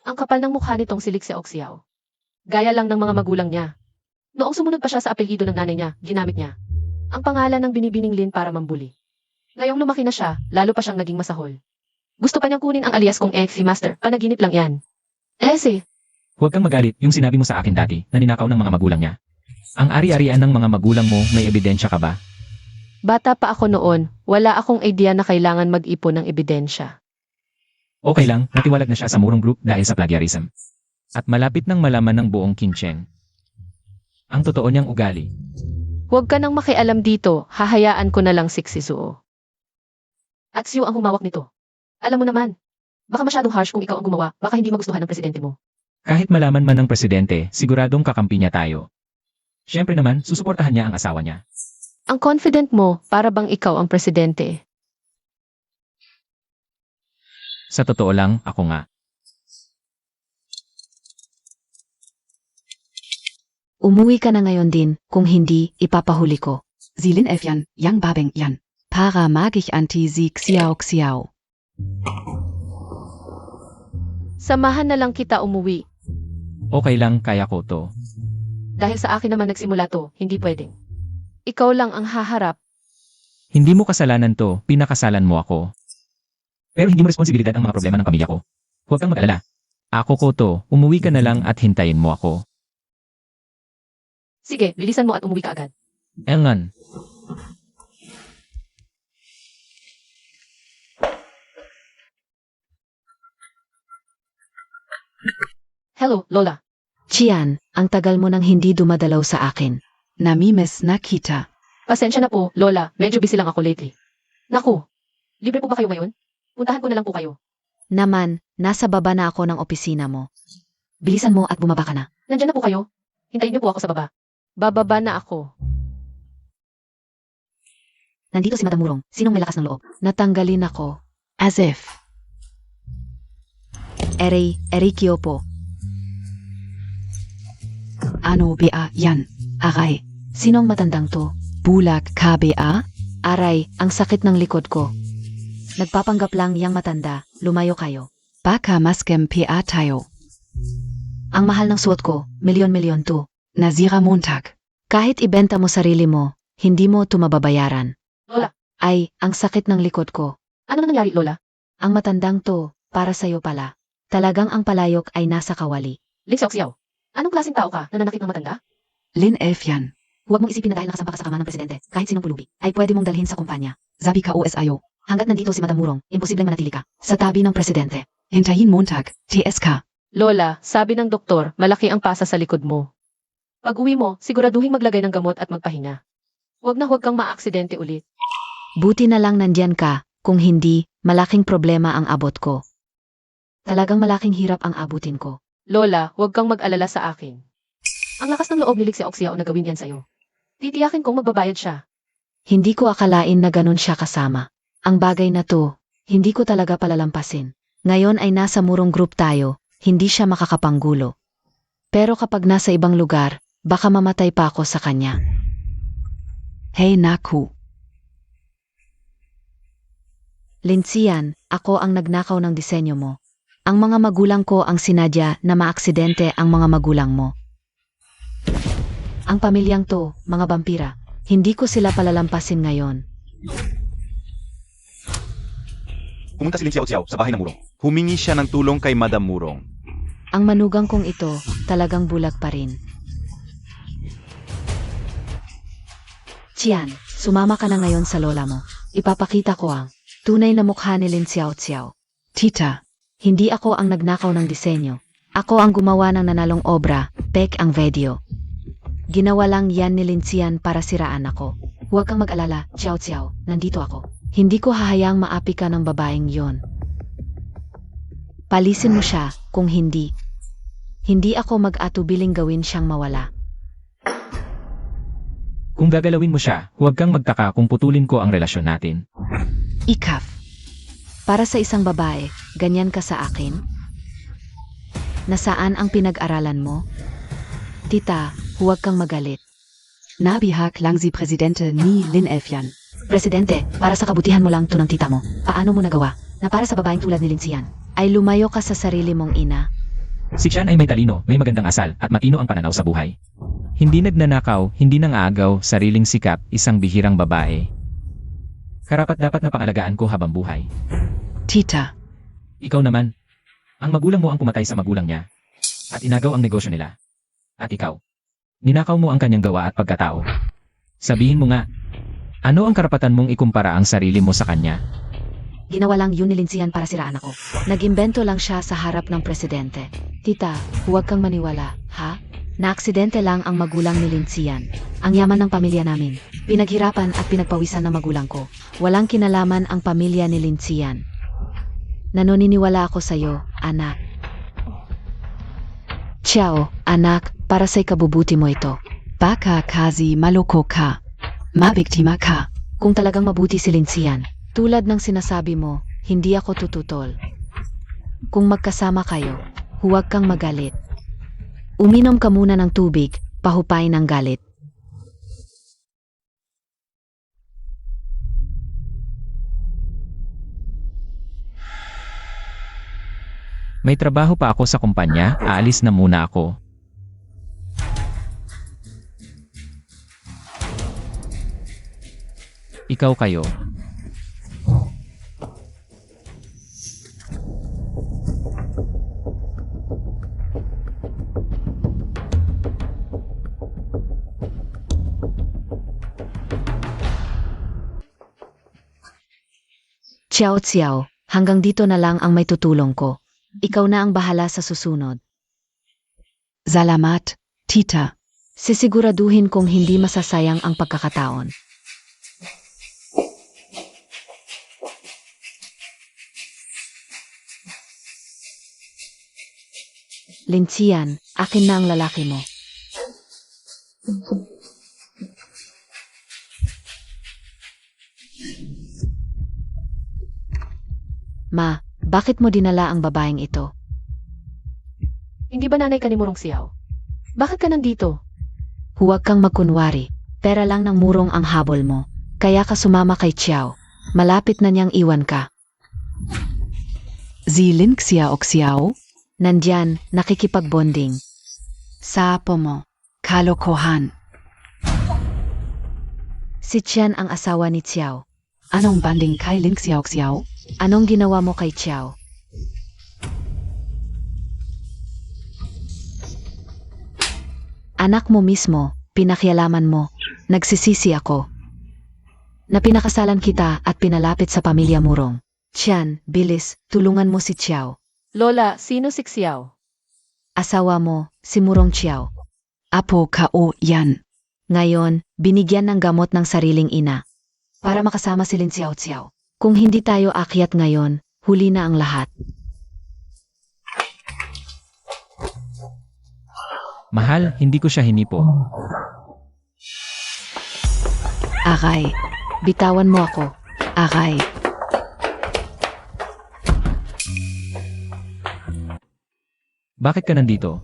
Ang kapal ng mukha nitong si Lindsay Oxiao. Gaya lang ng mga magulang niya. Noong sumunod pa siya sa apelyido ng nanay niya, ginamit niya ang pangalan ng binibining Lin para mambuli. Ngayong lumaki na siya, lalo pa siyang naging masahol. Gusto pa niyang kunin ang alias kong si Master, panaginip lang yan. Huwag kang magalit yung sinabi mo sa akin dati na ninakaw ng mga magulang niya. Ang ari-arian ng mga magulang mo, may ebidensya ka ba? Bata pa ako noon, wala akong idea na kailangan mag-ipon ng ebidensya. Okay lang, natiwalag na siya sa Murong Group dahil sa plagiarism. At malapit nang malaman ng buong Kincheng ang totoo niyang ugali. Huwag ka nang makialam dito, hahayaan ko na lang si Suo. At Siu ang humawak nito. Alam mo naman, baka masyadong harsh kung ikaw ang gumawa, baka hindi magustuhan ng presidente mo. Kahit malaman man ng presidente, siguradong kakampi niya tayo. Siyempre naman, susuportahan niya ang asawa niya. Ang confident mo, para bang ikaw ang presidente. Sa totoo lang, ako nga. Umuwi ka na ngayon din, kung hindi, ipapahuli ko. Sie Lin Efjan, Yang Babeng Yan. Para mag ich anti-Sie Xiao Xiao. Samahan na lang kita umuwi. Okay lang, kaya ko to. Dahil sa akin naman nagsimula to, hindi pwedeng. Ikaw lang ang haharap. Hindi mo kasalanan to, pinakasalan mo ako. Pero hindi mo responsibilidad ang mga problema ng pamilya ko. Huwag kang mag-alala. Ako ko to, umuwi ka na lang at hintayin mo ako. Sige, bilisan mo at umuwi ka agad. Engan. Hello, Lola. Chian, ang tagal mo nang hindi dumadalaw sa akin. Namimes Nakita. Pasensya na po, Lola. Medyo busy lang ako lately. Naku, libre po ba kayo ngayon? Puntahan ko na lang po kayo. Naman, nasa baba na ako ng opisina mo. Bilisan mo at bumaba ka na. Nandiyan na po kayo. Hintayin niyo po ako sa baba. Bababa na ako. Nandito si Madam Murong. Sinong may lakas ng loob? Natanggalin ako. As if. Erikyo po. Ano Ba Yan. Aray. Sinong matandang to? Bulag KBA. Aray, ang sakit ng likod ko. Nagpapanggap lang yang matanda. Lumayo kayo. Baka Maskem PA tayo. Ang mahal ng suot ko, milyon-milyon to. Nazira Montag. Kahit ibenta mo sarili mo, hindi mo ito mababayaran. Lola. Ay, ang sakit ng likod ko. Ano na nangyari, Lola? Ang matandang to, para sa'yo pala. Talagang ang palayok ay nasa kawali. Lixiao. Anong klaseng tao ka? Nananakit ng matanda? Lin Elfjan. Huwag mong isipin na dahil nakasampa ka sa kama ng presidente, kahit sinong pulubi, ay pwede mong dalhin sa kumpanya. Sabi ka OSIO. Hanggat nandito si Madam Murong, imposibleng manatili ka sa tabi ng presidente. Hintayin Montag. TSK. Lola, sabi ng doktor, malaki ang pasa sa likod mo. Pag uwi mo, siguraduhin maglagay ng gamot at magpahinga. Huwag kang maaksidente ulit. Buti na lang nandyan ka, kung hindi, malaking problema ang abot ko. Talagang malaking hirap ang abutin ko. Lola, huwag kang mag-alala sa akin. Ang lakas ng loob ni Lixiao na gawin yan sa'yo. Titiyakin kong magbabayad siya. Hindi ko akalain na ganun siya kasama. Ang bagay na to, hindi ko talaga palalampasin. Ngayon ay nasa murong group tayo, hindi siya makakapanggulo. Pero kapag nasa ibang lugar, baka mamatay pa ako sa kanya. Hey Naku. Linsian, ako ang nagnakaw ng disenyo mo. Ang mga magulang ko ang sinadya na maaksidente ang mga magulang mo. Ang pamilyang to, mga vampira, hindi ko sila palalampasin ngayon. Pumunta si Lin Xiao sa bahay ng Murong. Humingi siya ng tulong kay Madam Murong. Ang manugang kong ito, talagang bulag pa rin. Chian, sumama ka na ngayon sa lola mo. Ipapakita ko ang tunay na mukha ni Lin Xiao. Tita. Hindi ako ang nagnakaw ng disenyo. Ako ang gumawa ng nanalong obra, pek ang video. Ginawa lang yan ni Linsian para siraan ako. Huwag kang mag-alala, Xiao, nandito ako. Hindi ko hahayaang maapi ka ng babaeng yon. Palisin mo siya, kung hindi. Hindi ako mag-atubiling gawin siyang mawala. Kung gagalawin mo siya, huwag kang magtaka kung putulin ko ang relasyon natin. Ikaf. Para sa isang babae, ganyan ka sa akin? Nasaan ang pinag-aralan mo? Tita, huwag kang magalit. Nabihak lang si Presidente ni Lin Elfjan. Presidente, para sa kabutihan mo lang to ng tita mo. Paano mo nagawa na para sa babaeng tulad ni Linsian ay lumayo ka sa sarili mong ina? Si Chan ay may talino, may magandang asal, at matino ang pananaw sa buhay. Hindi nagnanakaw, hindi nangaagaw, sariling sikap, isang bihirang babae. Karapat-dapat na pangalagaan ko habang buhay. Tita. Ikaw naman, ang magulang mo ang pumatay sa magulang niya, at inagaw ang negosyo nila. At ikaw, ninakaw mo ang kanyang gawa at pagkatao. Sabihin mo nga, ano ang karapatan mong ikumpara ang sarili mo sa kanya? Ginawa lang yun ni Linsian para siraan ako. Nag-imbento lang siya sa harap ng presidente. Tita, huwag kang maniwala, ha? Naaksidente lang ang magulang ni Linsian. Ang yaman ng pamilya namin. Pinaghirapan at pinagpawisan ng magulang ko. Walang kinalaman ang pamilya ni Linsian. Nanoniniwala ako sa'yo, anak. Ciao, anak, para sa ikabubuti mo ito. Baka kazi maloko ka. Mabiktima ka. Kung talagang mabuti si Linsian, tulad ng sinasabi mo, hindi ako tututol. Kung magkasama kayo, huwag kang magalit. Uminom ka muna ng tubig, pahupain ang galit. May trabaho pa ako sa kumpanya, aalis na muna ako. Ikaw kayo. Xiao, hanggang dito na lang ang may tutulong ko. Ikaw na ang bahala sa susunod. Salamat, tita. Sisiguraduhin kong hindi masasayang ang pagkakataon. Linsian, akin na ang lalaki mo. Ma, bakit mo dinala ang babaeng ito? Hindi ba nanay ka ni Murong Xiao? Bakit ka nandito? Huwag kang magkunwari. Pera lang ng Murong ang habol mo. Kaya ka sumama kay Xiao. Malapit na niyang iwan ka. Zilin xiao xiao. Nandyan, nakikipagbonding. Sapo mo. Kalokohan. Si Qian ang asawa ni Xiao. Anong banding kay Lin xiao xiao? Anong ginawa mo kay Xiao? Anak mo mismo, pinakialaman mo. Nagsisisi ako. Na pinakasalan kita at pinalapit sa pamilya Murong. Qian, bilis, tulungan mo si Xiao. Lola, sino si Xiao? Asawa mo, si Murong Xiao. Apo kao yan. Ngayon, binigyan ng gamot ng sariling ina. Para makasama si Lin Xiao Xiao. Kung hindi tayo akyat ngayon, huli na ang lahat. Mahal, hindi ko siya hinipo. Aray. Bitawan mo ako. Aray. Bakit ka nandito?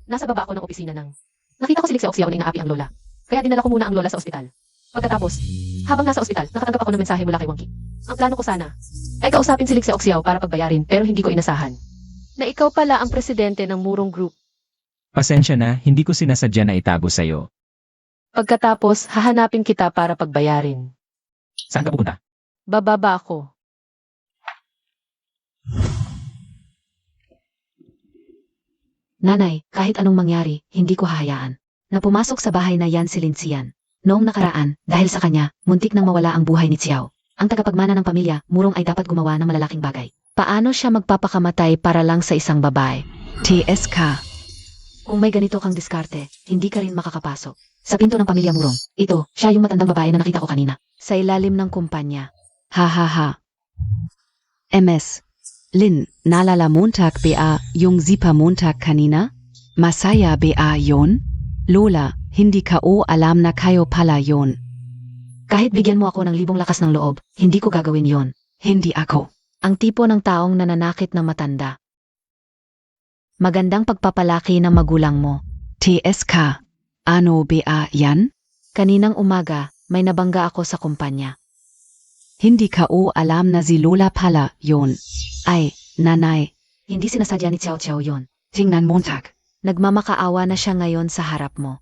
Nasa baba ako ng opisina ng... Nakita ko si Xiao Xiao na inaapi ang lola. Kaya dinala ko muna ang lola sa ospital. Pagkatapos, habang nasa ospital, nakatanggap ako ng mensahe mula kay Wang Qi. Ang plano ko sana ay kausapin si Xiao Xiao para pagbayarin pero hindi ko inasahan na ikaw pala ang presidente ng Murong Group. Pasensya na, hindi ko sinasadya na itago sa'yo. Pagkatapos, hahanapin kita para pagbayarin. Saan ka pupunta? Bababa ako. Nanay, kahit anong mangyari, hindi ko hahayaan na pumasok sa bahay na yan si Linsian. Noong nakaraan, dahil sa kanya, muntik nang mawala ang buhay ni Xiao. Ang tagapagmana ng pamilya, Murong ay dapat gumawa ng malalaking bagay. Paano siya magpapakamatay para lang sa isang babae? TSK. Kung may ganito kang diskarte, hindi ka rin makakapasok. Sa pinto ng pamilya Murong, ito, siya yung matandang babae na nakita ko kanina. Sa ilalim ng kumpanya. Ha ha ha. MS. Lin, nalala Montag BA, yung Zipa Montag kanina? Masaya BA yon? Lola, hindi ka o alam na kayo pala yon. Kahit bigyan mo ako ng libong lakas ng loob, hindi ko gagawin yon. Hindi ako. Ang tipo ng taong nananakit na matanda. Magandang pagpapalaki ng magulang mo. TSK. Ano BA yan? Kaninang umaga, may nabangga ako sa kumpanya. Hindi ka o alam na si Lola pala yon. Ay, nanay. Hindi sinasadya ni Xiao Xiao yon. Tingnan Montag. Nagmamakaawa na siya ngayon sa harap mo.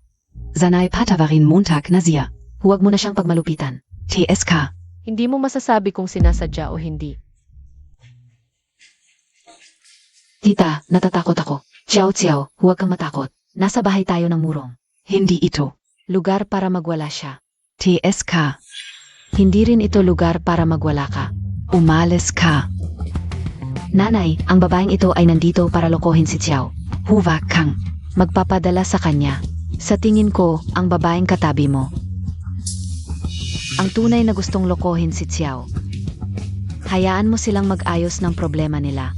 Zanay patawarin Montag na siya. Huwag mo na siyang pagmalupitan. TSK. Hindi mo masasabi kung sinasadya o hindi. Tita, natatakot ako. Xiao Xiao, huwag kang matakot. Nasa bahay tayo ng Murong. Hindi ito. Lugar para magwala siya. TSK. Hindi rin ito lugar para magwala ka. Umalis ka. Nanay, ang babaeng ito ay nandito para lokohin si Xiao. Huwag kang. Magpapadala sa kanya. Sa tingin ko, ang babaeng katabi mo. Ang tunay na gustong lokohin si Xiao. Hayaan mo silang mag-ayos ng problema nila.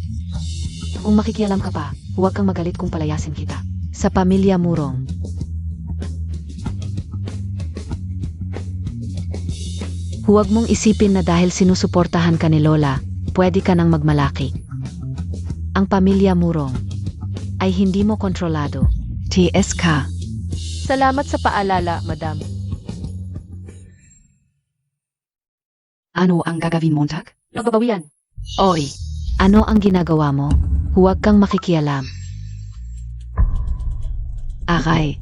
Kung makikialam ka pa, huwag kang magalit kung palayasin kita. Sa pamilya Murong. Huwag mong isipin na dahil sinusuportahan ka ni Lola, pwede ka nang magmalaki. Ang pamilya Murong ay hindi mo kontrolado. TSK. Salamat sa paalala, madam. Ano ang gagawin Montag? Magbabawian. Oy, ano ang ginagawa mo? Huwag kang makikialam. Aray.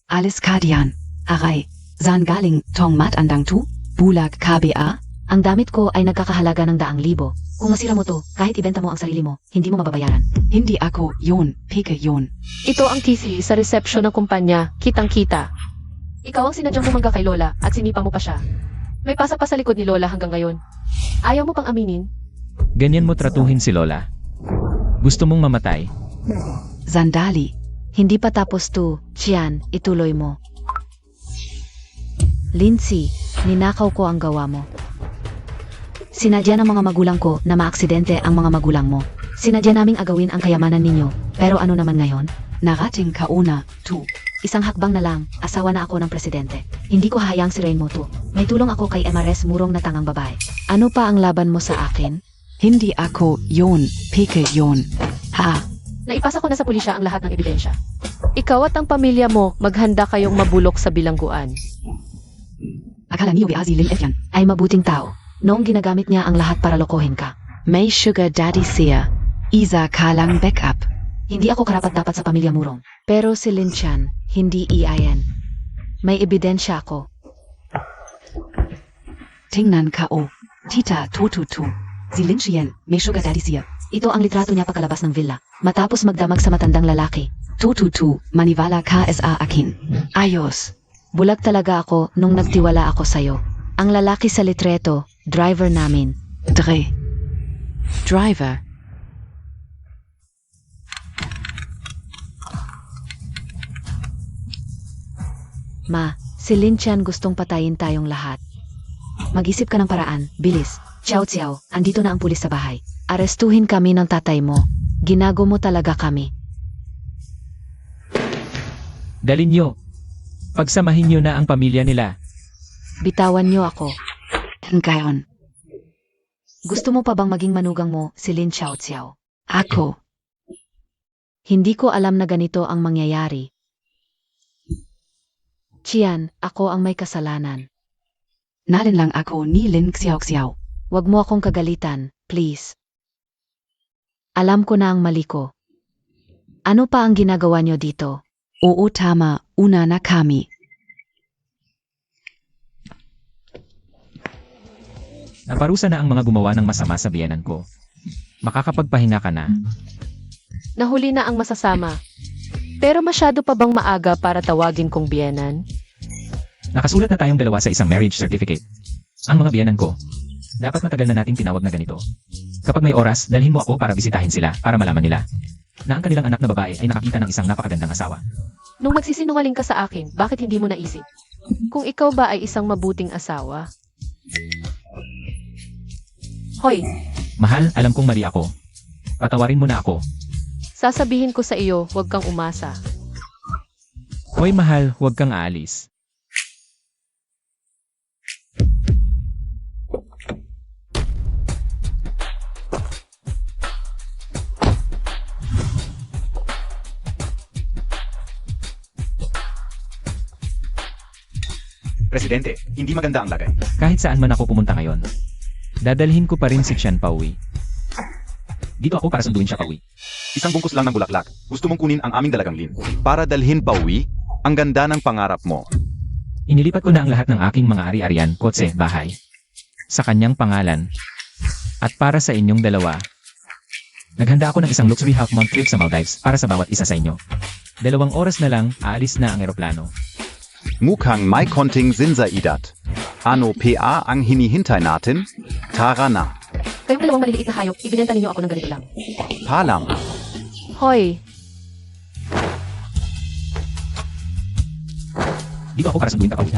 Alice Kadian. Aray. Saan galing tong matandang to? Bulag KBA? Ang damit ko ay nagkakahalaga ng 100,000. Kung masira mo to, kahit ibenta mo ang sarili mo, hindi mo mababayaran. Hindi ako yon, peke yon. Ito ang TC sa resepsyon ng kumpanya, kitang-kita. Ikaw ang sinadyang bumangga kay Lola at sinipa mo pa siya. May pasa pa sa likod ni Lola hanggang ngayon. Ayaw mo pang aminin? Ganyan mo tratuhin si Lola. Gusto mong mamatay? Sandali. Hindi pa tapos to, Chian, ituloy mo. Lindsay, ninakaw ko ang gawa mo. Sinadya ng mga magulang ko na maaksidente ang mga magulang mo. Sinadya naming agawin ang kayamanan ninyo, pero ano naman ngayon? Narating kauna, to. Isang hakbang na lang, asawa na ako ng presidente. Hindi ko hahayang si Rain mo to. May tulong ako kay MRS Murong na tangang babae. Ano pa ang laban mo sa akin? Hindi ako yon, peke yon. Ha. Naipasa ko na sa pulisya ang lahat ng ebidensya. Ikaw at ang pamilya mo, maghanda kayong mabulok sa bilangguan. Akala niyo si Lin F yan. Ay mabuting tao. Noong ginagamit niya ang lahat para lokohin ka. May sugar daddy siya. Isa kalang backup. Hindi ako karapat-dapat sa pamilya Murong. Pero si Lin Chan, hindi iyan. May ebidensya ako. Tingnan ka o. Tita tututu. Si Lin Chien, may sugar daddy siya. Ito ang litrato niya pagkalabas ng villa. Matapos magdamag sa matandang lalaki. Tututu, maniwala ka sa akin. Ayos. Bulag talaga ako nung nagtiwala ako sa'yo. Ang lalaki sa litreto, driver namin. Driver. Ma, si Lin Chan gustong patayin tayong lahat. Mag-isip ka ng paraan, bilis. Xiao Xiao, andito na ang pulis sa bahay. Arestuhin kami ng tatay mo. Ginago mo talaga kami. Dalin nyo. Pagsamahin nyo na ang pamilya nila. Bitawan niyo ako. Ngayon, Gusto mo pa bang maging manugang mo, si Lin Xiao Xiao? ako. Hindi ko alam na ganito ang mangyayari. Chian, ako ang may kasalanan. Nalin lang ako ni Lin Xiao Xiao. Huwag mo akong kagalitan, please. Alam ko na ang mali ko. Ano pa ang ginagawa niyo dito? Oo tama, una na kami. Naparusa na ang mga gumawa ng masama sa biyenan ko. Makakapagpahinga ka na. Nahuli na ang masasama. Pero masyado pa bang maaga para tawagin kong biyenan? Nakasulat na tayong dalawa sa isang marriage certificate. Ang mga biyenan ko. Dapat matagal na nating tinawag na ganito. Kapag may oras, dalhin mo ako para bisitahin sila para malaman nila na ang kanilang anak na babae ay nakakita ng isang napakagandang asawa. Nung nagsisinungaling ka sa akin, bakit hindi mo naisip? Kung ikaw ba ay isang mabuting asawa? Hoy, Mahal, alam kong mali ako. Patawarin mo na ako. sasabihin ko sa iyo, huwag kang umasa. Hoy mahal, huwag kang aalis. Presidente, hindi maganda ang lagay. Kahit saan man ako pumunta ngayon, dadalhin ko pa rin si Xian pauwi. Dito ako para sunduin siya pauwi. Isang bungkus lang ng bulaklak. Gusto mong kunin ang aming dalagang lin. Para dalhin pa uwi, ang ganda ng pangarap mo. Inilipat ko na ang lahat ng aking mga ari-arian, kotse, bahay sa kanyang pangalan. At para sa inyong dalawa, naghanda ako ng isang luxury half-month trip sa Maldives para sa bawat isa sa inyo. 2 oras na lang, aalis na ang eroplano. Mukhang may konting sinsaidat. Ano PA ang hinihintay natin? Tara na. Kayong dalawang maliliit na hayop, ibinenta ninyo ako ng ganito lang. Paalam. Hoy, Dito ako para sunduin ka pauwi.